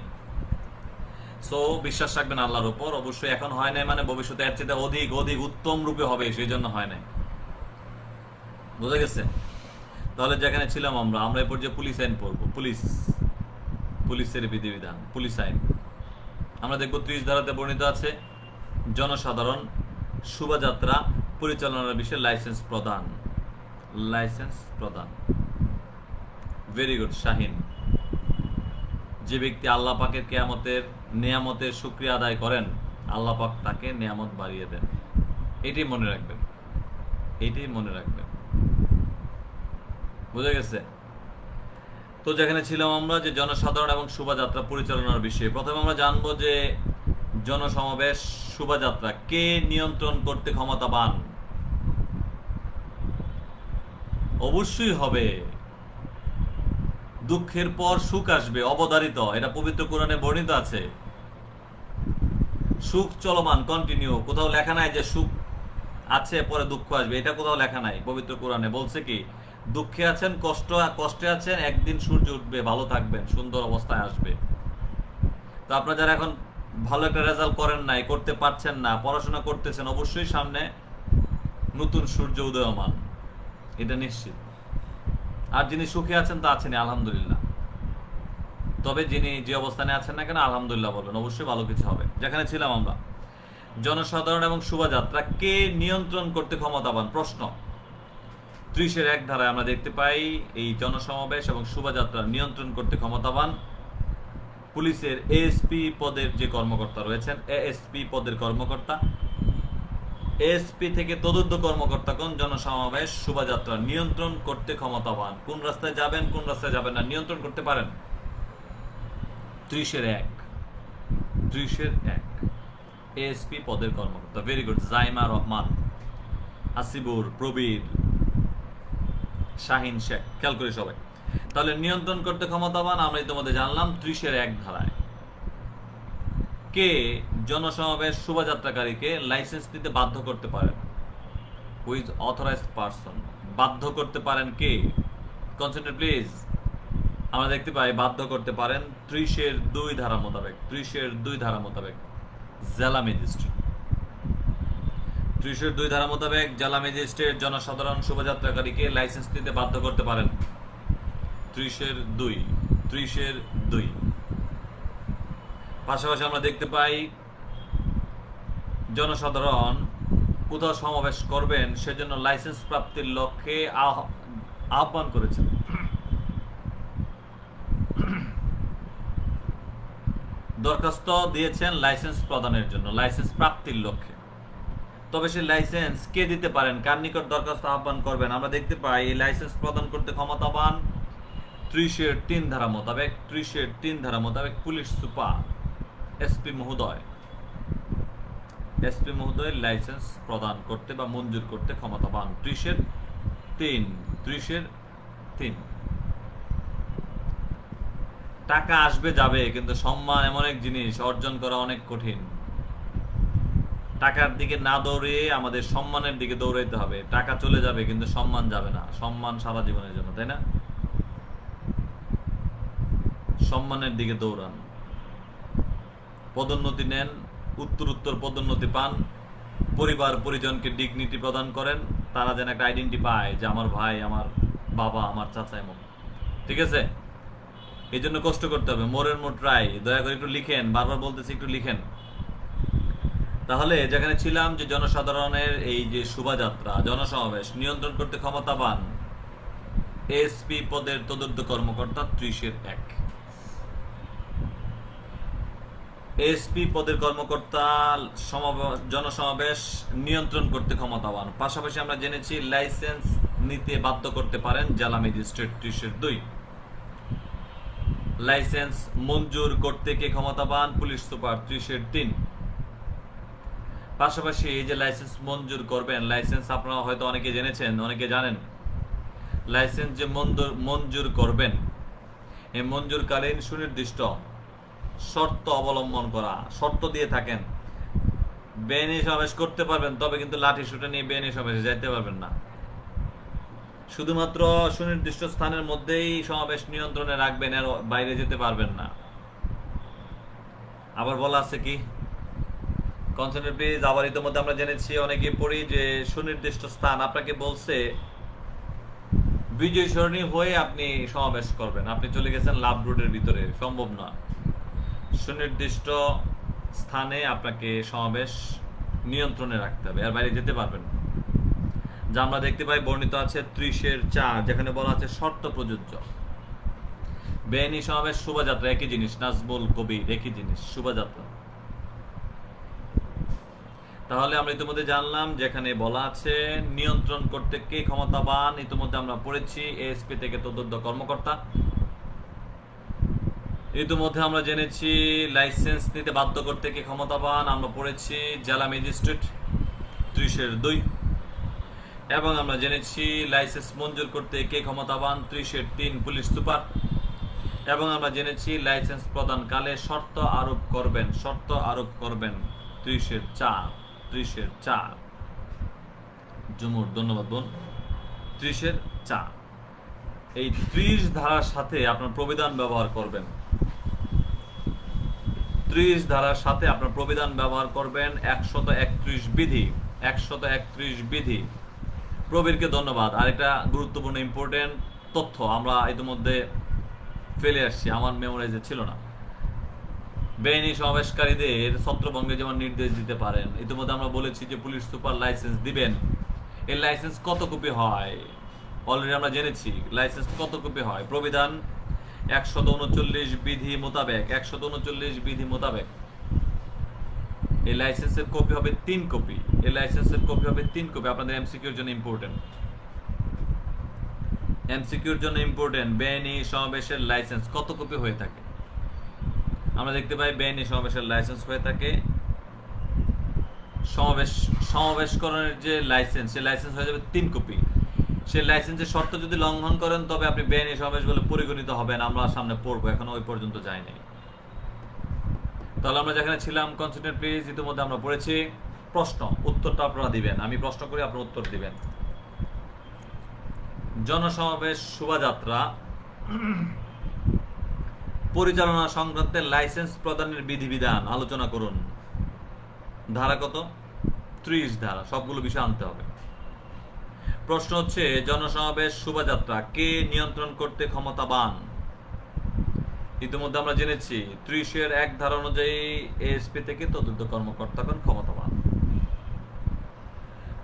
সো বিশ্বাস রাখবেন আল্লাহর উপর। অবশ্যই এখন হয় নাই মানে ভবিষ্যতে এর চেয়ে অধিক অধিক উত্তম রূপে হবে, সেই জন্য হয় নাই। বুঝা গেছে? তাহলে যেখানে ছিলাম আমরা আমরা এরপর যে পুলিশ আইন পড়বো, পুলিশের বিধিবিধান, পুলিশ আইন আমরা দেখবো 30 ধারাতে বর্ণিত আছে জনসাধারণ শোভাযাত্রা পরিচালনার বিষয়ে লাইসেন্স প্রদান। লাইসেন্স প্রদান, ভেরি গুড শাহিন। যে ব্যক্তি আল্লাহ পাকের নেয়ামতের শুকরিয়া আদায় করেন, আল্লাহ পাক তাকে নেয়ামত বাড়িয়ে দেন। এটাই মনে রাখবেন, এটাই মনে রাখবেন। বুঝা গেছে? তো যেখানে ছিলাম আমরা যে জনসাধারণ এবং শোভাযাত্রা পরিচালনার বিষয়ে, প্রথমে আমরা জানবো যে জনসমাবেশ, শোভাযাত্রা কে নিয়ন্ত্রণ করতে ক্ষমতাবান? অবশ্যই হবে। দুঃখের পর সুখ আসবে, অবধারিত, এটা পবিত্র কোরআনে বর্ণিত আছে। সুখ চলমান, কন্টিনিউ। কোথাও লেখা নাই যে সুখ আছে পরে দুঃখ আসবে, এটা কোথাও লেখা নাই। পবিত্র কোরআনে বলছে কি, দুঃখে আছেন, কষ্টে আছেন, একদিন সূর্য উঠবে, ভালো থাকবেন, সুন্দর অবস্থায় আসবে। তো আপনারা যারা এখন ভালো একটা রেজাল্ট করেন নাই, করতে পারছেন না, পড়াশোনা করতেছেন, অবশ্যই সামনে নতুন সূর্য উদয়মান, এটা নিশ্চিত। আর যিনি সুখে আছেন তা আছেন আলহামদুলিল্লাহ। তবে যিনি যে অবস্থানে আছেন না কেন আলহামদুলিল্লাহ বলবেন, অবশ্যই ভালো কিছু হবে। যেখানে ছিলাম আমরা, জনসাধারণ এবং শোভাযাত্রা কে নিয়ন্ত্রণ করতে ক্ষমতাবান? প্রশ্ন। 30-এর 1 ধারায় আমরা দেখতে পাই এই জনসমাবেশ এবং শোভাযাত্রা নিয়ন্ত্রণ করতে ক্ষমতাবান পুলিশের এএসপি পদের যে কর্মকর্তা রয়েছেন, এএসপি পদের কর্মকর্তা। এএসপি থেকে তদুর্ধ্ব কর্মকর্তাগণ জনসমাবেশ শোভাযাত্রা নিয়ন্ত্রণ করতে ক্ষমতাবান। কোন রাস্তায় যাবেন, কোন রাস্তায় যাবেন না, নিয়ন্ত্রণ করতে পারেন। 30-এর 1 এএসপি পদের কর্মকর্তা। Very good. জাইমা রহমান, আসিবুর, প্রবীর, শাহিন শেখ, খেয়াল করি সবাই। তাহলে নিয়ন্ত্রণ করতে ক্ষমতাবান আমরা ইতিমধ্যে জানলাম 30-1 ধারায়। কে জনসমাবেশ শোভাযাত্রাকারীকে লাইসেন্স নিতে বাধ্য করতে পারেন? Who's authorised person? বাধ্য করতে পারেন কে? Concentrate please. আমরা দেখতে পাই বাধ্য করতে পারেন 30-2 ধারা মোতাবেক, 30-2 ধারা মোতাবেক জেলা ম্যাজিস্ট্রেট। 30-2 ধারা মোতাবেক জেলা ম্যাজিস্ট্রেট জনসাধারণ শোভাযাত্রাকারীকে লাইসেন্স নিতে বাধ্য করতে পারেন। 30-2, 30-2। পাশাপাশি আমরা দেখতে পাই জনসাধারণ কোথাও সমাবেশ করবেন সেজন্য লাইসেন্স প্রাপ্তির লক্ষ্যে আহ্বান করেছেন। দরখাস্ত দিয়েছেন লাইসেন্স প্রদানের জন্য, লাইসেন্স প্রাপ্তির লক্ষ্যে। তবে সেই লাইসেন্স কে দিতে পারেন, কার নিকট দরখাস্ত আহ্বান করবেন? আমরা দেখতে পাই এই লাইসেন্স প্রদান করতে ক্ষমতাবান 30-3 ধারা মোতাবেক, 30-3 ধারা মোতাবেক পুলিশ সুপার, এসপি মহোদয়। এসপি মহোদয় লাইসেন্স প্রদান করতে বা মঞ্জুর করতে ক্ষমতাবান। 30-3, 30-3। টাকা আসবে যাবে, কিন্তু সম্মান এমন এক জিনিস অর্জন করা অনেক কঠিন। টাকার দিকে না দৌড়ে আমাদের সম্মানের দিকে দৌড়াইতে হবে। টাকা চলে যাবে কিন্তু সম্মান যাবে না। সম্মান সারা জীবনের জন্য, তাই না? সম্মানের দিকে দৌড়ান, পদোন্নতি নেন, উত্তর পদোন্নতি পান, পরিবার পরিজনকে ডিগনিটি প্রদান করেন, তারা যেন একটা আইডেন্টি পায় যে আমার ভাই, আমার বাবা, আমার চাচা এমন। ঠিক আছে? এই জন্য কষ্ট করতে হবে। মোরের মোট রায় দয়া করে একটু লিখেন, বারবার বলতেছি একটু লিখেন। তাহলে যেখানে ছিলাম যে জনসাধারণের এই যে শোভাযাত্রা জনসমাবেশ নিয়ন্ত্রণ করতে ক্ষমতাবান এসপি পদের তদন্ত কর্মকর্তা 30-1। এসপি পদের কর্মকর্তা জনসমাবেশ নিয়ন্ত্রণ করতে ক্ষমতাবান। পাশাপাশি আমরা জেনেছি লাইসেন্স নিতে বাধ্য করতে পারেন জেলা ম্যাজিস্ট্রেট 30-2। লাইসেন্স মঞ্জুর করতে কে ক্ষমতাবান? Police super 30-3। পাশাপাশি এই যে লাইসেন্স মঞ্জুর করবেন, লাইসেন্স আপনারা হয়তো অনেকে জেনেছেন, অনেকে জানেন, লাইসেন্স যে মঞ্জুর করবেন এই মঞ্জুরকালীন সুনির্দিষ্ট শর্ত অবলম্বন করা, শর্ত দিয়ে থাকেন। বেআইনি সমাবেশ করতে পারবেন, তবে কিন্তু লাঠি সুটা নিয়ে বেআইনি সমাবেশে যাইতে পারবেন না। শুধুমাত্র সুনির্দিষ্ট স্থানের মধ্যেই সমাবেশ নিয়ন্ত্রণে রাখবেন, এর বাইরে যেতে পারবেন না। আবার বলা আছে কি, কনসেন্ট্রেট প্লিজ। আবার ইতিমধ্যে আমরা জেনেছি, অনেকে পড়ি যে সুনির্দিষ্ট স্থান আপনাকে বলছে বিজয় সরণি হয়ে আপনি সমাবেশ করবেন, আপনি চলে গেছেন লাভ রোডের ভিতরে, সম্ভব না। সুনির্দিষ্ট স্থানে আপনাকে সমাবেশ নিয়ন্ত্রণে রাখতে হবে, এর বাইরে যেতে পারবেন না। যা আমরা দেখতে পাই বর্ণিত আছে 30-4, যেখানে বলা আছে শর্ত প্রযোজ্য। বেআইনি সমাবেশ শোভাযাত্রা একই জিনিস, নাজমুল কবির একই জিনিস, শোভাযাত্রা। তাহলে আমরা ইতিমধ্যে জানলাম যেখানে বলা আছে নিয়ন্ত্রণ করতে কে ক্ষমতাবান, ইতিমধ্যে আমরা পড়েছি এএসপি থেকে তদন্ত কর্মকর্তা। ইতিমধ্যে আমরা জেনেছি লাইসেন্স নিতে বাধ্য করতে কে ক্ষমতাবান, আমরা পড়েছি জেলা ম্যাজিস্ট্রেট 30-2। এবং আমরা জেনেছি লাইসেন্স মঞ্জুর করতে কে ক্ষমতাবান, 30-3 পুলিশ সুপার। এবং আমরা জেনেছি লাইসেন্স প্রদানকালে শর্ত আরোপ করবেন 30-4। জুমুর, ধন্যবাদ বোন। 30-4 এই 30 ধারার সাথে আপনার প্রবিধান ব্যবহার করবেন। 30 ধারার সাথে আপনার প্রবিধান ব্যবহার করবেন 131 বিধি। 131 বিধি। প্রবীরকে ধন্যবাদ। আরেকটা গুরুত্বপূর্ণ ইম্পর্টেন্ট তথ্য আমরা ইতিমধ্যে ফেলে আসছি, আমার মেমোরাইজে ছিল না। বেআইনি সমাবেশকারীদের ছত্রভঙ্গে যেমন নির্দেশ দিতে পারেন, ইতিমধ্যে আমরা বলেছি যে পুলিশ সুপার লাইসেন্স দিবেন। এই লাইসেন্স কত কপি হয় অলরেডি আমরা জেনেছি। লাইসেন্স কত কপি হয়? প্রবিধান 139 বিধি মোতাবেক, 139 বিধি মোতাবেক এই লাইসেন্সের কপি হবে 3 কপি। এই লাইসেন্সের কপি হবে 3 কপি। আপনাদের এমসিকিউর জন্য ইম্পর্টেন্ট, এমসিকিউর জন্য ইম্পর্টেন্ট। বেআইনি সমাবেশের লাইসেন্স কত কপি হয়ে থাকে? আমরা দেখতে পাই বেআইনি সমাবেশের লাইসেন্স হয়ে থাকে, সমাবেশকরণের যে লাইসেন্স, সেই লাইসেন্স হয়ে যাবে 3 কপি। সে লাইসেন্সের শর্ত যদি লঙ্ঘন করেন তবে আপনি বেআইনি সমাবেশ বলে পরিগণিত হবেন। আমরা সামনে পড়বো, এখনো ওই পর্যন্ত যায়নি। তাহলে আমরা যেখানে ছিলাম, কনসেন্ট্রেট প্লিজ, ইতিমধ্যে আমরা পড়েছি। প্রশ্ন, উত্তরটা আপনারা দিবেন, আমি প্রশ্ন করি, আপনারা উত্তর দিবেন। জনসমাবেশ শোভাযাত্রা পরিচালনা সংক্রান্তে লাইসেন্স প্রদানের বিধিবিধান আলোচনা করুন। ধারা কত? 30 ধারা, সবগুলো বিষয় আনতে হবে। প্রশ্ন হচ্ছে, জনসমাবেশ শোভাযাত্রা কে নিয়ন্ত্রণ করতে ক্ষমতাবান? ইতিমধ্যে আমরা জেনেছি 30-1 ধারা অনুযায়ী এএসপি থেকে তদন্ত কর্মকর্তাগণ ক্ষমতাবান।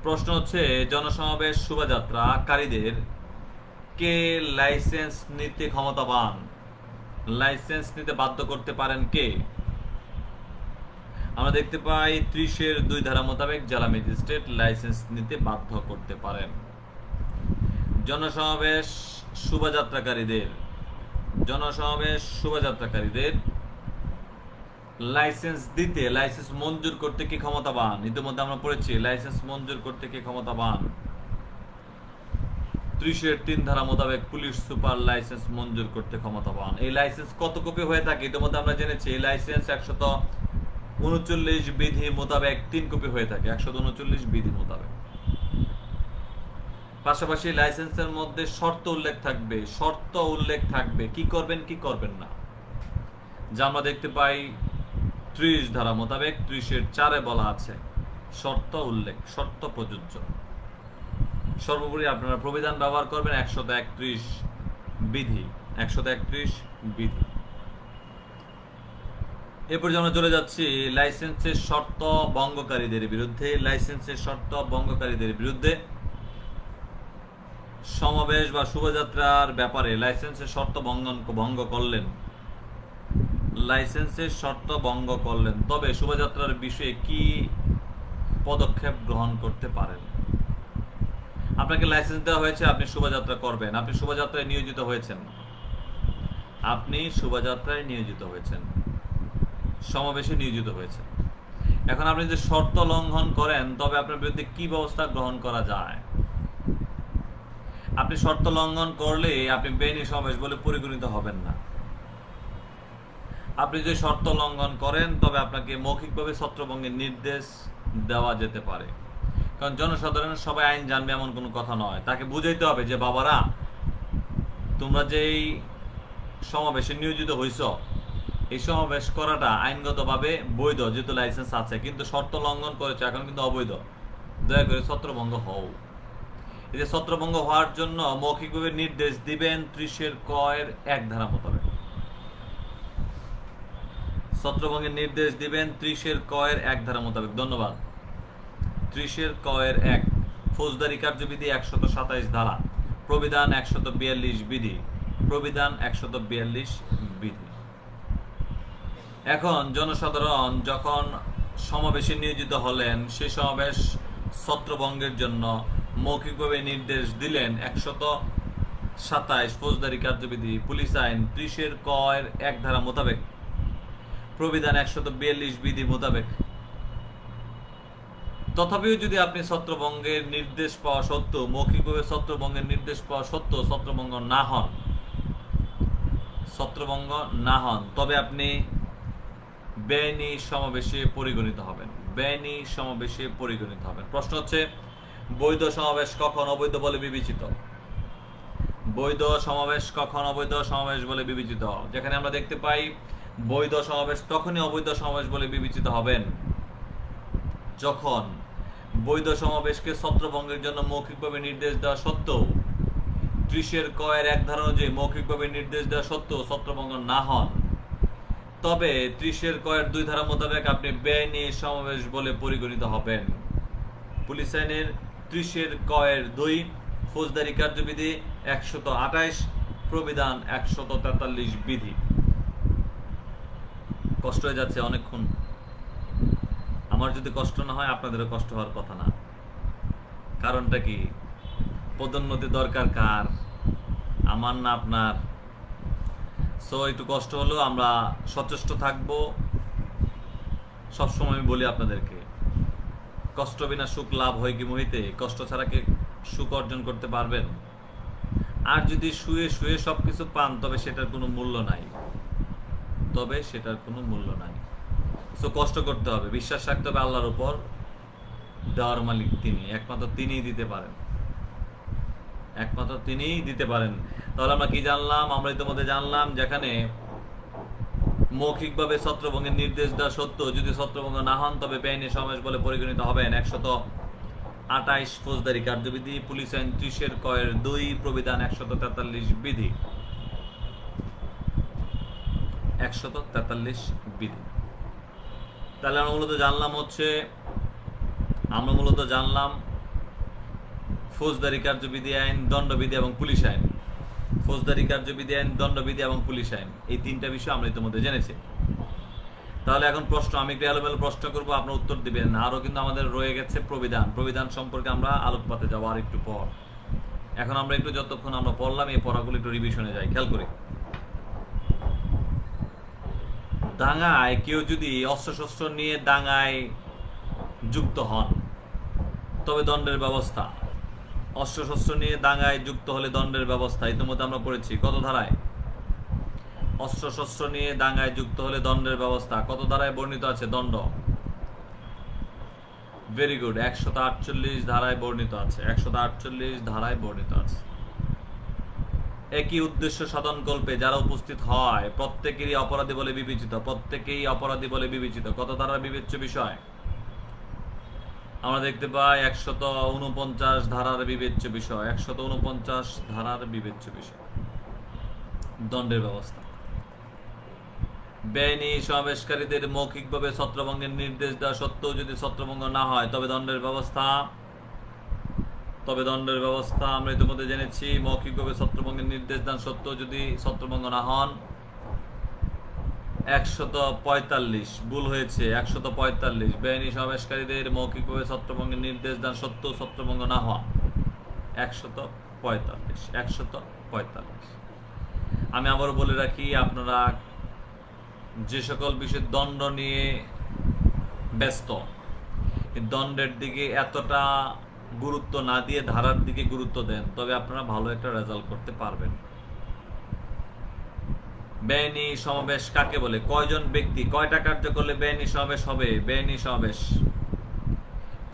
প্রশ্ন হচ্ছে, জনসমাবেশ শোভাযাত্রাকারীদের কে লাইসেন্স নিতে ক্ষমতাবান? লাইসেন্স নিতে বাধ্য করতে পারেন কে? আমরা দেখতে পাই 30-2 ধারা মোতাবেক জেলা ম্যাজিস্ট্রেট লাইসেন্স নিতে বাধ্য করতে পারেন। জনসমাবেশ শোভাযাত্রাকারীদের লাইসেন্স দিতে, লাইসেন্স মঞ্জুর করতে কি ক্ষমতাবান? ইতিমধ্যে আমরা পড়েছি লাইসেন্স মঞ্জুর করতে কি ক্ষমতাবান। 30-3 ধারা মোতাবেক পুলিশ সুপার লাইসেন্স মঞ্জুর করতে ক্ষমতাবান। এই লাইসেন্স কত কপি হয়ে থাকে? ইতিমধ্যে আমরা জেনেছি এই লাইসেন্স 139 বিধি মোতাবেক 3 কপি হয়ে থাকে, 139 বিধি মোতাবেক। পাশাপাশি লাইসেন্সের মধ্যে শর্ত উল্লেখ থাকবে কি করবেন কি করবেন না, যা আমরা দেখতে পাই 30 ধারা মোতাবেক 30-4 বলা আছে শর্ত প্রযোজ্য। সর্বোপরি আপনারা প্রবিধান ব্যবহার করবেন 131 বিধি। এরপর আমরা চলে যাচ্ছি লাইসেন্সের শর্ত ভঙ্গকারীদের বিরুদ্ধে সমাবেশ বা শোভাযাত্রার ব্যাপারে লাইসেন্সের শর্ত ভঙ্গ করলেন তবে শোভাযাত্রার বিষয়ে কি পদক্ষেপ গ্রহণ করতে পারেন? আপনাকে লাইসেন্স দেওয়া হয়েছে, আপনি শোভাযাত্রা করবেন, আপনি শোভাযাত্রায় নিয়োজিত হয়েছেন, সমাবেশে নিয়োজিত হয়েছেন। এখন আপনি যদি শর্ত লঙ্ঘন করেন তবে আপনার বিরুদ্ধে কি ব্যবস্থা গ্রহণ করা যায়? আপনি শর্ত লঙ্ঘন করলে আপনি বেআইনি সমাবেশ বলে পরিগণিত হবেন না। আপনি যদি শর্ত লঙ্ঘন করেন তবে আপনাকে মৌখিকভাবে ছত্রভঙ্গের নির্দেশ দেওয়া যেতে পারে। কারণ জনসাধারণের সবাই আইন জানবে এমন কোনো কথা নয়। তাকে বুঝাইতে হবে যে বাবারা, তোমরা যেই সমাবেশে নিয়োজিত হইছ, এই সমাবেশ করাটা আইনগতভাবে বৈধ, যেহেতু লাইসেন্স আছে, কিন্তু শর্ত লঙ্ঘন করেছে, এখন কিন্তু অবৈধ। দয়া করে ছত্রভঙ্গ হও। এই যে ছত্রভঙ্গ হওয়ার জন্য মৌখিকভাবে নির্দেশ দিবেন 30-1 ধারা মোতাবেক। ছত্রভঙ্গের নির্দেশ দিবেন 30-1 ধারা মোতাবেক। ধন্যবাদ। 30-1 ফৌজদারি কার্যবিধি 127 ধারা, প্রবিধান 142 বিধি। এখন জনসাধারণ যখন সমাবেশে নিয়োজিত হলেন, সেই সমাবেশ ছত্রভঙ্গের জন্য মৌখিকভাবে নির্দেশ দিলেন 127 ফৌজদারি কার্যবিধি, পুলিশ আইন 30-1 ধারা মোতাবেক, প্রবিধান 142 বিধি মোতাবেক। তথাপিও যদি আপনি ছত্রভঙ্গের নির্দেশ পাওয়া সত্ত্বেও, মৌখিকভাবে ছত্রভঙ্গের নির্দেশ পাওয়া সত্ত্বেও ছত্রভঙ্গ না হন, তবে আপনি বেআইনি সমাবেশে পরিগণিত হবেন। প্রশ্ন হচ্ছে, বৈধ সমাবেশ কখন অবৈধ বলে বিবেচিত? যেখানে আমরা দেখতে পাই বৈধ সমাবেশ তখনই অবৈধ সমাবেশ বলে বিবেচিত হবেন যখন বৈধ সমাবেশকে ছত্রভঙ্গের জন্য মৌখিকভাবে নির্দেশ দেওয়া সত্ত্বেও 30-1 ধারা অনুযায়ী মৌখিকভাবে নির্দেশ দেওয়া সত্ত্বেও ছত্রভঙ্গ না হন, তবে 30-2 ধারা মোতাবেক আপনি বেআইনি সমাবেশ বলে পরিগণিত হবেন। পুলিশ আইনের 30-2, ফৌজদারি কার্যবিধি 128, প্রবিধান 143 বিধি। কষ্ট হয়ে যাচ্ছে অনেকক্ষণ। আমার যদি কষ্ট না হয়, আপনাদেরও কষ্ট হওয়ার কথা না। কারণটা কি? পদোন্নতি দরকার কার? আমার না আপনার? সো একটু কষ্ট হলেও আমরা সচেষ্ট থাকবো। সবসময় আমি বলি আপনাদেরকে, কষ্ট বিনা সুখ লাভ হয় কি মহিতে? কষ্ট ছাড়া কি সুখ অর্জন করতে পারবেন। আর যদি শুয়ে শুয়ে সবকিছু পান তবে সেটার কোনো মূল্য নাই, তবে সেটার কোনো মূল্য নাই। সো কষ্ট করতে হবে, বিশ্বাস রাখতে হবে আল্লাহর উপর। দেওয়ার মালিক তিনি, একমাত্র তিনিই দিতে পারেন, একমাত্র তিনিই দিতে পারেন। তাহলে আমরা কি জানলাম? আমরা ইতিমধ্যে জানলাম যেখানে মৌখিকভাবে ছত্রভঙ্গের নির্দেশ দেওয়া সত্ত্বেও যদি ছত্রভঙ্গ না হন তবে বেআইনি সমাবেশ বলে পরিগণিত হবেন। 128 ফৌজদারি কার্যবিধি, পুলিশ আইন 30(2) প্রবিধান 143 বিধি, 143 বিধি। তাহলে আমরা মূলত জানলাম ফৌজদারি কার্যবিধি আইন, দণ্ডবিধি এবং পুলিশ আইন। ফৌজদারি কার্যবিধি আইন, দণ্ডবিধি এবং পুলিশ আইন, এই তিনটা বিষয় আমরা ইতিমধ্যে জেনেছি। তাহলে এখন প্রশ্ন, আমি একটু এলোমেলো প্রশ্ন করবো, আপনার উত্তর দিবেন। আরো কিন্তু আমাদের রয়ে গেছে প্রবিধান। প্রবিধান সম্পর্কে আমরা আলোকপাতে যাবো আর একটু পর। এখন আমরা একটু যতক্ষণ আমরা পড়লাম এই পড়াগুলো একটু রিভিশনে যাই, খেয়াল করি। দাঙ্গায় কেউ যদি অস্ত্রশস্ত্র নিয়ে দাঙ্গায় যুক্ত হন তবে দণ্ডের ব্যবস্থা। অস্ত্রশস্ত্র নিয়ে দাঙ্গায় যুক্ত হলে দণ্ডের ব্যবস্থা ইতিমধ্যে আমরা পড়েছি কত ধারায়? অস্ত্রশস্ত্র নিয়ে দাঙ্গায় যুক্ত হলে দণ্ডের ব্যবস্থা কত ধারায় বর্ণিত আছে? দণ্ড, ভেরি গুড, 148 ধারায় বর্ণিত আছে, 148 ধারায় বর্ণিত আছে। একই উদ্দেশ্য সাধন কল্পে যারা উপস্থিত হয় প্রত্যেকেরই অপরাধী বলে বিবেচিত, প্রত্যেকেই অপরাধী বলে বিবেচিত। কত ধারার বিবেচ্য বিষয়? আমরা দেখতে পাই 149 ধারার বিবেচ্য বিষয়, 149 ধারার বিবেচ্য বিষয়, দণ্ডের ব্যবস্থা। বেআইনি সমাবেশকারীদের মৌখিকভাবে ছত্রভঙ্গের নির্দেশ দেওয়া সত্ত্বেও যদি ছত্রভঙ্গ না হয় তবে দণ্ডের ব্যবস্থা। আমরা ইতিমধ্যে জেনেছি মৌখিকভাবে ছত্রভঙ্গের নির্দেশ দান সত্ত্বেও যদি ছত্রভঙ্গ না হন। 145, ভুল হয়েছে, 145। বেআইনি সমাবেশকারীদের মৌখিকভাবে ছত্রভঙ্গের নির্দেশ দান সত্ত্বেও ছত্রভঙ্গ না হওয়া, 145। আমি আবারও বলে রাখি, আপনারা যে সকল বিষয়ে দণ্ড নিয়ে ব্যস্ত, দণ্ডের দিকে এতটা গুরুত্ব না দিয়ে ধারার দিকে গুরুত্ব দেন, তবে আপনারা ভালো একটা রেজাল্ট করতে পারবেন। বেআইনি সমাবেশ কাকে বলে? কয়জন ব্যক্তি কয়টা কার্য করলে বেআইনি সমাবেশ হবে? বেআইনি সমাবেশ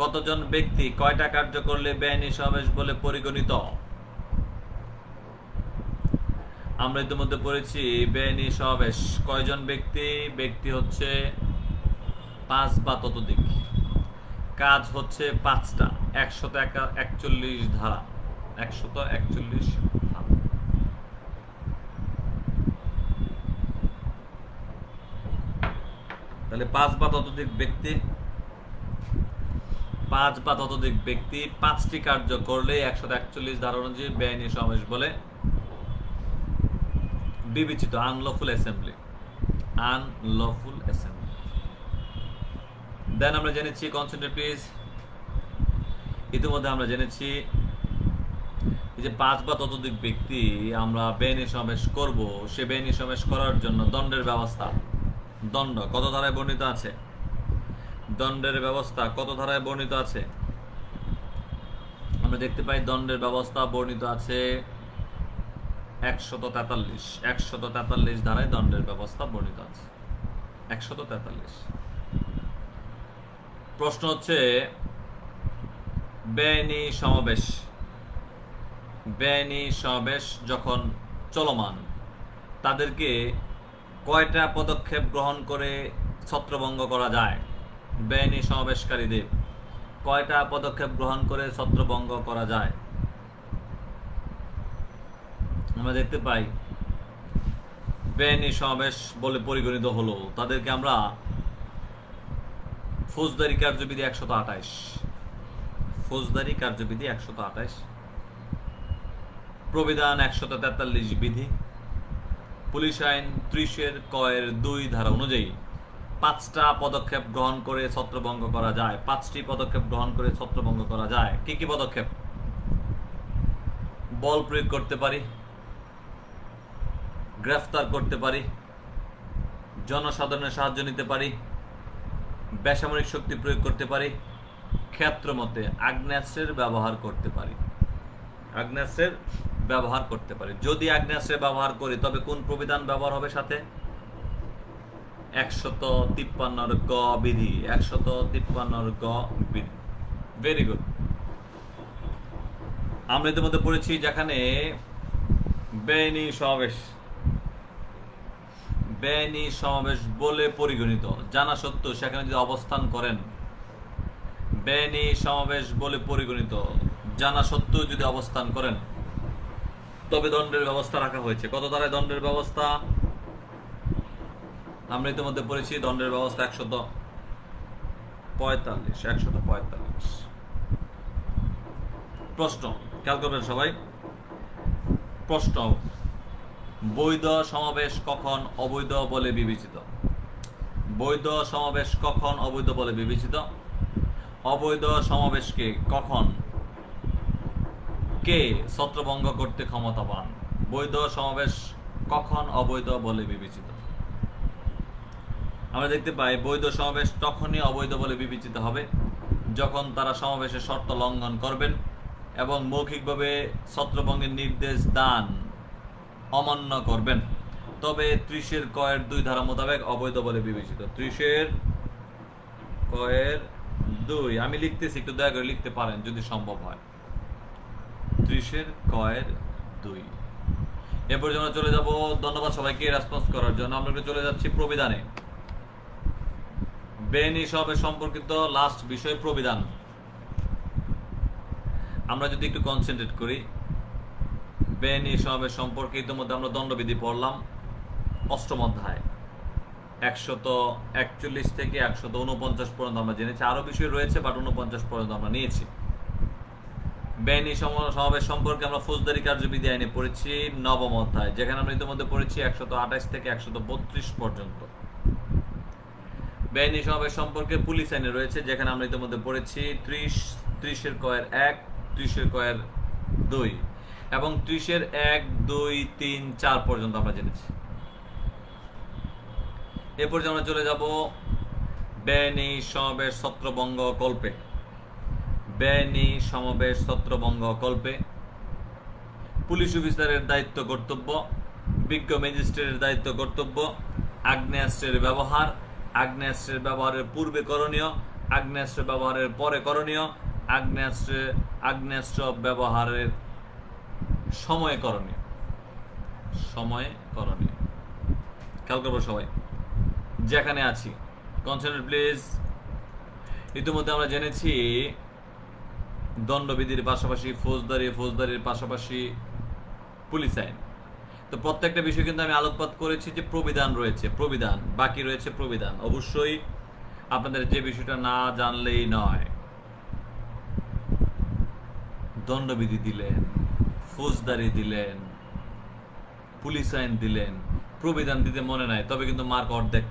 কতজন ব্যক্তি কয়টা কার্য করলে বেআইনি সমাবেশ বলে পরিগণিত? আমরা ইতিমধ্যে পড়েছি বেআইনি সমাবেশ কয়জন ব্যক্তি? ব্যক্তি হচ্ছে 5 বা ততোধিক, কাজ হচ্ছে 5টা, 141 ধারা, 141 ধারা। তাহলে 5 বা ততোধিক ব্যক্তি 5টি কার্য করলে 141 ধারা অনুযায়ী বেআইনি সমাবেশ বলে বিবেচিত। Unlawful assembly. দেন আমরা জেনেছি, কনসেন্ট্রেট প্লিজ, ইতিমধ্যে আমরা জেনেছি যে 5 বা ততোধিক ব্যক্তি আমরা বেআইনি সমাবেশ করব, সে বেআইনি সমাবেশ করার জন্য দণ্ডের ব্যবস্থা। দণ্ড কত ধারায় বর্ণিত আছে? দণ্ডের ব্যবস্থা কত ধারায় বর্ণিত আছে? আমরা দেখতে পাই দণ্ডের ব্যবস্থা বর্ণিত আছে 143 ধারায় দণ্ডের ব্যবস্থা বর্ণিত আছে, 143। প্রশ্ন হচ্ছে, বেআইনি সমাবেশ যখন চলমান তাদেরকে কয়টা পদক্ষেপ গ্রহণ করে ছত্রভঙ্গ করা যায়? বেআইনি সমাবেশকারীদের কয়টা পদক্ষেপ গ্রহণ করে ছত্রভঙ্গ করা যায়? আমরা দেখতে পাই বেআইনি সমাবেশ বলে পরিগণিত হলো তাদেরকে আমরা ফৌজদারি কার্যবিধি 128, প্রবিধান 143 বিধি, পুলিশ আইন 30(2) ধারা অনুযায়ী 5টা পদক্ষেপ গ্রহণ করে ছত্রভঙ্গ করা যায়। 5টি পদক্ষেপ গ্রহণ করে ছত্রভঙ্গ করা যায়। কি কি পদক্ষেপ? বল প্রয়োগ করতে পারি, গ্রেফতার করতে পারি, জনসাধারণের সাহায্য নিতে পারি, বেসামরিক শক্তি প্রয়োগ করতে পারি, ক্ষেত্রমতে আগ্নেয়াস্ত্রের ব্যবহার করতে পারি। আগ্নেয়াস্ত্রের ব্যবহার করতে পারি। যদি আগ্নেয়াস্ত্রের ব্যবহার করি তবে কোন প্রবিধান ব্যবহার হবে সাথে? 153 গ বিধি, 153 গ বিধি। Very good. আমরা ইতিমধ্যে পড়েছি যেখানে বেআইনি সমাবেশ বলে পরিগণিত, জানা সত্ত্বেও সেখানে যদি অবস্থান করেন, বেআইনি সমাবেশ বলে পরিগণিত জানা সত্ত্বেও যদি অবস্থান করেন, তবে দণ্ডের ব্যবস্থা রাখা হয়েছে। কত ধারায় দণ্ডের ব্যবস্থা? আমরা ইতিমধ্যে পড়েছি দণ্ডের ব্যবস্থা 145। প্রশ্ন খেয়াল করবেন সবাই। প্রশ্ন, বৈধ সমাবেশ কখন অবৈধ বলে বিবেচিত? বৈধ সমাবেশ কখন অবৈধ বলে বিবেচিত? অবৈধ সমাবেশকে কখন কে ছত্রভঙ্গ করতে ক্ষমতা পান? বৈধ সমাবেশ কখন অবৈধ বলে বিবেচিত? আমরা দেখতে পাই বৈধ সমাবেশ তখনই অবৈধ বলে বিবেচিত হবে যখন তারা সমাবেশের শর্ত লঙ্ঘন করবেন এবং মৌখিকভাবে ছত্রভঙ্গের নির্দেশ দান অমান্য করবেন, তবে 30 ক এর 2 ধারা মোতাবেক অবৈধ বলে বিবেচিত। 30 ক এর 2, আমি লিখতেছি, একটু দয়া করে লিখতে পারেন যদি সম্ভব হয়। 30 ক এর 2। এরপর আমরা চলে যাব, ধন্যবাদ সবাইকে রেসপন্স করার জন্য। আমরা চলে যাচ্ছি প্রবিধানে। বেআইনি সমাবেশ সম্পর্কিত লাস্ট বিষয় প্রবিধান। আমরা যদি একটু কনসেন্ট্রেট করি, বেআইনি সমাবেশ সম্পর্কে ইতিমধ্যে আমরা দণ্ডবিধি পড়লাম 8ম অধ্যায়, 141 থেকে 149 পর্যন্ত আমরা জেনেছি। আরো বিষয় রয়েছে, বাট 49 পর্যন্ত আমরা নিয়েছি। বেআইনি সমাবেশ সম্পর্কে আমরা ফৌজদারি কার্যবিধি আইনে পড়েছি 9ম অধ্যায়, যেখানে আমরা ইতিমধ্যে পড়েছি 128 থেকে 132 পর্যন্ত। বেআইনি সমাবেশ সম্পর্কে পুলিশ আইনে রয়েছে, যেখানে আমরা ইতিমধ্যে পড়েছি 30 ক এর 1, 30 ক এর 2 এবং 30 1, 2, 3, 4 পর্যন্ত আমরা জেনেছি। এরপর আমরা চলে যাব বেআইনি সমাবেশ ছত্রভঙ্গ কল্পে। বেআইনি সমাবেশ ছত্রভঙ্গ কল্পে পুলিশ অফিসারের দায়িত্ব কর্তব্য, বিজ্ঞ ম্যাজিস্ট্রেটের দায়িত্ব কর্তব্য, আগ্নেয়াস্ত্রের ব্যবহার, আগ্নেয়াস্ত্রের ব্যবহারের পূর্বে করণীয়, আগ্নেয়াস্ত্র ব্যবহারের পরে করণীয়, আগ্নেয়াস্ত্র ব্যবহারের সময় করণীয়। খেয়াল করবো সবাই যেখানে আছি, কনসেন্ট্রেট প্লিজ। ইতিমধ্যে আমরা জেনেছি দণ্ডবিধির পাশাপাশি ফৌজদারির পাশাপাশি পুলিশ আইন। তো প্রত্যেকটা বিষয় কিন্তু আমি আলোকপাত করেছি যে প্রবিধান রয়েছে, প্রবিধান বাকি রয়েছে। প্রবিধান অবশ্যই আপনাদের যে বিষয়টা না জানলেই নয়, দণ্ডবিধি দিলেন, ফৌজদারি দিলেন, পুলিশ আইন দিলেন, প্রবিধান দিতে মনে নাই, তবে কিন্তু মার্ক অর্ধেক।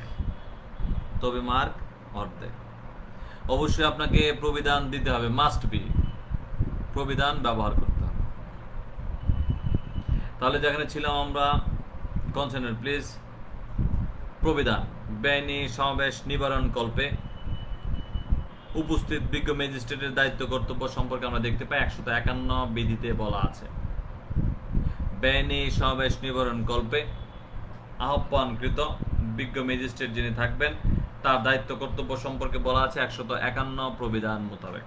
অবশ্যই আপনাকে প্রবিধান দিতে হবে, মাস্ট বি, প্রবিধান ব্যবহার করতে হবে। তাহলে যেখানে ছিলাম আমরা, কনসেন্ট্রেট প্লিজ। প্রবিধান, বেআইনি সমাবেশ নিবারণ কল্পে উপস্থিত বিজ্ঞ ম্যাজিস্ট্রেটের দায়িত্ব কর্তব্য সম্পর্কে আমরা দেখতে পাই 151 বিধিতে বলা আছে। বেআইনি সমাবেশ নিবারণ কল্পে আহ্বানকৃত বিজ্ঞ ম্যাজিস্ট্রেট যিনি থাকবেন, তার দায়িত্ব কর্তব্য সম্পর্কে বলা আছে 151 প্রবিধান মোতাবেক।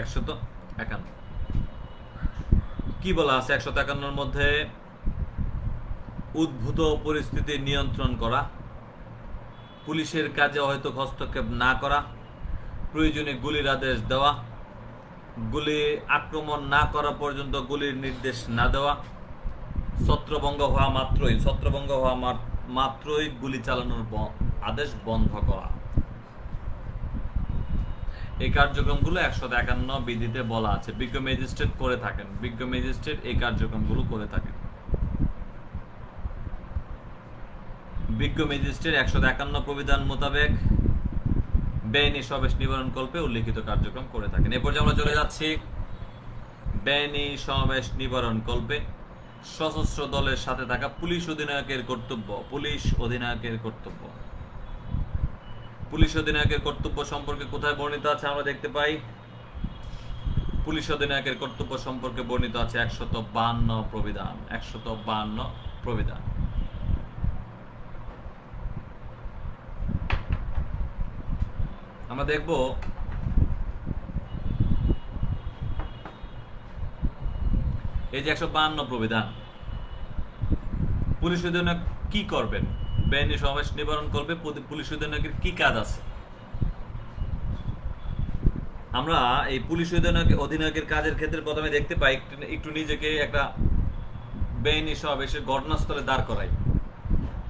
151 কি বলা আছে? 151 মধ্যে উদ্ভূত পরিস্থিতি নিয়ন্ত্রণ করা, পুলিশের কাজে হয়তো হস্তক্ষেপ না করা, প্রয়োজনে গুলির আদেশ দেওয়া, গুলি আক্রমণ না করা পর্যন্ত গুলির নির্দেশ না দেওয়া, ছত্রভঙ্গ হওয়া মাত্রই গুলি চালানোর আদেশ বন্ধ করা। এই কার্যক্রমগুলো 151 বিধিতে বলা আছে। বিজ্ঞ ম্যাজিস্ট্রেট করে থাকেন, এই কার্যক্রমগুলো করে থাকেন। বিজ্ঞ ম্যাজিস্ট্রেট 151 প্রবিধান মোতাবেক বেআইনি সমাবেশ নিবারণ কল্পে উল্লেখিত কার্যক্রম করে থাকেন। এরপর আমরা চলে যাচ্ছি বেআইনি সমাবেশ নিবারণ কল্পে সশস্ত্র দলের সাথে থাকা পুলিশ অধিনায়কের কর্তব্য সম্পর্কে কোথায় বর্ণিত আছে আমরা দেখতে পাই পুলিশ অধিনায়কের কর্তব্য সম্পর্কে বর্ণিত আছে 152 প্রবিধান। 152 প্রবিধান। আমরা দেখব এই যে 152 প্রবিধান, পুলিশ অধিনায়ক কি করবেন, বেআইনি সমাবেশ নিবারণ করবে, পুলিশ অধিনায়কের কি কাজ আছে। আমরা এই পুলিশ অধিনায়কের কাজের ক্ষেত্রে প্রথমে দেখতে পাই একটু নিজেকে একটা বেআইনি সমাবেশের ঘটনাস্থলে দাঁড় করাই।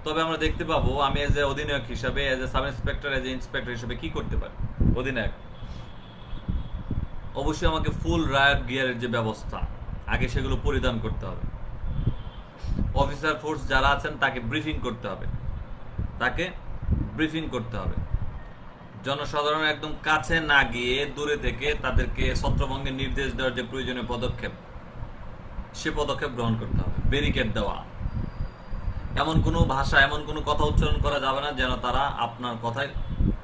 তবে আমরা দেখতে পাবো আমি এজ এ অধিনায়ক হিসাবে, as a sub inspector, as a inspector হিসাবে কি করতে পারি। অধিনায়ক অবশ্যই আমাকে ফুল রায়ট গিয়ারের যে ব্যবস্থা আগে সেগুলো পরিধান করতে হবে। অফিসার ফোর্স যারা আছেন তাকে ব্রিফিং করতে হবে, জনসাধারণ একদম কাছে না গিয়ে দূরে থেকে তাদেরকে ছত্রভঙ্গের নির্দেশ দেওয়ার যে প্রয়োজনীয় পদক্ষেপ, সে পদক্ষেপ গ্রহণ করতে হবে। ব্যারিকেড দেওয়া, এমন কোনো ভাষা, এমন কোনো কথা উচ্চারণ করা যাবে না যেন তারা আপনার কথায়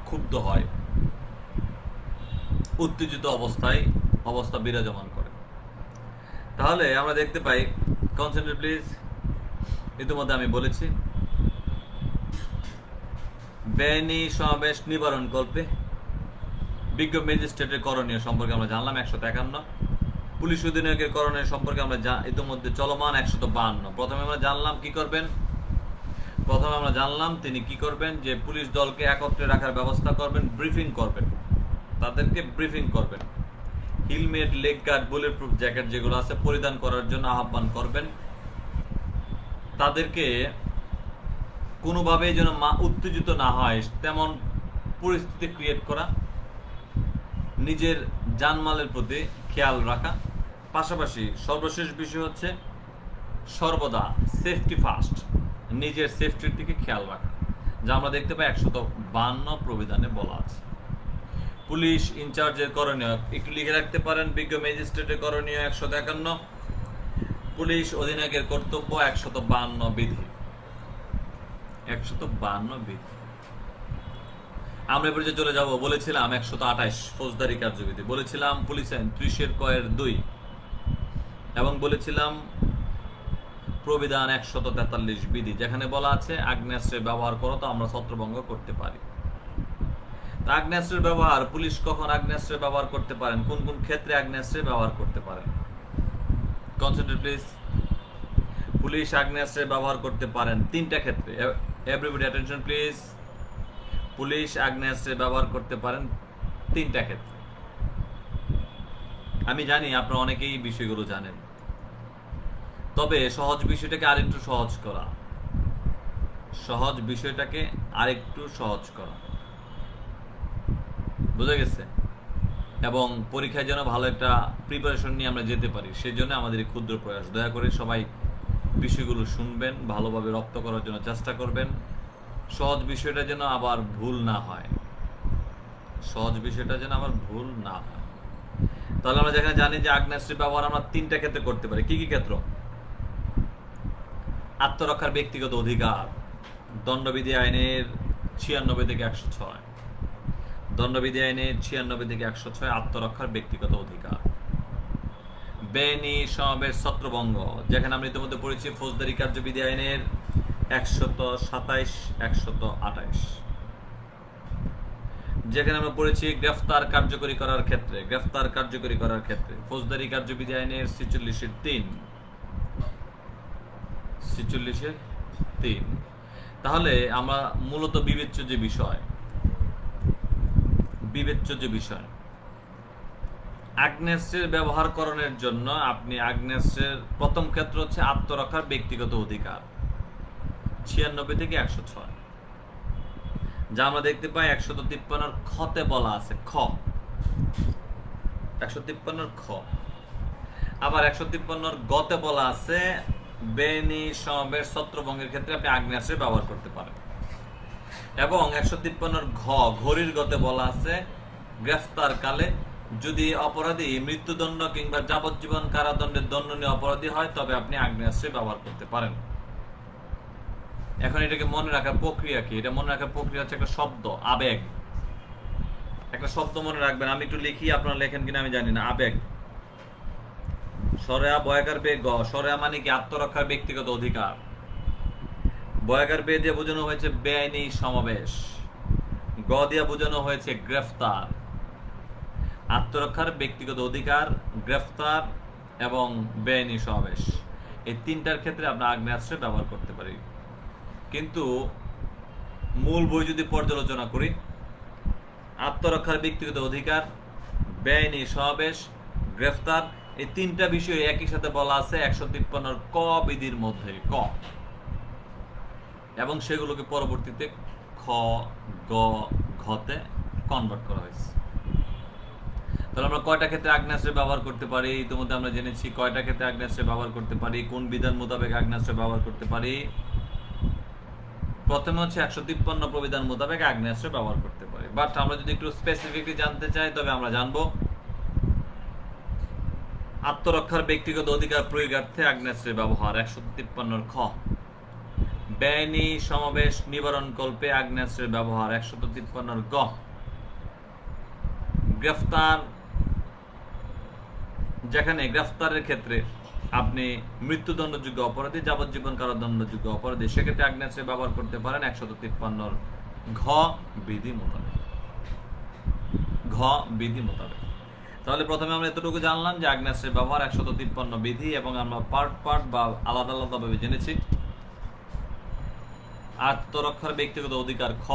ক্ষুব্ধ হয়, উত্তেজিত অবস্থা বিরাজমান করে। তাহলে আমরা দেখতে পাই, কনসেন্ট্রেট প্লিজ, ইতিমধ্যে আমি বলেছি বেআইনি সমাবেশ নিবারণ কল্পে বিজ্ঞ ম্যাজিস্ট্রেটের করণীয় সম্পর্কে আমরা জানলাম 151। পুলিশ অধিনায়কের করণীয় সম্পর্কে আমরা ইতিমধ্যে চলমান 152। প্রথমে আমরা জানলাম কি করবেন, তিনি কি করবেন, যে পুলিশ দলকে একত্রে রাখার ব্যবস্থা করবেন, তাদেরকে ব্রিফিং করবেন, helmet, leg guard, bullet proof jacket যেগুলো আছে পরিধান করার জন্য আহ্বান করবেন, তাদেরকে কোনোভাবেই যেন উত্তেজিত না হয় তেমন পরিস্থিতি ক্রিয়েট করা, নিজের জানমালের প্রতি খেয়াল রাখা, পাশাপাশি সর্বশেষ বিষয় হচ্ছে সর্বদা সেফটি ফার্স্ট, নিজের সেফটির দিকে খেয়াল রাখা, যা আমরা দেখতে পাই 152 প্রবিধানে বলা আছে। পুলিশ ইনচার্জের করণীয় একটু লিখে রাখতে পারেন, বিজ্ঞ ম্যাজিস্ট্রেটের করণীয় 151, পুলিশ অধিনায়কের কর্তব্য 152 বিধি। 152 বিধি। আমরা এবারে চলে যাব, বলেছিলাম 128 ফৌজদারি কার্যবিধি, বলেছিলাম পুলিশ আইন 30/2 এবং বলেছিলাম প্রবিধান 143 বিধি, যেখানে বলা আছে আগ্নেয়াস্ত্রের ব্যবহার করো তো আমরা ছত্রভঙ্গ করতে পারি। আগ্নেয়াস্ত্রের ব্যবহার, পুলিশ কখন আগ্নেয়াস্ত্রের ব্যবহার করতে পারেন, কোন কোন ক্ষেত্রে আগ্নেয়াস্ত্রের ব্যবহার করতে পারেন। Concentrate please. পুলিশ আগ্নেয়াস্ত্রের ব্যবহার করতে পারেন 3টা ক্ষেত্রে। Everybody attention please. পুলিশ আগ্নেয়াস্ত্রের ব্যবহার করতে পারেন 3টা ক্ষেত্রে। আমি জানি আপনারা অনেকেই বিষয়গুলো জানেন, তবে সহজ বিষয়টাকে আরেকটু সহজ করা, বুঝা গেছে? এবং পরীক্ষায় যেন ভালো একটা প্রিপারেশন নিয়ে আমরা যেতে পারি, সেই জন্য আমাদের এই ক্ষুদ্র প্রয়াস। দয়া করে সবাই বিষয়গুলো শুনবেন, ভালোভাবে রপ্ত করার জন্য চেষ্টা করবেন, সহজ বিষয়টা যেন আবার ভুল না হয়। তাহলে আমরা যেখানে জানি যে আগ্নেয়াস্ত্রের ব্যবহার আমরা 3টা ক্ষেত্রে করতে পারি। কি কি ক্ষেত্র? আত্মরক্ষার ব্যক্তিগত অধিকার, দণ্ডবিধি আইনের 96 থেকে 106। দণ্ডবিধি আইনের 96 থেকে 106 আত্মরক্ষার ব্যক্তিগত অধিকার। বেআইনি সমাবেশ ছত্রভঙ্গ, যেখানে আমরা ইতিমধ্যে পড়েছি ফৌজদারি কার্যবিধি আইনের 127, 128, যেখানে আমরা পড়েছি গ্রেফতার কার্যকরী করার ক্ষেত্রে ফৌজদারি কার্যবিধি আইনের 46/3। তাহলে আমরা মূলত বিবেচ্য যে বিষয় আগ্নেয়াস্ত্রের ব্যবহার করণের জন্য, আপনি আগ্নেয়াস্ত্রের প্রথম ক্ষেত্র হচ্ছে আত্মরক্ষার ব্যক্তিগত অধিকার 96 থেকে 106, যা আমরা দেখতে পাই 153 খতে বলা আছে। 153 খ। আবার 153 গতে বলা আছে বেআইনি সমাবেশ ছত্রভঙ্গের ক্ষেত্রে আপনি আগ্নেয়াস্ত্রের ব্যবহার করতে পারেন। এবং 153 ঘ ঘড়ির গতে বলা আছে গ্রেফতার কালে যদি অপরাধী মৃত্যুদণ্ড কিংবা যাবজ্জীবন কারাদণ্ডের দণ্ডনীয় অপরাধী হয় তবে আপনি আগ্নেয়াস্ত্রের ব্যবহার করতে পারেন। এখন এটাকে মনে রাখার প্রক্রিয়া কি? এটা মনে রাখার প্রক্রিয়া হচ্ছে একটা শব্দ, আবেগ। একটা শব্দ মনে রাখবেন, আমি একটু লিখি, আপনারা লেখেন কিনা আমি জানি না। আবেগ। সরেয়া বয়াকার বে গ, সরেয়া মানে কি আত্মরক্ষার ব্যক্তিগত অধিকার। বয়াকার বে দিয়ে বোঝানো হয়েছে বেআইনি সমাবেশ, গ দিয়ে বোঝানো হয়েছে গ্রেফতার। আত্মরক্ষার ব্যক্তিগত অধিকার, গ্রেফতার এবং বেআইনি সমাবেশ, এই তিনটার ক্ষেত্রে আমরা আগ্নেয়াস্ত্র ব্যবহার করতে পারি। কিন্তু মূল বই যদি পর্যালোচনা করি, আত্মরক্ষার ব্যক্তিগত অধিকার, বেআইনি সমাবেশ, গ্রেফতার, এই তিনটা বিষয় একই সাথে বলা আছে 153 ক বিধির মধ্যে, ক, এবং সেগুলোকে পরবর্তীতে খ, গ, ঘতে কনভার্ট করা হয়েছে। তাহলে আমরা কয়টা ক্ষেত্রে আগ্নেয়াস্ত্র ব্যবহার করতে পারি? ইতিমধ্যে আমরা জেনেছি কয়টা ক্ষেত্রে আগ্নেয়াস্ত্র ব্যবহার করতে পারি, কোন বিধান মোতাবেক আগ্নেয়াস্ত্র ব্যবহার করতে পারি। প্রথমে হচ্ছে 153 প্রবিধান মোতাবেক আগ্নেয়াস্ত্র ব্যবহার করতে পারি। বাট আমরা যদি একটু স্পেসিফিকলি জানতে চাই, তবে আমরা জানবো আত্মরক্ষার ব্যক্তিগত অধিকার প্রয়োগার্থে আগ্নেয়াস্ত্রের ব্যবহার 153 খ, বেআইনি সমাবেশ নিবারণ কল্পে আগ্নেয়াস্ত্রের ব্যবহার 153 গ, গ্রেফতার, যেখানে গ্রেফতারের ক্ষেত্রে আপনি মৃত্যুদণ্ডযোগ্য অপরাধী, যাবজ্জীবন কারাদণ্ডযোগ্য অপরাধী, সেক্ষেত্রে আগ্নেয়াস্ত্র ব্যবহার করতে পারেন 153 ঘ বিধি মোতাবেক, ঘ বিধি মোতাবেক। তাহলে প্রথমে আমরা এতটুকু জানলাম যে আগ্নেয়াস্ত্রের ব্যবহার 153 বিধি, এবং আমরা পার্ট পার্ট বা আলাদা আলাদাভাবে জেনেছি। আত্মরক্ষার ব্যক্তিগত অধিকার খ,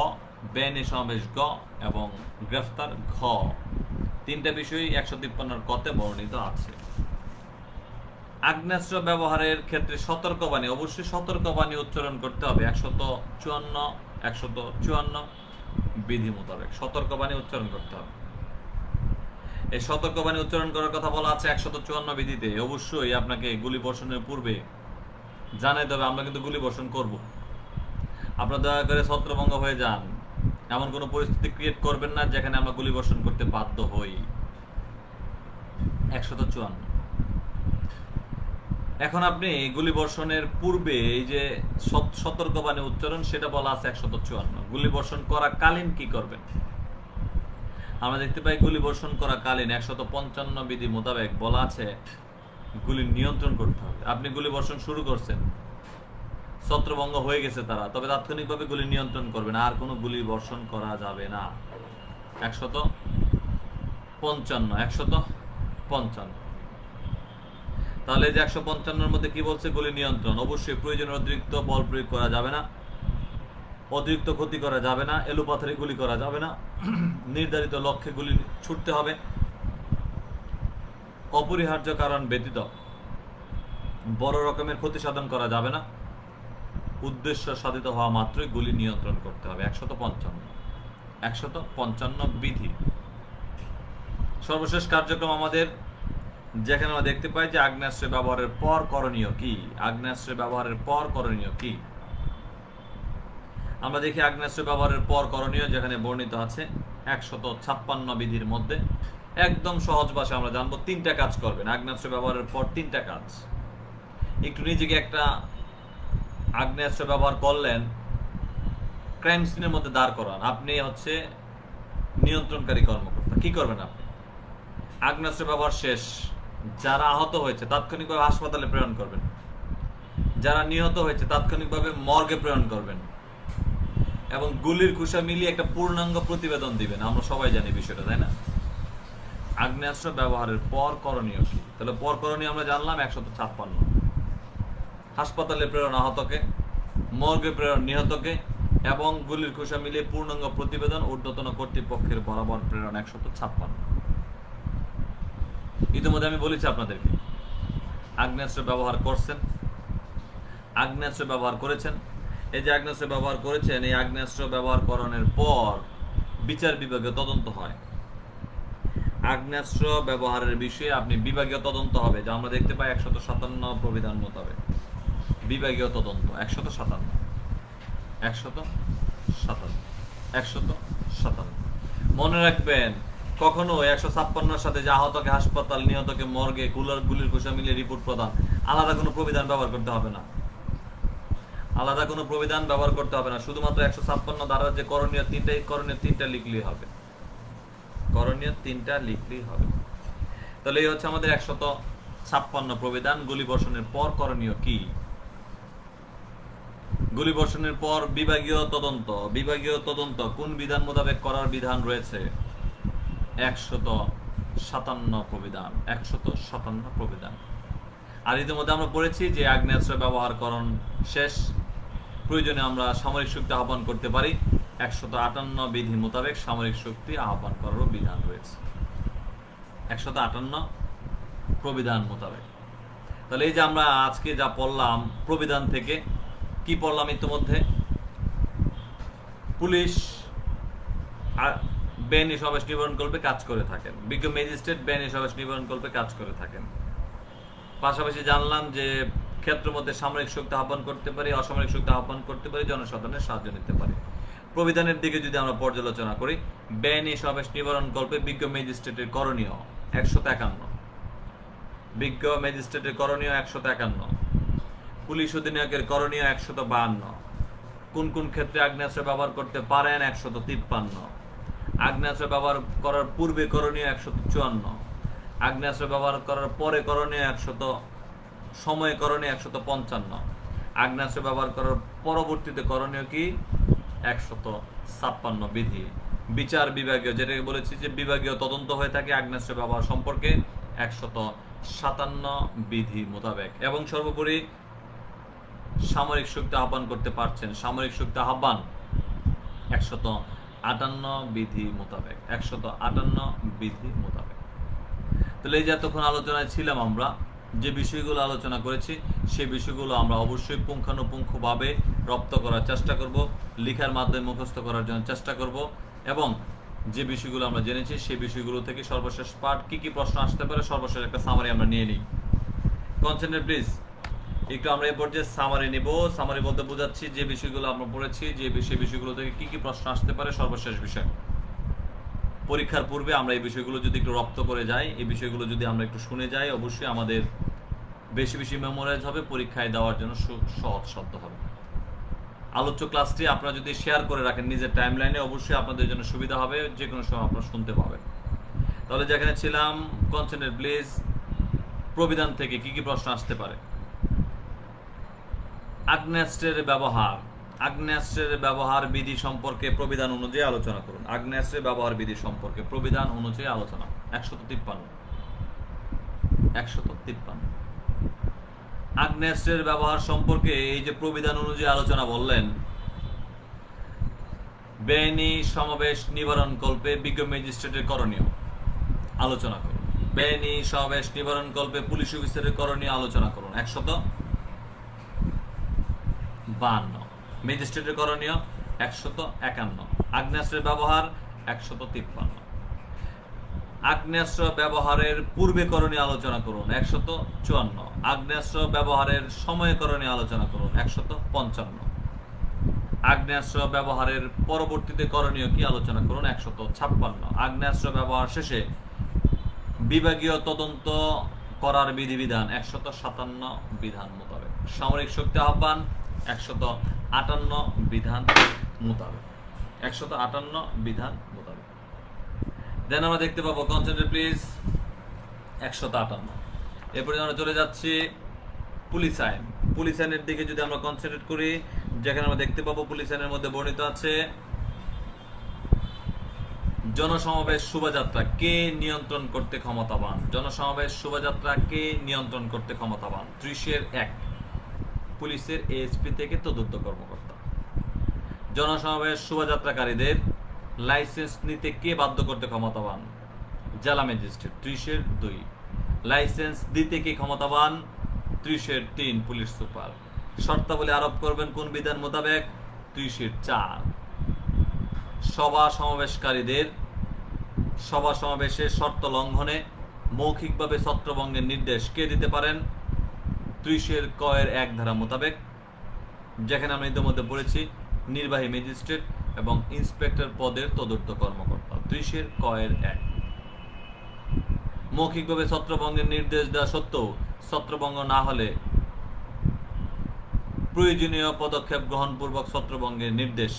বেআইনি সমাবেশ গ, এবং গ্রেফতার ঘ, তিনটা বিষয়ই 153 কতে বর্ণিত আছে। আগ্নেয়াস্ত্র ব্যবহারের ক্ষেত্রে সতর্কবাণী, অবশ্যই সতর্কবাণী উচ্চারণ করতে হবে 154 বিধি মোতাবেক সতর্কবাণী উচ্চারণ করতে হবে। এই সতর্কবাণী উচ্চারণ করার কথা বলা আছে 154 বিধিতে। অবশ্যই আপনাকে গুলি বর্ষণের পূর্বে জানাই দেবে আমরা কিন্তু গুলি বর্ষণ করব। আপনারা দয়া করে ছত্রভঙ্গ হয়ে যান, এমন কোনো পরিস্থিতি ক্রিয়েট করবেন না যেখানে আমরা গুলি বর্ষণ করতে বাধ্য হই। 154। এখন আপনি গুলি বর্ষণের পূর্বে এই যে সতর্কবাণী উচ্চারণ, সেটা বলা আছে 154। গুলি বর্ষণ করাকালীন কি করবেন? আমরা দেখতে পাই গুলি বর্ষণ করাকালীন 155 বিধি মোতাবেক বলা আছে গুলি নিয়ন্ত্রণ করতে হবে। আপনি গুলি বর্ষণ শুরু করছেন, ছত্রভঙ্গ হয়ে গেছে তারা, তবে তাৎক্ষণিকভাবে গুলি নিয়ন্ত্রণ করবেন, আর কোনো গুলি বর্ষণ করা যাবে না। 155। তাহলে যে 155 মধ্যে কি বলছে? গুলি নিয়ন্ত্রণ। অবশ্যই প্রয়োজনের অতিরিক্ত বল প্রয়োগ করা যাবে না, অতিরিক্ত ক্ষতি করা যাবে না, এলোপাথারি গুলি করা যাবে না, নির্ধারিত লক্ষ্যে গুলি ছুটতে হবে, অপরিহার্য কারণ ব্যতীত বড় রকমের ক্ষতি সাধন করা যাবে না, উদ্দেশ্য সাধিত হওয়া মাত্রই গুলি নিয়ন্ত্রণ করতে হবে। 155 বিধি। সর্বশেষ কার্যক্রম আমাদের, যেখানে আমরা দেখতে পাই যে আগ্নেয়াস্ত্র ব্যবহারের পর করণীয় কি। আগ্নেয়াস্ত্র ব্যবহারের পর করণীয় কি আমরা দেখি। আগ্নেয়াস্ত্র ব্যবহারের পর করণীয় যেখানে বর্ণিত আছে 156 বিধির মধ্যে। একদম সহজ ভাষায় আমরা জানবো, তিনটা কাজ করবেন আগ্নেয়াস্ত্র ব্যবহারের পর। তিনটা কাজ। একটু নিজেকে একটা আগ্নেয়াস্ত্র ব্যবহার করলেন, ক্রাইম সিনের মধ্যে দাঁড় করান, আপনি হচ্ছে নিয়ন্ত্রণকারী কর্মকর্তা। কি করবেন আপনি? আগ্নেয়াস্ত্র ব্যবহার শেষ, যারা আহত হয়েছে তাৎক্ষণিকভাবে হাসপাতালে প্রেরণ করবেন, যারা নিহত হয়েছে তাৎক্ষণিকভাবে মর্গে প্রেরণ করবেন, এবং গুলির খুশা মিলিয়ে একটা পূর্ণাঙ্গ প্রতিবেদন দিবেন। আমরা সবাই জানি বিষয়টা, তাই না? আগ্নেয়াস্ত্র ব্যবহারের পর করণীয় কি? তাহলে পর করণীয় আমরা জানলাম 156। হাসপাতালে প্রেরণ আহতকে, মর্গে প্রেরণ নিহতকে, এবং গুলির খুশা মিলিয়ে পূর্ণাঙ্গ প্রতিবেদন ঊর্ধ্বতন কর্তৃপক্ষের বরাবর প্রেরণ 156। ইতিমধ্যে আমি বলেছি আপনাদেরকে, আগ্নেয়াস্ত্র ব্যবহার করছেন, আগ্নেয়াস্ত্র ব্যবহার করেছেন। এই যে আগ্নেয়াস্ত্র ব্যবহার করেছেন, এই আগ্নেয়াস্ত্র ব্যবহার করানোর পর বিচার বিভাগীয় তদন্ত হয়। আগ্নেয়াস্ত্র ব্যবহারের বিষয়ে আপনি বিভাগীয় তদন্ত হবে, যা আমরা দেখতে পাই 157 প্রবিধান মোতাবেক। বিভাগীয় তদন্ত 157 মনে রাখবেন, কখনো 156 সাথে যে আহতকে হাসপাতাল, নিহতকে মর্গে, গুলির খোসা মিলিয়ে রিপোর্ট প্রদান, আলাদা কোনো প্রবিধান ব্যবহার করতে হবে না। আলাদা কোনো প্রবিধান ব্যবহার করতে হবে না। শুধুমাত্র 156 ধারার যে করণীয় তিনটা লিখলেই হবে। করণীয় তিনটা লিখলেই হবে। তাহলে এই হচ্ছে আমাদের 56 প্রবিধান গুলিবর্ষণের পর করণীয় কি? গুলিবর্ষণের পর বিভাগীয় তদন্ত কোন বিধান মোতাবেক করার বিধান রয়েছে? 157 প্রবিধান, 157 প্রবিধান। আর ইতিমধ্যে আমরা পড়েছি যে আগ্নেয়াস্ত্র ব্যবহারকরণ শেষ, প্রয়োজনে আমরা সামরিক শক্তি আহ্বান করতে পারি। 158 বিধি মোতাবেক সামরিক শক্তি আহ্বান করারও বিধান রয়েছে 158 প্রবিধান মোতাবেক। তাহলে এই যে আমরা আজকে যা পড়লাম প্রবিধান থেকে, কি পড়লাম ইতিমধ্যে? পুলিশ বেআইনি সমাবেশ নিবারণকল্পে কাজ করে থাকেন, বিজ্ঞ ম্যাজিস্ট্রেট বেআইনি সমাবেশ নিবারণকল্পে কাজ করে থাকেন। পাশাপাশি জানলাম যে ক্ষেত্র মধ্যে সামরিক শক্তি আহ্বান করতে পারি, অসামরিক শক্তি আহ্বান করতে পারি, জনসাধারণের সাহায্য নিতে পারি। প্রবিধানের দিকে যদি আমরা পর্যালোচনা করি, বেআইনি সমাবেশ নিবারণকল্পে বিজ্ঞ ম্যাজিস্ট্রেটের করণীয় 151, বিজ্ঞ ম্যাজিস্ট্রেটের করণীয় 151, পুলিশ অধিনায়কের করণীয় 152, কোন কোন ক্ষেত্রে আগ্নেয়াস্ত্র ব্যবহার করতে পারেন 153, আগ্নেয়াস্ত্র ব্যবহার করার পূর্বে করণীয় 154, আগ্নেয়াস্ত্র ব্যবহার করার পরে করণীয় 100, সময় করণীয় 155, আগ্নেয়াস্ত্র ব্যবহার করার পরবর্তীতে করণীয় কি 156 বিধি। বিচার বিভাগীয়, যেটাকে বলেছি যে বিভাগীয় তদন্ত হয়ে থাকে আগ্নেয়াস্ত্র ব্যবহার সম্পর্কে 157 বিধি মোতাবেক। এবং সর্বোপরি সামরিক শক্তি আহ্বান করতে পারছেন, সামরিক শক্তি আহ্বান 158 বিধি মোতাবেক, 158 বিধি মোতাবেক। তাহলে এই যে এতক্ষণ আলোচনায় ছিলাম, আমরা যে বিষয়গুলো আলোচনা করেছি সেই বিষয়গুলো আমরা অবশ্যই পুঙ্খানুপুঙ্খভাবে রপ্ত করার চেষ্টা করব, লেখার মাধ্যমে মুখস্থ করার জন্য চেষ্টা করব, এবং যে বিষয়গুলো আমরা জেনেছি সেই বিষয়গুলো থেকে সর্বশেষ পার্ট কি কি প্রশ্ন আসতে পারে সর্বশেষ একটা সামারি আমরা নিয়ে নিই। কনসেন্ট্রেট প্লিজ, একটু আমরা এই পর্যায়ে সামারি নিব। সামারি বলতে বোঝাচ্ছি যে বিষয়গুলো আমরা পড়েছি, যে বিষয়গুলো থেকে কি কি প্রশ্ন আসতে পারে সর্বশেষ বিষয়। পরীক্ষার পূর্বে আমরা এই বিষয়গুলো যদি একটু রপ্ত করে যাই, এই বিষয়গুলো যদি আমরা একটু শুনে যাই, অবশ্যই আমাদের বেশি বেশি মেমোরাইজ হবে, পরীক্ষায় দেওয়ার জন্য সহজসাধ্য হবে। আলোচ্য ক্লাসটি আপনারা যদি শেয়ার করে রাখেন নিজের টাইমলাইনে, অবশ্যই আপনাদের জন্য সুবিধা হবে, যে কোনো সময় আপনারা শুনতে পাবেন। তাহলে যেখানে ছিলাম, কনসেন্ট্রেট প্লিজ, প্রবিধান থেকে কি কি প্রশ্ন আসতে পারে? আগ্নেয়াস্ত্রের ব্যবহার বিধি সম্পর্কে প্রবিধান অনুযায়ী আলোচনা করুন। আগ্নেয়াস্ত্রের ব্যবহার বিধি সম্পর্কে প্রবিধান অনুযায়ী আলোচনা 153। আগ্নেয়াস্ত্রের ব্যবহার সম্পর্কে এই যে প্রবিধান অনুযায়ী আলোচনা বললেন, বেআইনি সমাবেশ নিবারণ কল্পে বিজ্ঞ ম্যাজিস্ট্রেটের করণীয় আলোচনা করুন। বেআইনি সমাবেশ নিবারণ কল্পে পুলিশ অফিসারের করণীয় আলোচনা করুন 152। ম্যাজিস্ট্রেটের করণীয় 151। আগ্নেয়াস্ত্রের ব্যবহার 153। আগ্নেয়াস্ত্র ব্যবহারের পূর্বে করণীয় আলোচনা করুন 154। আগ্নেয়াস্ত্র ব্যবহারের সময় করণীয় আলোচনা করুন 155। আগ্নেয়াস্ত্র ব্যবহারের পরবর্তীতে করণীয় কি আলোচনা করুন 156। আগ্নেয়াস্ত্র ব্যবহার শেষে বিভাগীয় তদন্ত করার বিধিবিধান 157 বিধান মোতাবেক। সামরিক শক্তি আহ্বান 158 বিধান মোতাবেক, 158 বিধান মোতাবেক। দেন আমরা দেখতে পাবো, কনসেন্ট্রেট প্লিজ, 158। এরপরে আমরা চলে যাচ্ছি পুলিশ আইন। পুলিশ আইনের দিকে যদি আমরা কনসেন্ট্রেট করি, যেখানে আমরা দেখতে পাবো পুলিশ আইনের মধ্যে বর্ণিত আছে জনসমাবেশ শোভাযাত্রা কে নিয়ন্ত্রণ করতে ক্ষমতাবান। জনসমাবেশ শোভাযাত্রা কে নিয়ন্ত্রণ করতে ক্ষমতাবান? 30-1 পুলিশের এএসপি থেকে তদন্ত কর্মকর্তা। জনসমাবেশ শোভাযাত্রাকারীদের লাইসেন্স নিতে কে বাধ্য করতে ক্ষমতাবান? জেলা ম্যাজিস্ট্রেট। 30-2 লাইসেন্স দিতে কে ক্ষমতাবান? 30-3 পুলিশ সুপার। শর্তাবলী আরোপ করবেন কোন বিধান মোতাবেক? 30-4 সভা সমাবেশকারীদের সভা সমাবেশের শর্ত লঙ্ঘনে মৌখিকভাবে ছত্রভঙ্গের নির্দেশ কে দিতে পারেন? 30-1 ধারা মোতাবেক, যেখানে আমরা ইতিমধ্যে পড়েছি নির্বাহী ম্যাজিস্ট্রেট এবং ইন্সপেক্টর পদের তদন্ত কর্মকর্তা। 30-1 মৌখিকভাবে ছত্রভঙ্গের নির্দেশ দেওয়া সত্ত্বেও ছত্রভঙ্গ না হলে প্রয়োজনীয় পদক্ষেপ গ্রহণপূর্বক ছত্রভঙ্গের নির্দেশ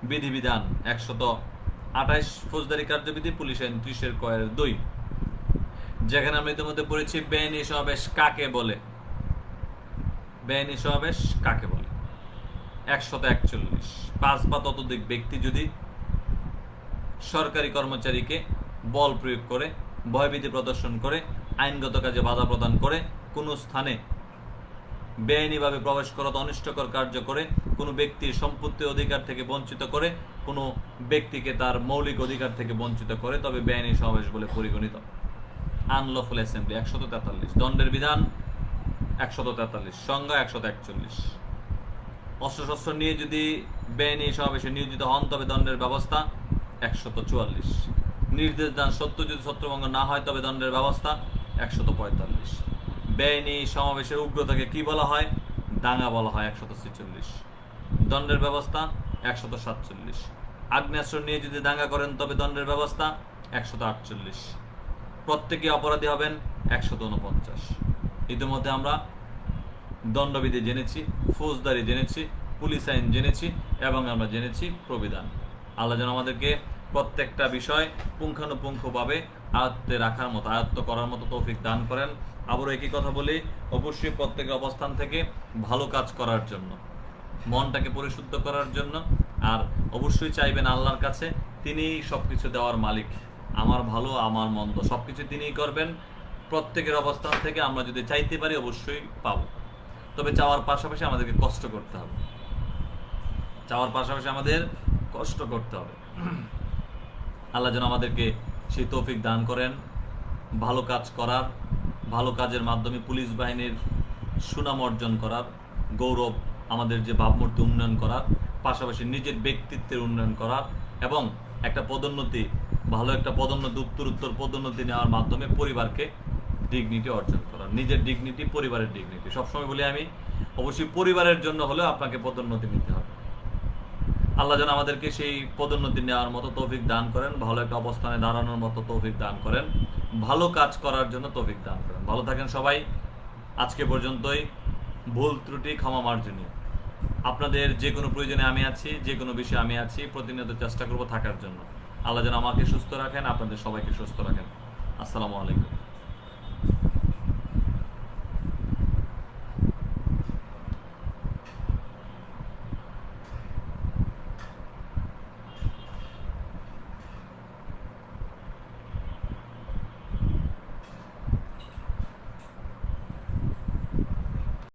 বিধিবিধান 128 ফৌজদারি কার্যবিধি পুলিশ আইন 30-2। যেখানে আমরা ইতিমধ্যে পড়েছি বেআইনি সমাবেশ কাকে বলে। বেআইনি সমাবেশ কাকে বলে? 141, 5 বা ততোধিক ব্যক্তি যদি সরকারি কর্মচারীকে বল প্রয়োগ করে, ভয়ভীতি প্রদর্শন করে, আইনগত কাজে বাধা প্রদান করে, কোনো স্থানে বেআইনিভাবে প্রবেশ করা, অনিষ্টকর কার্য করে, কোনো ব্যক্তির সম্পত্তি অধিকার থেকে বঞ্চিত করে, কোনো ব্যক্তিকে তার মৌলিক অধিকার থেকে বঞ্চিত করে, তবে বেআইনি সমাবেশ বলে পরিগণিত। আনলফুল অ্যাসেম্বলি 143, দণ্ডের বিধান 143, সংজ্ঞা 141। অস্ত্রশস্ত্র নিয়ে যদি বেআইনি সমাবেশে নিয়োজিত হন তবে দণ্ডের ব্যবস্থা 144। নির্দেশ দান সত্য যদি ছত্রভঙ্গ না হয় তবে দণ্ডের ব্যবস্থা 145। বেআইনি সমাবেশের উগ্রতাকে কি বলা হয়? দাঙ্গা বলা হয় 146। দণ্ডের ব্যবস্থা 147। আগ্নেয়াস্ত্র নিয়ে যদি দাঙ্গা করেন তবে দণ্ডের ব্যবস্থা 148। প্রত্যেকে অপরাধী হবেন 149। ইতিমধ্যে আমরা দণ্ডবিধি জেনেছি, ফৌজদারি জেনেছি, পুলিশ আইন জেনেছি এবং আমরা জেনেছি প্রবিধান। আল্লাহ যেন আমাদেরকে প্রত্যেকটা বিষয় পুঙ্খানুপুঙ্খভাবে আয়ত্তে রাখার মতো, আয়ত্ত করার মতো তৌফিক দান করেন। আবারও একই কথা বলি, অবশ্যই প্রত্যেকের অবস্থান থেকে ভালো কাজ করার জন্য, মনটাকে পরিশুদ্ধ করার জন্য, আর অবশ্যই চাইবেন আল্লাহর কাছে, তিনিই সবকিছু দেওয়ার মালিক। আমার ভালো আমার মন্দ সবকিছু তিনিই করবেন। প্রত্যেকের অবস্থান থেকে আমরা যদি চাইতে পারি অবশ্যই পাবো, তবে চাওয়ার পাশাপাশি আমাদেরকে কষ্ট করতে হবে। চাওয়ার পাশাপাশি আমাদের কষ্ট করতে হবে। আল্লাহ যেন আমাদেরকে সেই তৌফিক দান করেন ভালো কাজ করার, ভালো কাজের মাধ্যমে পুলিশ বাহিনীর সুনাম অর্জন করার, গৌরব, আমাদের যে ভাবমূর্তি উন্নয়ন করার, পাশাপাশি নিজের ব্যক্তিত্বের উন্নয়ন করার এবং একটা পদোন্নতি, ভালো একটা পদোন্নতি, উত্তর পদোন্নতি নেওয়ার মাধ্যমে পরিবারকে ডিগনিটি অর্জন করা। নিজের ডিগনিটি, পরিবারের ডিগনিটি। সবসময় বলি আমি, অবশ্যই পরিবারের জন্য হলেও আপনাকে পদোন্নতি নিতে হবে। আল্লাহ যেন আমাদেরকে সেই পদোন্নতি নেওয়ার মতো তৌফিক দান করেন, ভালো একটা অবস্থানে দাঁড়ানোর মতো তৌফিক দান করেন, ভালো কাজ করার জন্য তৌফিক দান করেন। ভালো থাকেন সবাই। আজকে পর্যন্তই। ভুল ত্রুটি ক্ষমা মার্জনীয়। আপনাদের যে কোনো প্রয়োজনে আমি আছি, যে কোনো বিষয়ে আমি আছি, প্রতিনিয়ত চেষ্টা করব থাকার জন্য। আল্লাহ যেন আমাকে সুস্থ রাখেন, আপনাদের সবাইকে সুস্থ রাখেন। আসসালামু আলাইকুম।